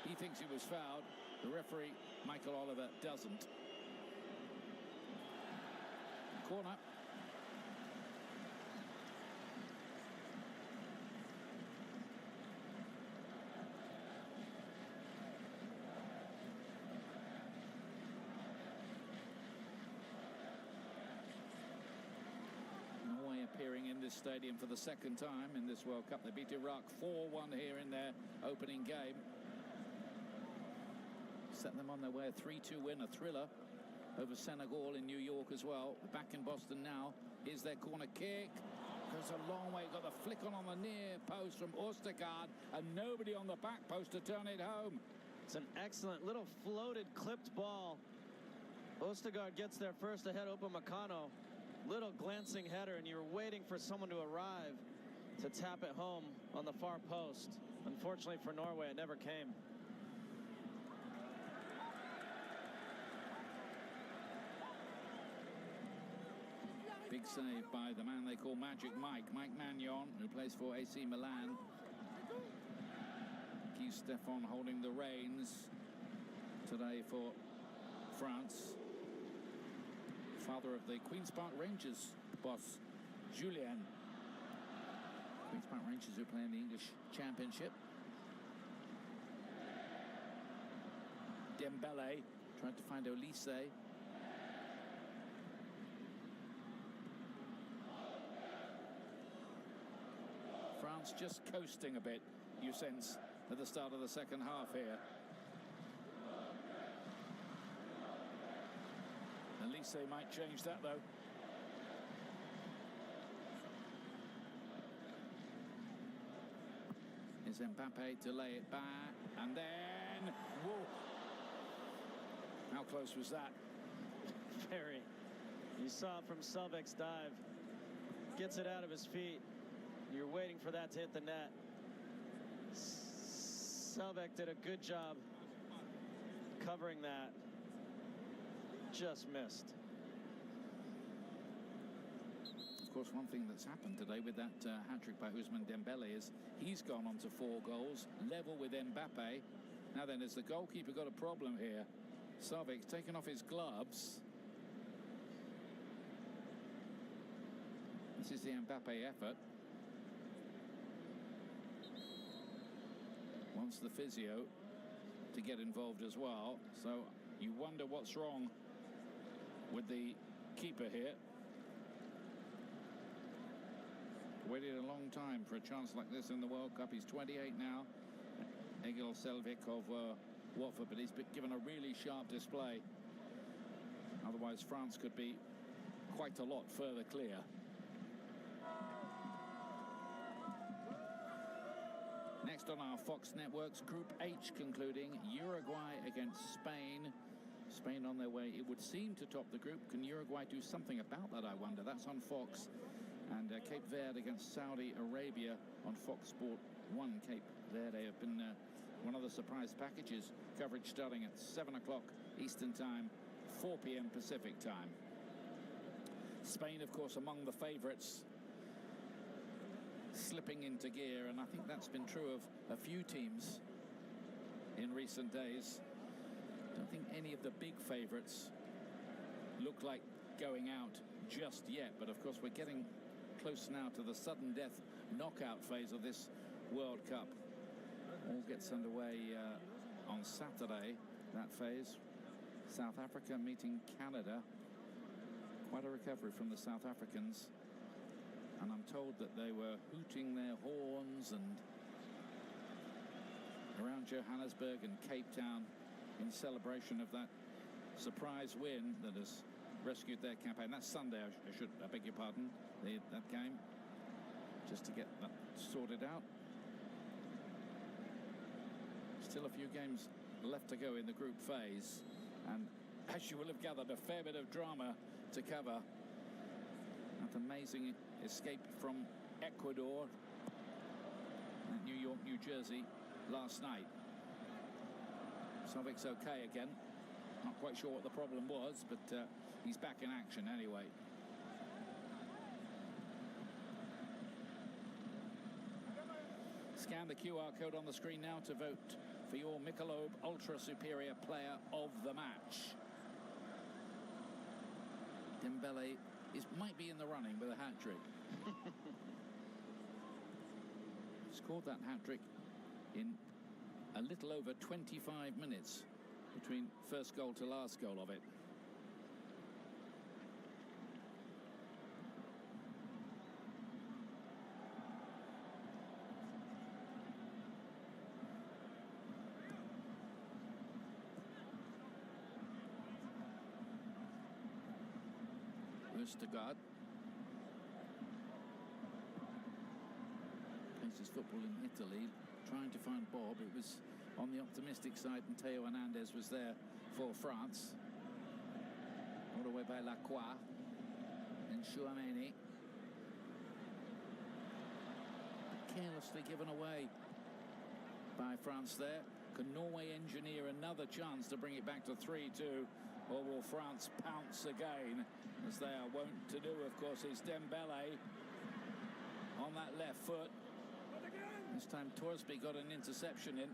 He thinks he was fouled. The referee, Michael Oliver, doesn't. Corner. Norway appearing in this stadium for the second time in this World Cup. They beat Iraq 4-1 here in their opening game. Set them on their way, a 3-2 win, a thriller over Senegal in New York as well. Back in Boston now. Here's their corner kick. Goes a long way. Got the flick on the near post from Østegård, and nobody on the back post to turn it home. It's an excellent little floated, clipped ball. Østegård gets there first ahead of Upamecano. Little glancing header, and you're waiting for someone to arrive to tap it home on the far post. Unfortunately for Norway, it never came. Big save by the man they call Magic Mike Maignan, who plays for AC Milan. Guy Stefan holding the reins today for France. Father of the Queen's Park Rangers boss, Julien. Queen's Park Rangers who play in the English Championship. Dembele tried to find Olise. France just coasting a bit, you sense, at the start of the second half here. Olise might change that, though. Here's Mbappe to lay it back, and then... Whoa! How close was that? Very. You saw from Salvik's dive. Gets it out of his feet. You're waiting for that to hit the net. Salvik did a good job covering that. Just missed. Of course, one thing that's happened today with that hat-trick by Ousmane Dembele is he's gone on to 4 goals, level with Mbappe. Now then, has the goalkeeper got a problem here? Savic's taken off his gloves. This is the Mbappe effort. Wants the physio to get involved as well. So you wonder what's wrong with the keeper here. Waited a long time for a chance like this in the World Cup. He's 28 now. Egil Selvik of Watford, but he's been given a really sharp display. Otherwise, France could be quite a lot further clear. Next on our Fox networks, Group H concluding, Uruguay against Spain. Spain on their way, it would seem, to top the group. Can Uruguay do something about that, I wonder? That's on Fox. And Cape Verde against Saudi Arabia on Fox Sport 1. Cape Verde have been one of the surprise packages. Coverage starting at 7 o'clock Eastern Time, 4 p.m. Pacific Time. Spain, of course, among the favourites, slipping into gear, and I think that's been true of a few teams in recent days. Don't think any of the big favourites look like going out just yet, but of course we're getting close now to the sudden death knockout phase of this World Cup. All gets underway on Saturday, that phase. South Africa meeting Canada. Quite a recovery from the South Africans. And I'm told that they were hooting their horns and around Johannesburg and Cape Town in celebration of that surprise win that has rescued their campaign. That's Sunday, I beg your pardon, that game, just to get that sorted out. Still a few games left to go in the group phase, and as you will have gathered, a fair bit of drama to cover. That amazing escape from Ecuador and New York, New Jersey last night. Savic's okay again. Not quite sure what the problem was, but he's back in action anyway. Scan the QR code on the screen now to vote for your Michelob Ultra Superior Player of the Match. Dembele might be in the running with a hat-trick. Scored that hat-trick in a little over 25 minutes between first goal to last goal of it. Østegård plays his football in Italy, trying to find Bob. It was on the optimistic side, and Theo Hernandez was there for France. All the way by Lacroix and Chouameni. Carelessly given away by France there. Can Norway engineer another chance to bring it back to 3-2? Or will France pounce again, as they are wont to do? Of course, it's Dembele on that left foot. This time Torsby got an interception in.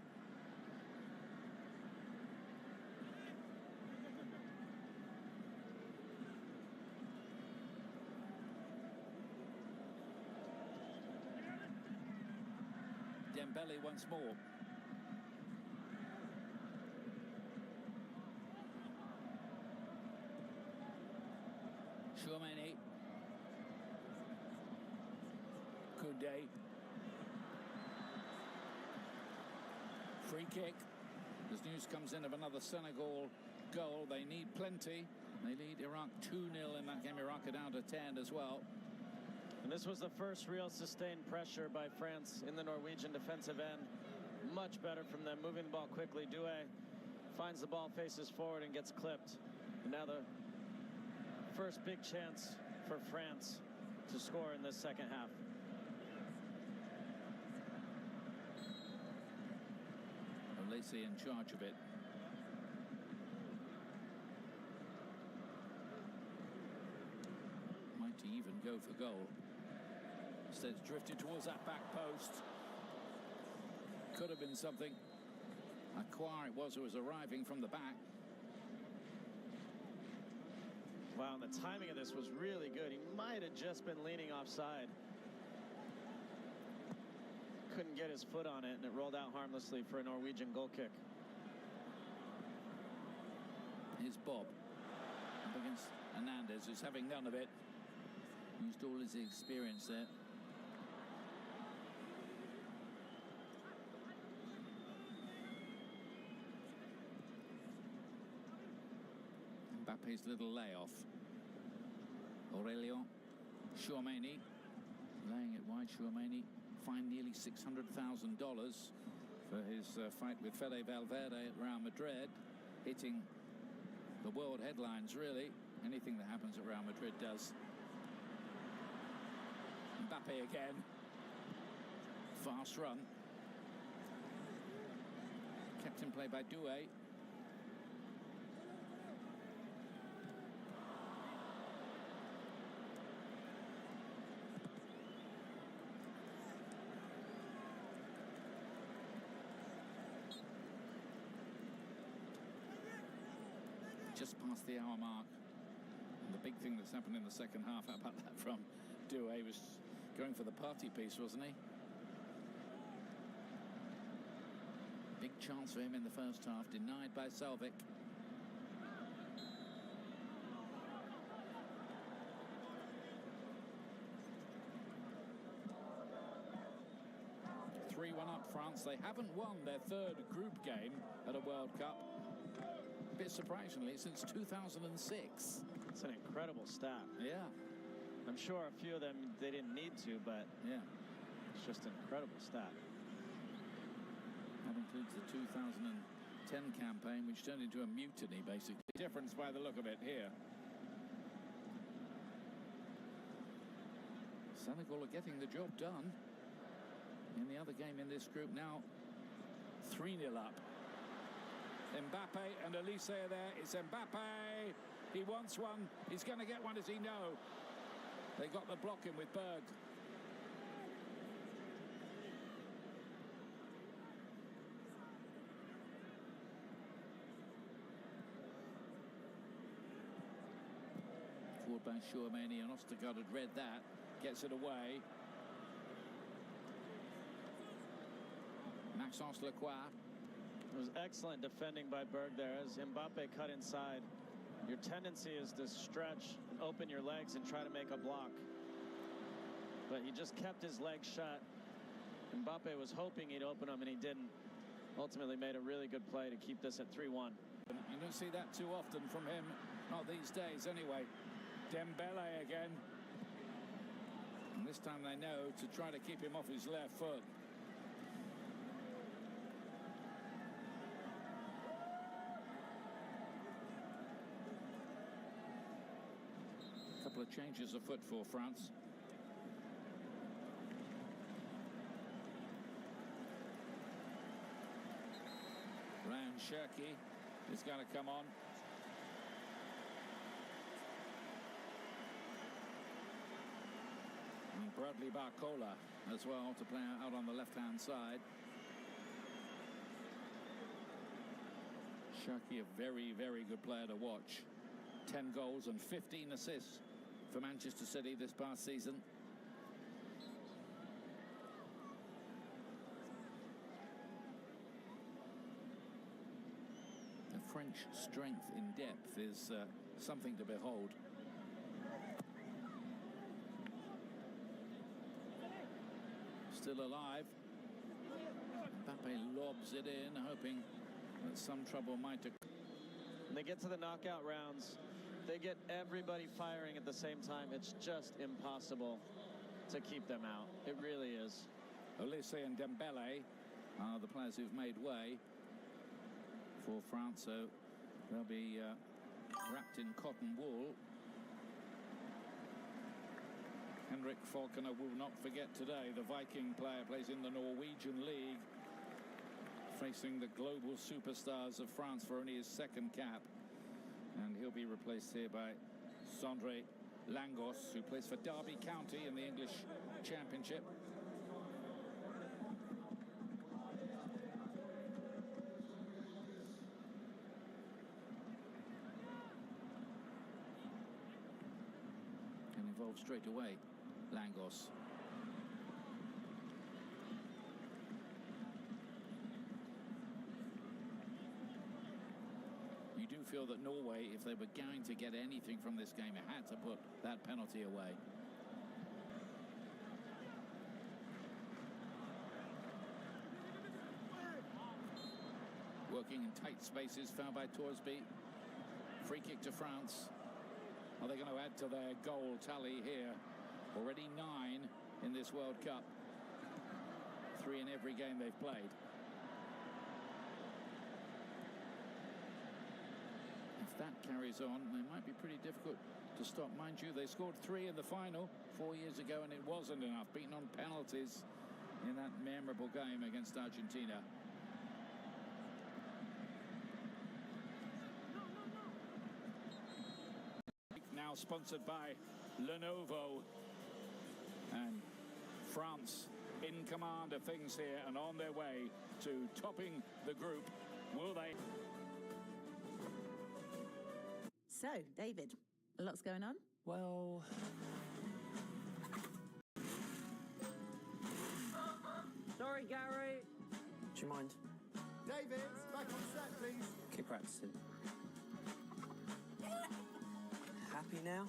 Dembele once more. Chouameni. Koundé. Free kick. As news comes in of another Senegal goal. They need plenty. They lead Iraq 2-0 in that game. Iraq are down to 10 as well. And this was the first real sustained pressure by France in the Norwegian defensive end. Much better from them, moving the ball quickly. Doué finds the ball, faces forward, and gets clipped. And now the first big chance for France to score in this second half. Lacey in charge of it. Might he even go for goal? Instead, it's drifted towards that back post. Could have been something. Acquire it was who was arriving from the back. Wow, and the timing of this was really good. He might have just been leaning offside. Couldn't get his foot on it, and it rolled out harmlessly for a Norwegian goal kick. Here's Bob up against Hernandez, who's having none of it. Used all his experience there. Mbappe's little layoff. Aurelien Tchouameni laying it wide. Tchouameni fined nearly $600,000 for his fight with Fede Valverde at Real Madrid, hitting the world headlines, really. Anything that happens at Real Madrid does. Mbappe again. Fast run. Kept in play by Doué. Just past the hour mark. And the big thing that's happened in the second half, how about that from Doué? Was going for the party piece, wasn't he? Big chance for him in the first half, denied by Salvik. Up France. They haven't won their third group game at a World Cup, a bit surprisingly, since 2006. It's an incredible stat. Yeah. I'm sure a few of them, they didn't need to, but yeah, it's just an incredible stat. That includes the 2010 campaign, which turned into a mutiny, basically. Difference by the look of it here. Senegal are getting the job done. In the other game in this group now, 3-0 up. Mbappe and Elise are there. It's Mbappe. He wants one. He's going to get one, does he? No. They got the block in with Berg. Forward by Tchouameni, and Ostergaard had read that. Gets it away. Maxence Lacroix. It was excellent defending by Berg there as Mbappe cut inside. Your tendency is to stretch, open your legs, and try to make a block. But he just kept his legs shut. Mbappe was hoping he'd open them, and he didn't. Ultimately made a really good play to keep this at 3-1. You don't see that too often from him. Not these days, anyway. Dembele again. And this time they know to try to keep him off his left foot. Couple of changes afoot for France. Ryan Cherki is going to come on. And Bradley Barcola as well to play out on the left-hand side. Cherki, a very, very good player to watch. 10 goals and 15 assists for Manchester City this past season. The French strength in depth is something to behold. Still alive. Mbappe lobs it in, hoping that some trouble might occur. When they get to the knockout rounds, they get everybody firing at the same time. It's just impossible to keep them out. It really is. Olise and Dembele are the players who've made way for France, so they'll be wrapped in cotton wool. Henrik Falconer will not forget today. The Viking player plays in the Norwegian League, facing the global superstars of France for only his second cap. And he'll be replaced here by Sondre Langos, who plays for Derby County in the English Championship. And involved straight away, Langos. You do feel that Norway, if they were going to get anything from this game, had to put that penalty away. Working in tight spaces, foul by Torsby. Free kick to France. Are they going to add to their goal tally here? Already 9 in this World Cup. 3 in every game they've played. If that carries on, they might be pretty difficult to stop. Mind you, they scored 3 in the final 4 years ago, and it wasn't enough. Beaten on penalties in that memorable game against Argentina. Now sponsored by Lenovo, and France in command of things here and on their way to topping the group. Will they? So, David, lots going on? Well, sorry, Gary. do you mind? David, back on set, please. Keep practicing. Happy now?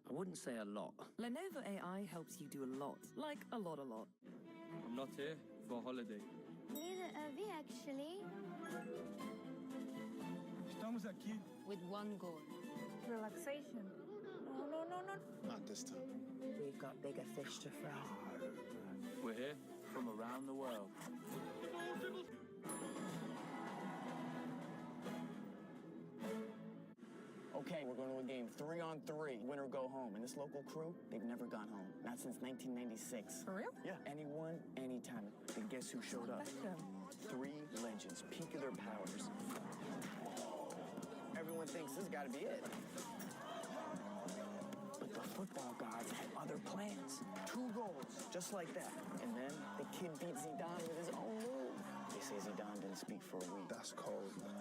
I wouldn't say a lot. Lenovo AI helps you do a lot. Like a lot. I'm not here for holiday. Neither are we, actually. Estamos aqui. With one goal. Relaxation. No. Not this time. We've got bigger fish to fry. We're here from around the world. Okay, we're going to a game 3-on-3. Winner go home. And this local crew, they've never gone home. Not since 1996. For real? Yeah. Anyone, anytime. Then guess who showed up? 3 legends, peak of their powers. Everyone thinks this has got to be it. But the football gods had other plans. 2 goals, just like that. And then the kid beat Zidane with his own move. They say Zidane didn't speak for a week. That's cold, man.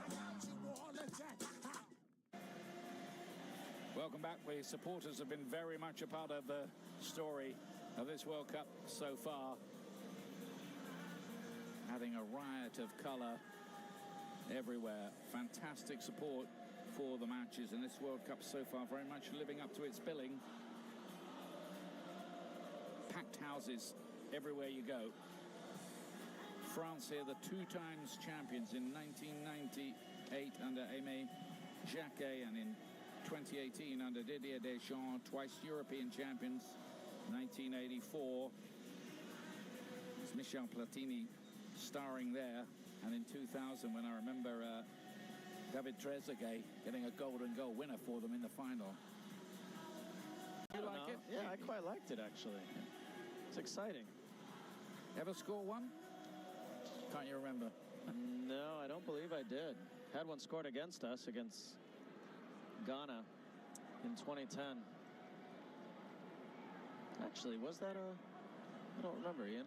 Welcome back. The supporters have been very much a part of the story of this World Cup so far. Adding a riot of colour everywhere. Fantastic support for the matches in this World Cup so far, very much living up to its billing. Packed houses everywhere you go. France here, the 2 times champions in 1998 under Aimé Jacquet, and in 2018 under Didier Deschamps, twice European champions. 1984, it's Michel Platini starring there, and in 2000, when I remember David Trezeguet getting a golden goal winner for them in the final. You like it? Yeah, I quite liked it, actually. It's exciting. Ever score one? Can't you remember? No, I don't believe I did. Had one scored against us, against Ghana in 2010. Actually, was that I don't remember, Ian.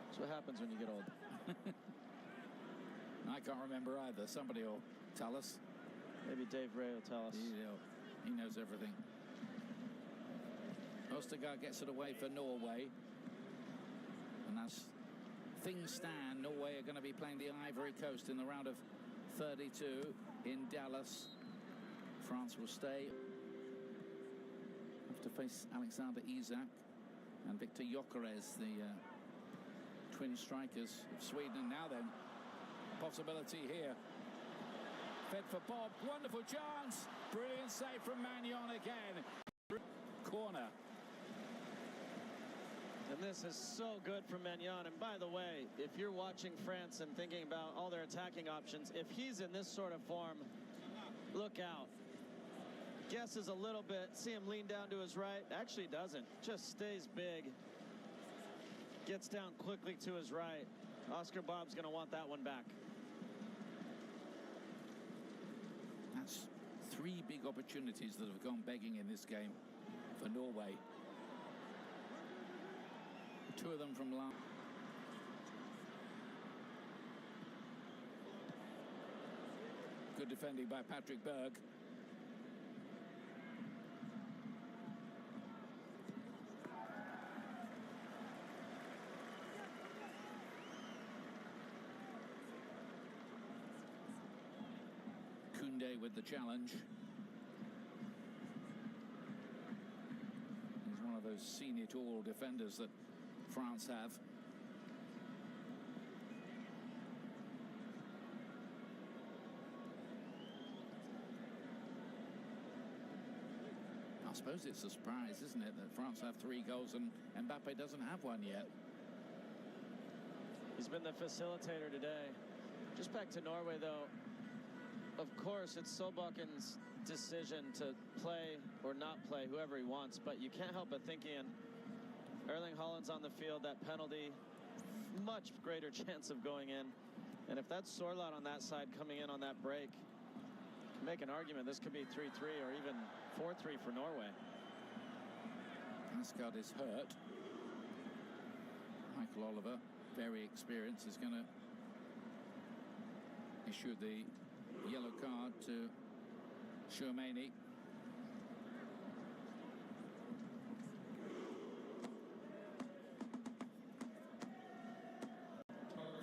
That's what happens when you get old. I can't remember either. Somebody will tell us. Maybe Dave Ray will tell us. He knows everything. Ostergaard gets it away for Norway. And as things stand, Norway are going to be playing the Ivory Coast in the round of 32 in Dallas. France will stay. Have to face Alexander Isak and Victor Gyökeres, the twin strikers of Sweden. Now then, possibility here. Fed for Bob. Wonderful chance. Brilliant save from Magnon again. Corner. And this is so good from Magnon. And by the way, if you're watching France and thinking about all their attacking options, if he's in this sort of form, look out. Guesses a little bit. See him lean down to his right. Actually doesn't. Just stays big. Gets down quickly to his right. Oscar Bob's going to want that one back. That's 3 big opportunities that have gone begging in this game for Norway. Two of them from last. Good defending by Patrick Berg. Koundé with the challenge. He's one of those seen-it-all defenders that France have. I suppose it's a surprise, isn't it, that France have 3 goals and Mbappe doesn't have one yet. He's been the facilitator today. Just back to Norway, though. Of course, it's Solbaken's decision to play or not play whoever he wants, but you can't help but thinking Erling Haaland's on the field, that penalty, much greater chance of going in. And if that's Sorloth on that side coming in on that break, make an argument this could be 3-3 or even 4-3 for Norway. Asgard is hurt. Michael Oliver, very experienced, is going to issue the yellow card to Tchouameni.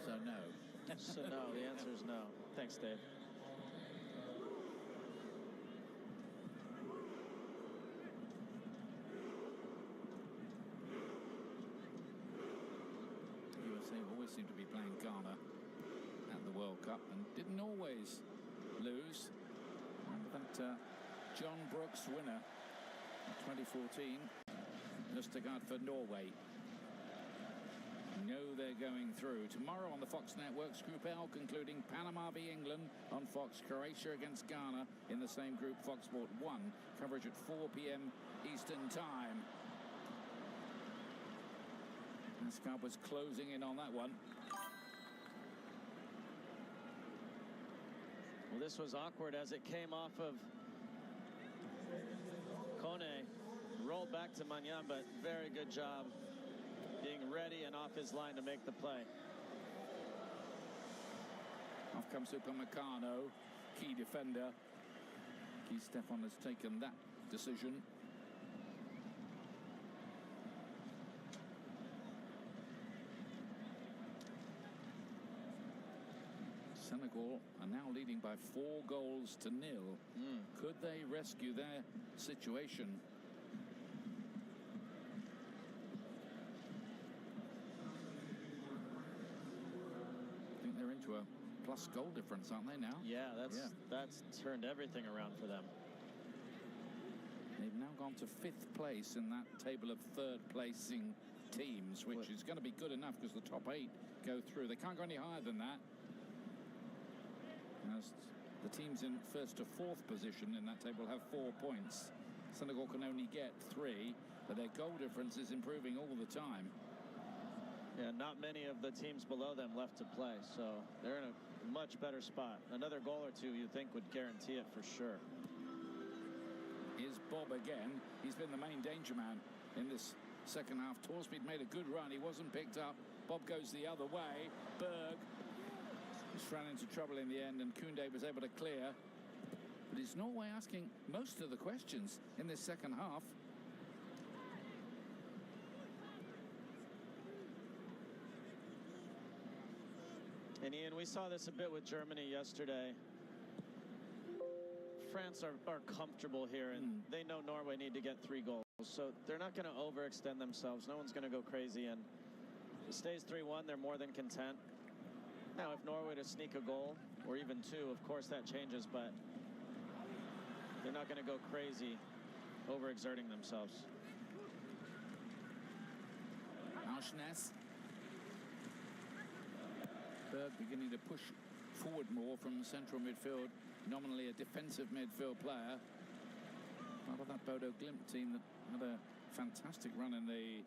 So no. So no, the answer is no. Thanks, Dave. USA always seem to be playing Ghana at the World Cup and didn't always lose. Remember that John Brooks winner in 2014. Østegård for Norway. No, they're going through. Tomorrow on the Fox Networks, Group L, concluding Panama v England on Fox, Croatia against Ghana in the same group, Fox Sport 1. Coverage at 4 p.m. Eastern Time. Asgard was closing in on that one. Well, this was awkward as it came off of Kone. Rolled back to Magnan, but very good job being ready and off his line to make the play. Off comes Upamecano, key defender. Keith Stefan has taken that decision. Senegal are now leading by 4 goals to 0. Could they rescue their situation? I think they're into a plus goal difference, aren't they now? Yeah, that's turned everything around for them. They've now gone to 5th place in that table of 3rd placing teams, which is going to be good enough because the top 8 go through. They can't go any higher than that. As the teams in 1st to 4th position in that table have 4 points. Senegal can only get 3, but their goal difference is improving all the time. Yeah, not many of the teams below them left to play, so they're in a much better spot. Another goal or 2 you think would guarantee it for sure. Here's Bob again. He's been the main danger man in this second half. Torsby made a good run. He wasn't picked up. Bob goes the other way. Berg just ran into trouble in the end, and Koundé was able to clear. But it's Norway asking most of the questions in this second half. And Ian, we saw this a bit with Germany yesterday. France are comfortable here, and they know Norway need to get 3 goals. So they're not going to overextend themselves. No one's going to go crazy, and if it stays 3-1, they're more than content. Now, if Norway to sneak a goal, or even 2, of course that changes, but they're not going to go crazy overexerting themselves. Auchness. Berg beginning to push forward more from central midfield, nominally a defensive midfield player. Part of that Bodo Glimt team that had a fantastic run in the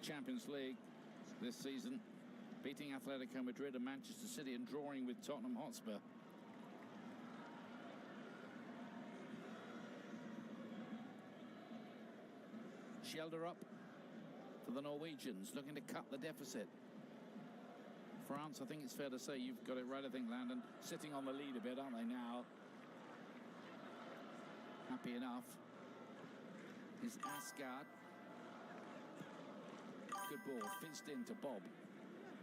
Champions League this season, beating Atletico Madrid and Manchester City and drawing with Tottenham Hotspur. Schelderup for the Norwegians, looking to cut the deficit. France, I think it's fair to say you've got it right, I think, Landon. Sitting on the lead a bit, aren't they now? Happy enough. Is Asgard. Good ball, fizzed into Bob.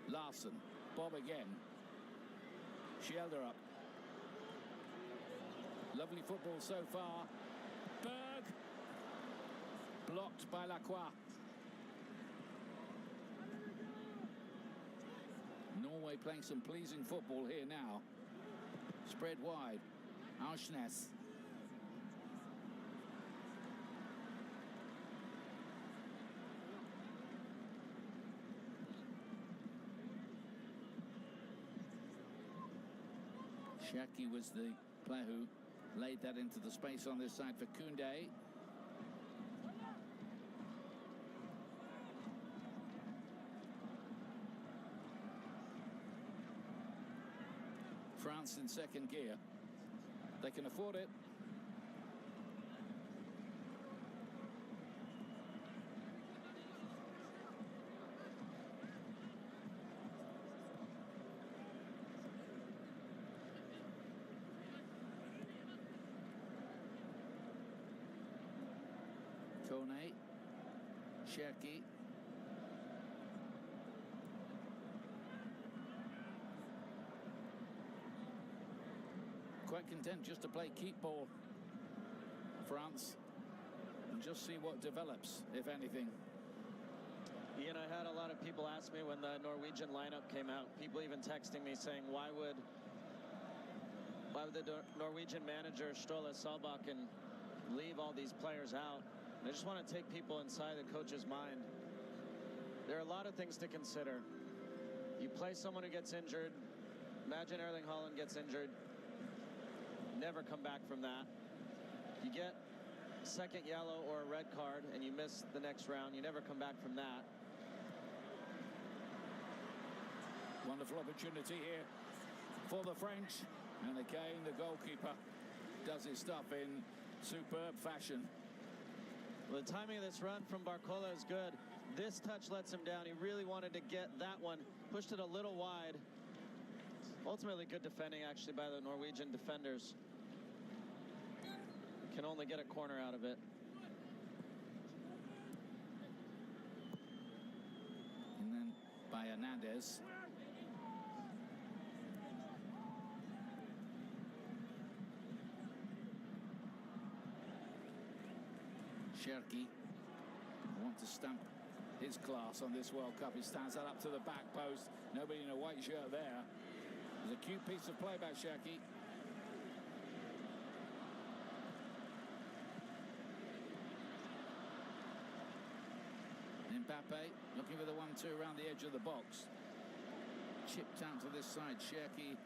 Larson, Bob again. Schelderup. Lovely football so far. Berg. Blocked by Lacroix. Norway playing some pleasing football here now. Spread wide. Aursnes. Shaki was the player who laid that into the space on this side for Koundé. France in second gear. They can afford it. Kone, Cherki. Quite content just to play keep ball, France, and just see what develops, if anything. Ian, I had a lot of people ask me when the Norwegian lineup came out, people even texting me saying, why would the Norwegian manager, Ståle Solbakken, leave all these players out? And I just want to take people inside the coach's mind. There are a lot of things to consider. You play someone who gets injured. Imagine Erling Haaland gets injured. Never come back from that. You get a second yellow or a red card and you miss the next round. You never come back from that. Wonderful opportunity here for the French. And again, the goalkeeper does his stuff in superb fashion. Well, the timing of this run from Barcola is good. This touch lets him down. He really wanted to get that one. Pushed it a little wide. Ultimately, good defending, actually, by the Norwegian defenders. Can only get a corner out of it. And then by Hernandez. Cherki want to stamp his class on this World Cup. He stands that up to the back post. Nobody in a white shirt there. There's a cute piece of play by Cherki. Mbappe looking for the 1-2 around the edge of the box. Chipped out to this side. Cherki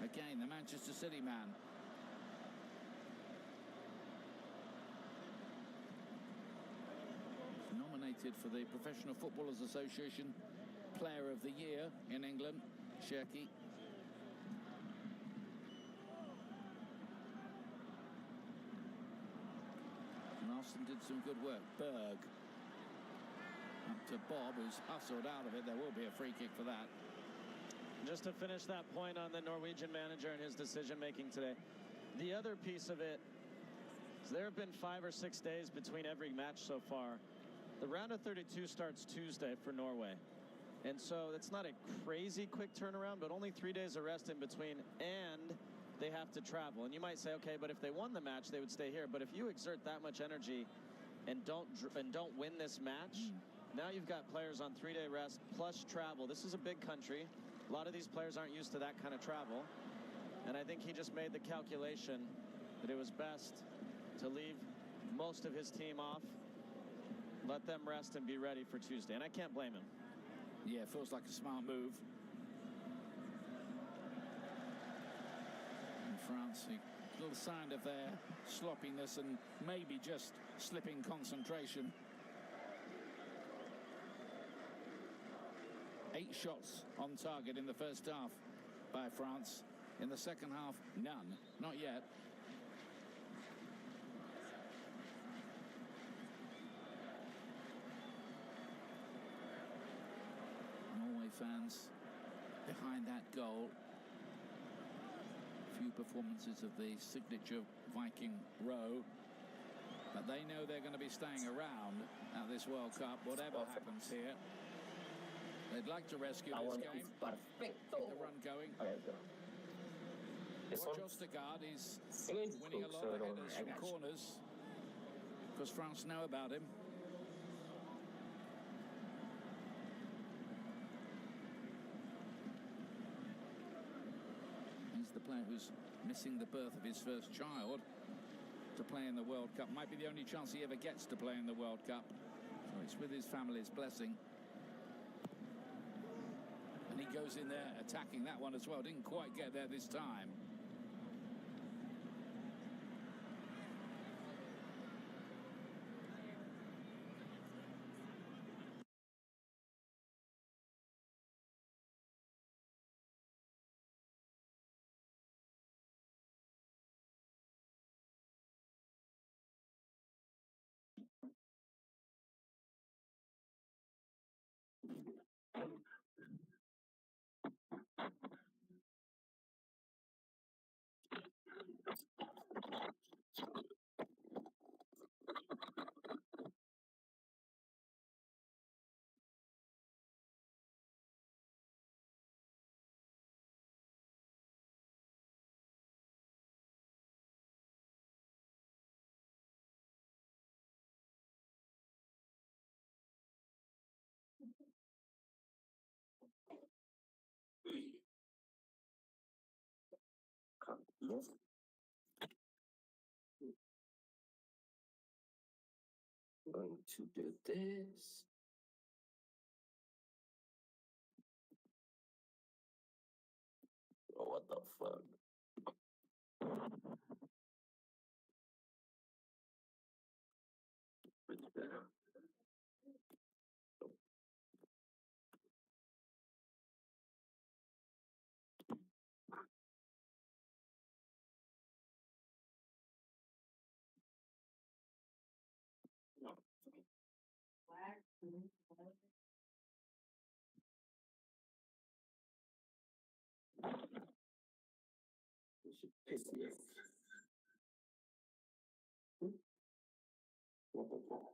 again, the Manchester City man. Nominated for the Professional Footballers Association Player of the Year in England, Cherki. Larson did some good work. Berg. Up to Bob, who's hustled out of it. There will be a free kick for that. Just to finish that point on the Norwegian manager and his decision-making today. The other piece of it is there have been 5 or 6 days between every match so far. The round of 32 starts Tuesday for Norway. And so it's not a crazy quick turnaround, but only 3 days of rest in between, and they have to travel. And you might say, okay, but if they won the match, they would stay here. But if you exert that much energy and don't win this match, now you've got players on 3-day rest plus travel. This is a big country. A lot of these players aren't used to that kind of travel. And I think he just made the calculation that it was best to leave most of his team off, let them rest and be ready for Tuesday. And I can't blame him. Yeah, it feels like a smart move. In France, a little sign of their sloppiness and maybe just slipping concentration. 8 shots on target in the first half by France. In the second half, none. Not yet. fans behind that goal. Few performances of the signature Viking row, but they know they're going to be staying around at this World Cup, whatever happens here. They'd like to rescue this game, keep the run going. Roger Ostergaard is winning a lot of headers from corners, because France know about him. He's the player who's missing the birth of his first child to play in the World Cup. Might be the only chance he ever gets to play in the World Cup. So it's with his family's blessing. And he goes in there attacking that one as well. Didn't quite get there this time. Going to do this. Oh, what the fuck? Much better. You should piss me off. What the fuck?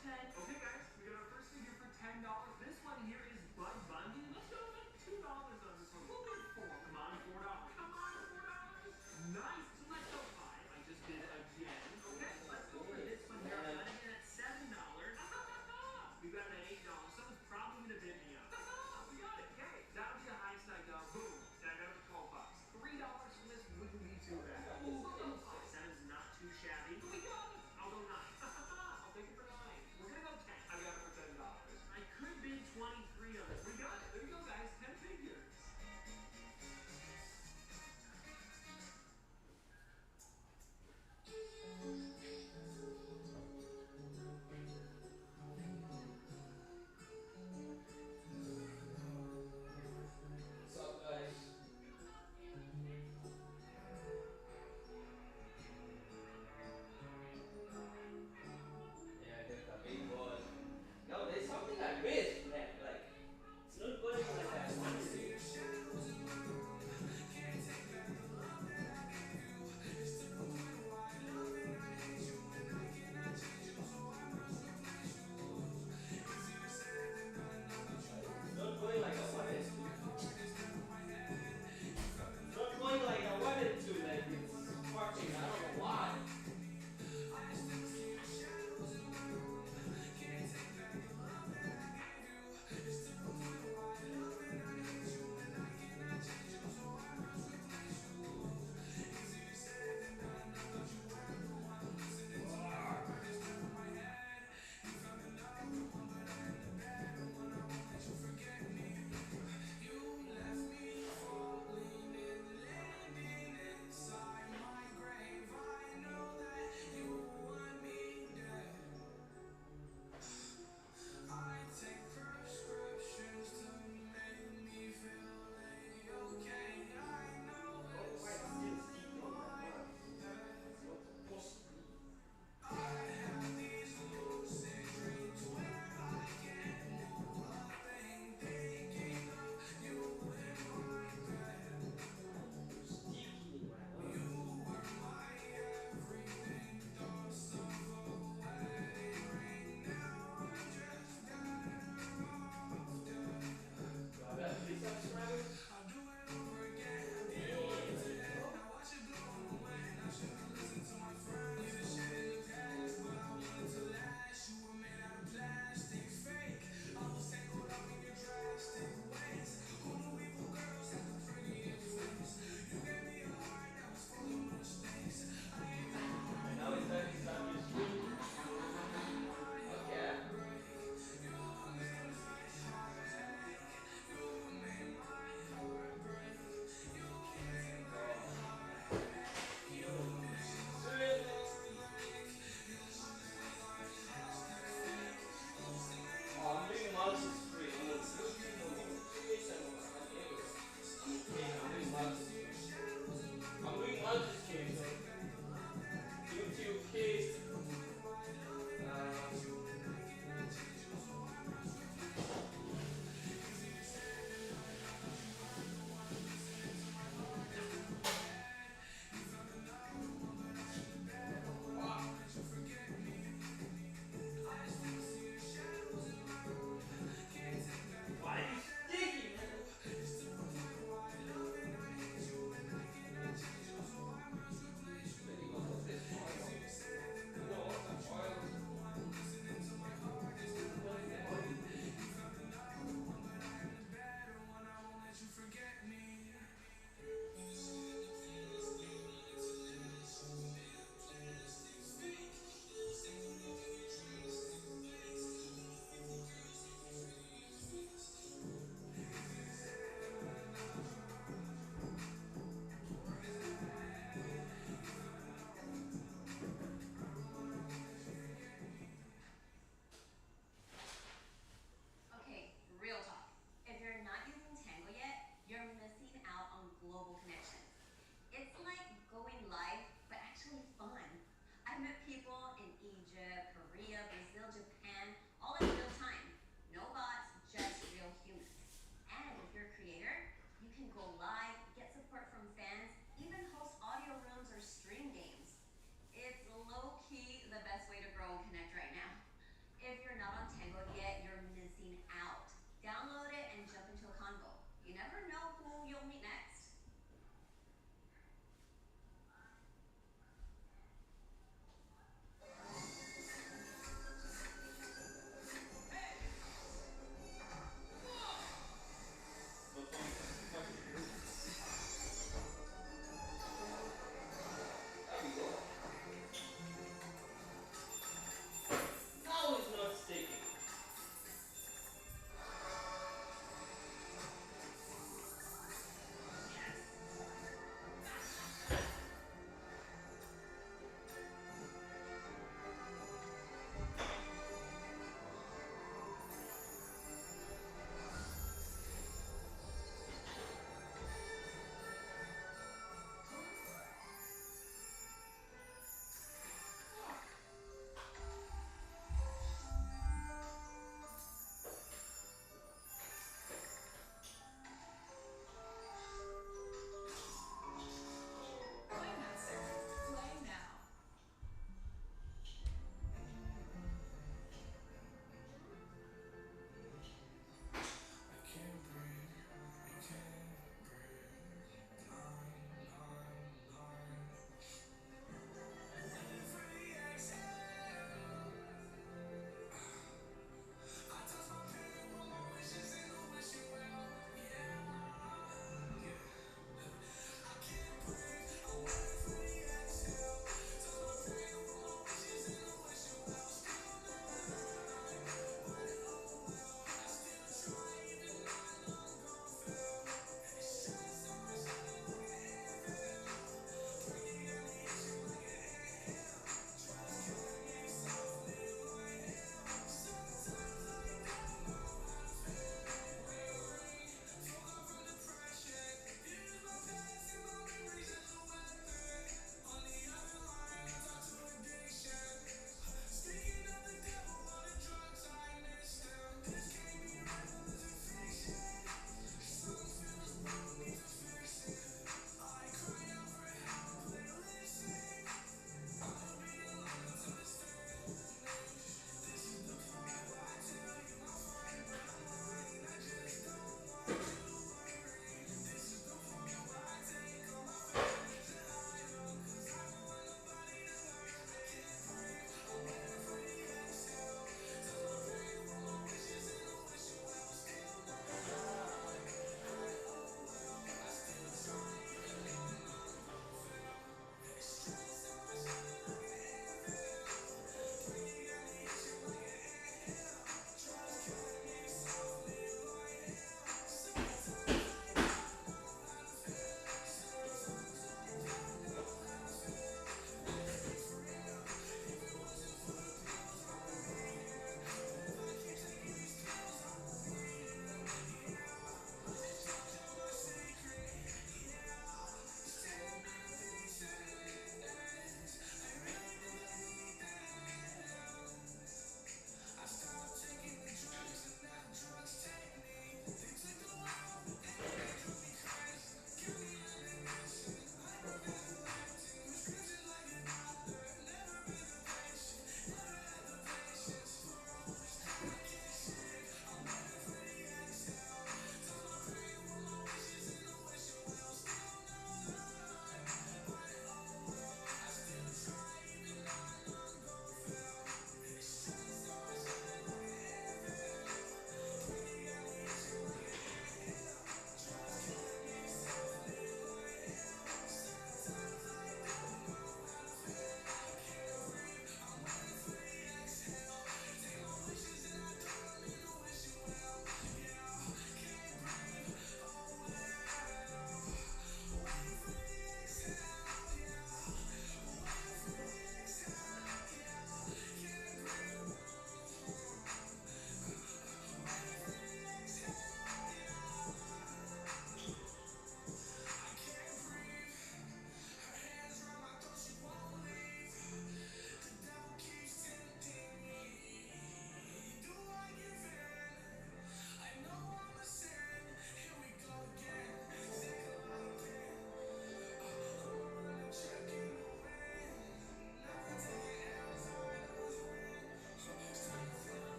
10. Okay, guys, we got our first figure for $10. This one here is Bud Bundy. Let's go with $2 on this one. We'll do $4. Come on, $4. Come on, $4. Nice. So let's go 5. I just did it again. Okay, let's go for this one here. I got it in at $7. We got it at $8. Someone's probably gonna bid me up. We got it. Okay, that'll be the highest I go. Boom. That got it for $12. $3 from this wouldn't be too bad. Ooh, 7's not too shabby. We got it. I'll go 9. I'll take it for 9. We're gonna go 10.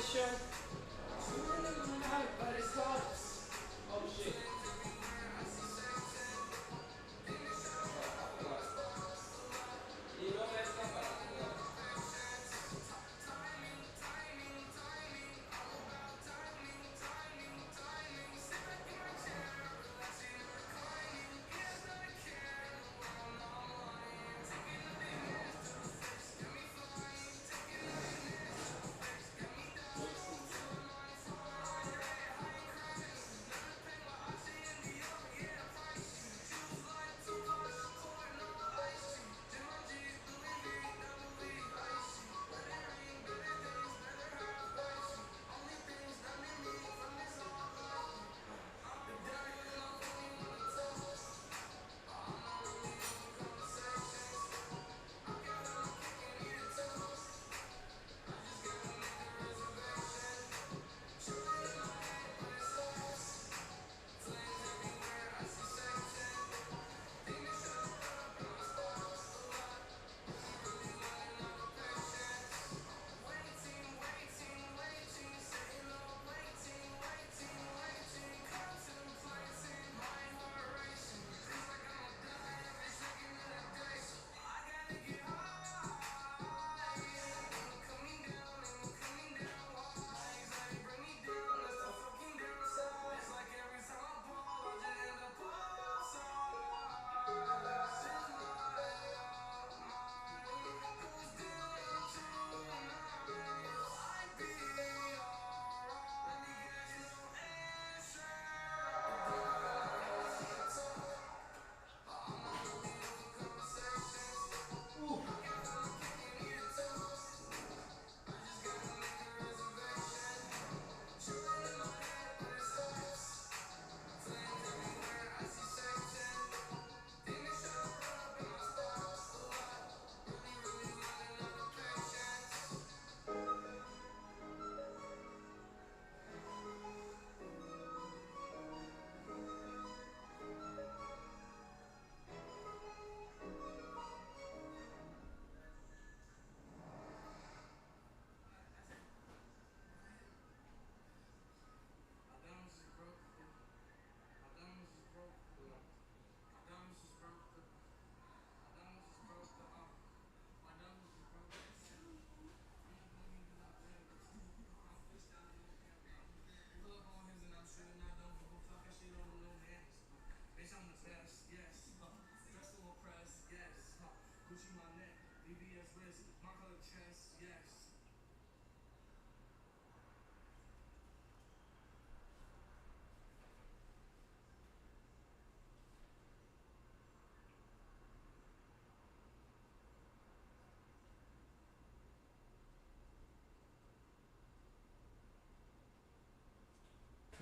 pressure. But it stops. Oh shit.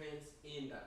Prince Inda.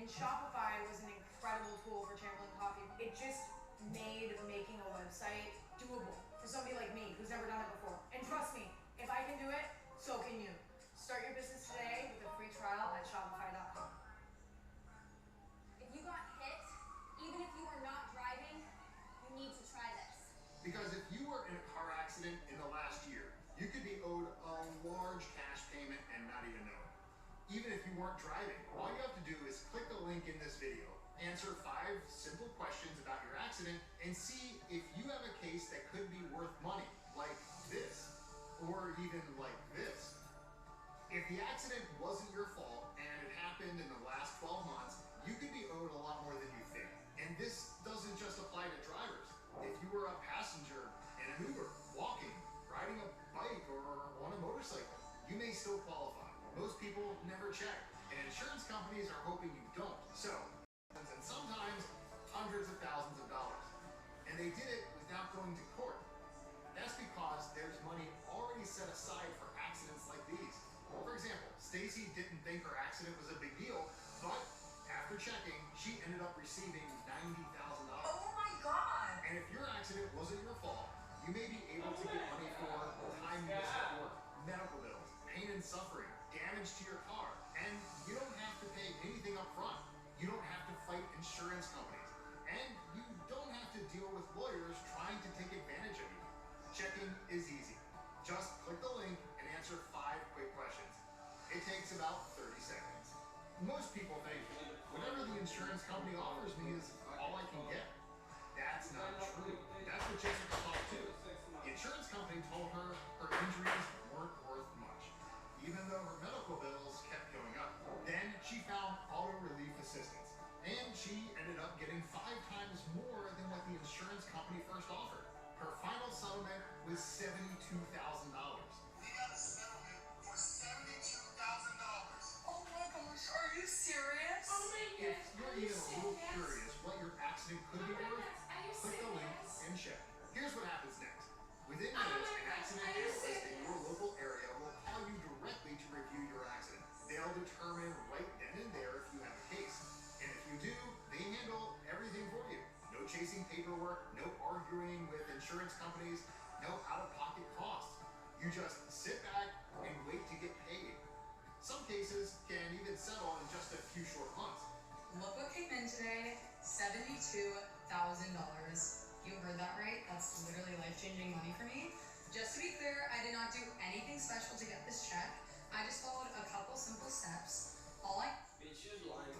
And Shopify was an incredible tool for Chamberlain Coffee. It just made making a website doable for somebody like me who's never done it before. And trust me, if I can do it, so can you. Start your business today with a free trial at Shopify.com. If you got hit, even if you were not driving, you need to try this. Because if you were in a car accident in the last year, you could be owed a large cash payment and not even know it. Even if you weren't driving, all you have to do is click the link in this video, answer 5 simple questions about your accident, and see if you have a case that could be worth money, like this, or even like this. If the accident wasn't your fault and it happened in the last 12 months, you could be owed a lot more than you think. And this doesn't just apply to drivers. If you were a passenger in an Uber, walking, riding a bike, or on a motorcycle, you may still qualify. Most people never check, and insurance companies are hoping you don't. So, and sometimes hundreds of thousands of dollars. And they did it without going to court. That's because there's money already set aside for accidents like these. For example, Stacy didn't think her accident was a big deal, but after checking, she ended up receiving $90,000. Oh my God! And if your accident wasn't your fault, you may be able to get money for time you missed at work, medical bills, pain and suffering, damage to your car, and you don't have to pay anything up front. You don't have to fight insurance companies, and you don't have to deal with lawyers trying to take advantage of you. Checking is easy. Just click the link and answer 5 quick questions. It takes about 30 seconds. Most people think whatever the insurance company offers me is all I can get. That's not true. That's what Jessica thought too. The insurance company told her her injuries weren't worth much, even though her medical bills kept going up. Then she found auto relief assistance, and she ended up getting 5 times more than what the insurance company first offered. Her final settlement was $72,000. We got a settlement for $72,000. Oh my gosh, are you serious? Oh my If you're even a little curious what your accident could be worth, click the link and check. Here's what happens next. Within minutes, an accident analyst in your local area will call you directly to review your accident. They'll determine right then and there if you have a case. And if you do, they handle everything for you. No chasing paperwork, no arguing with insurance companies, no out-of-pocket costs. You just sit back and wait to get paid. Some cases can even settle in just a few short months. Look what came in today, $72,000. You heard that right? That's literally life-changing money for me. Just to be clear, I did not do anything special to get this check. I just followed a couple simple steps. All I... Bitch, you're lying.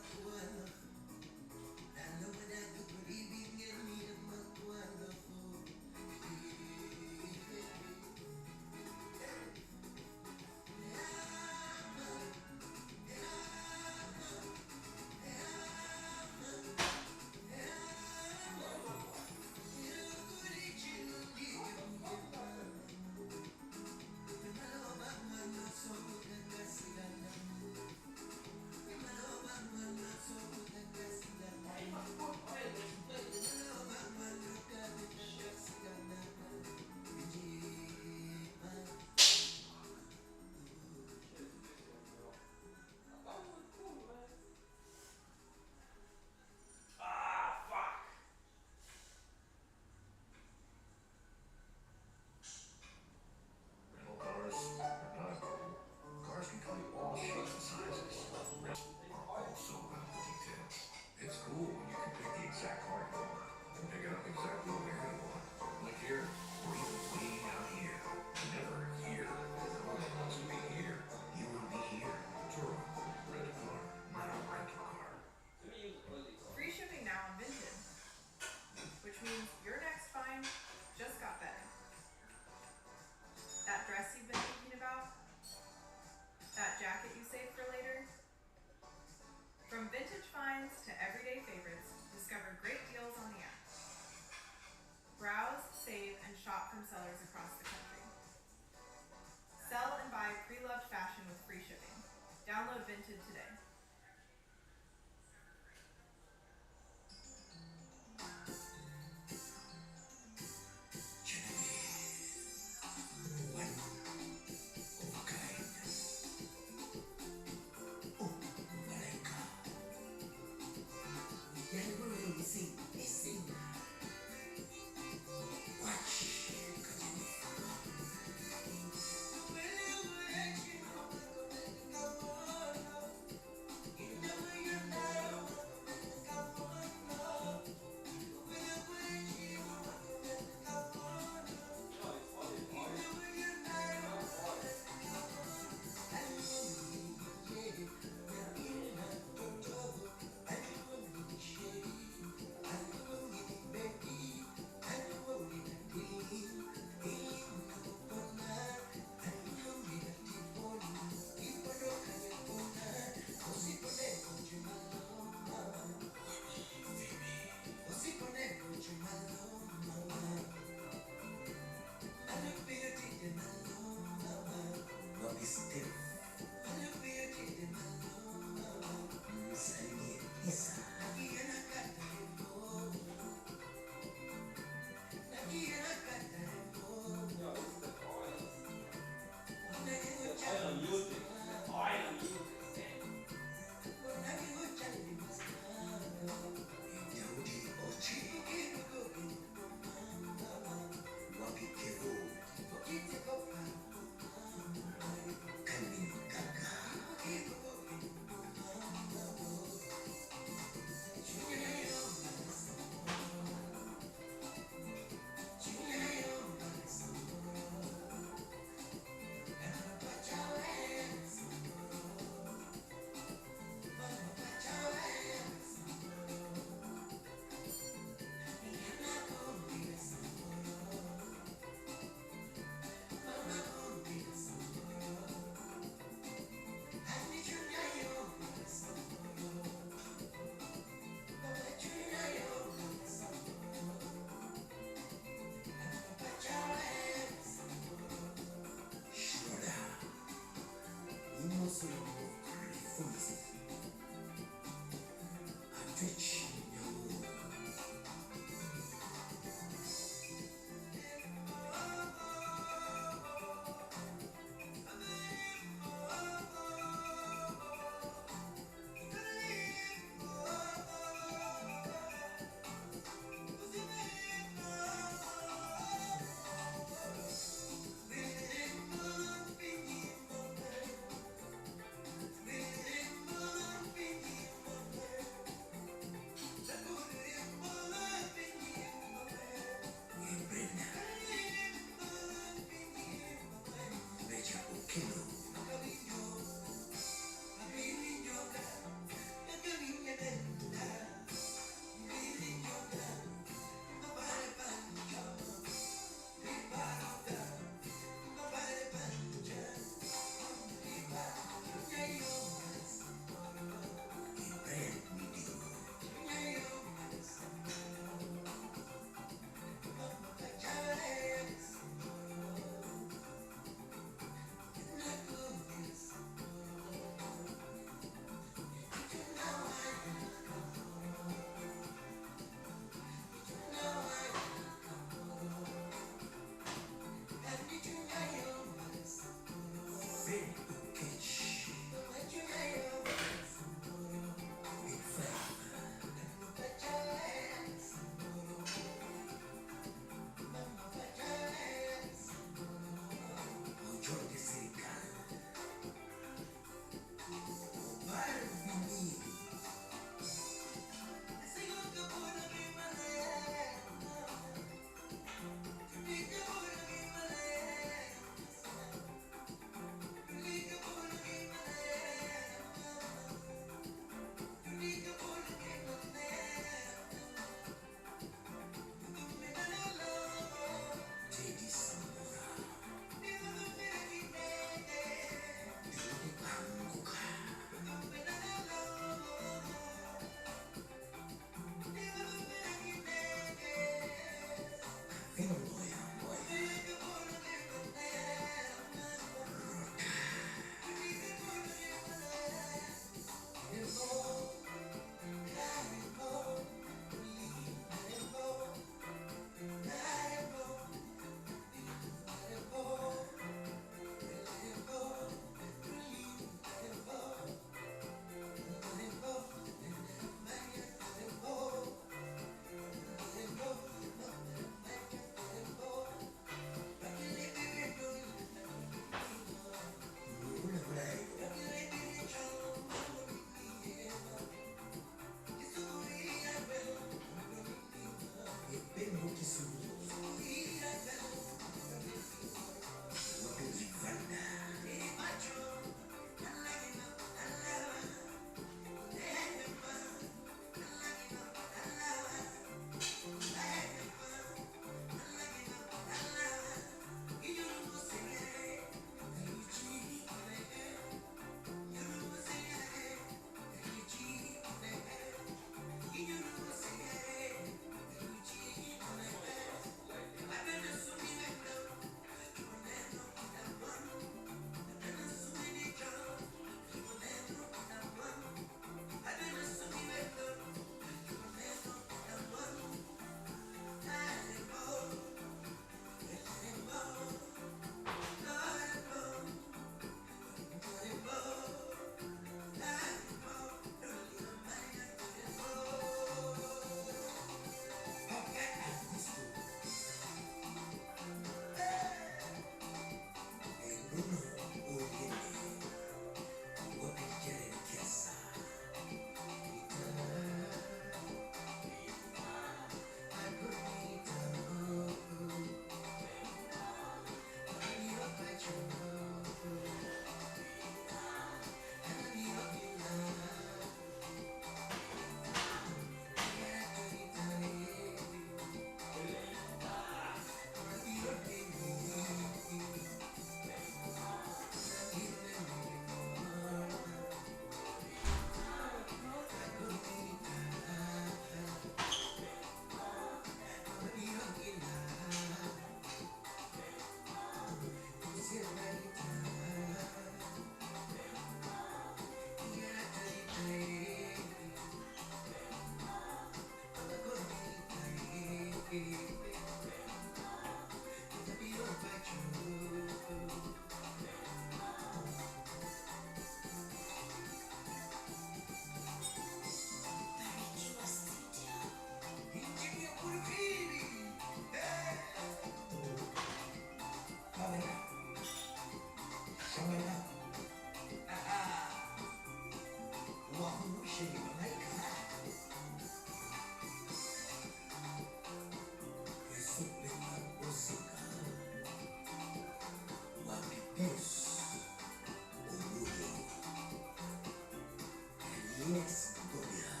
Inexploria.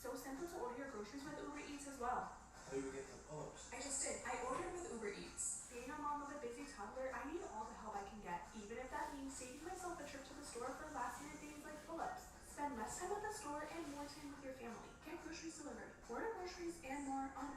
So simple to order your groceries with Uber Eats as well. How do we get the pull-ups? I just did. I ordered with Uber Eats. Being a mom of a busy toddler, I need all the help I can get, even if that means saving myself a trip to the store for last-minute things like pull-ups. Spend less time at the store and more time with your family. Get groceries delivered. Order groceries and more on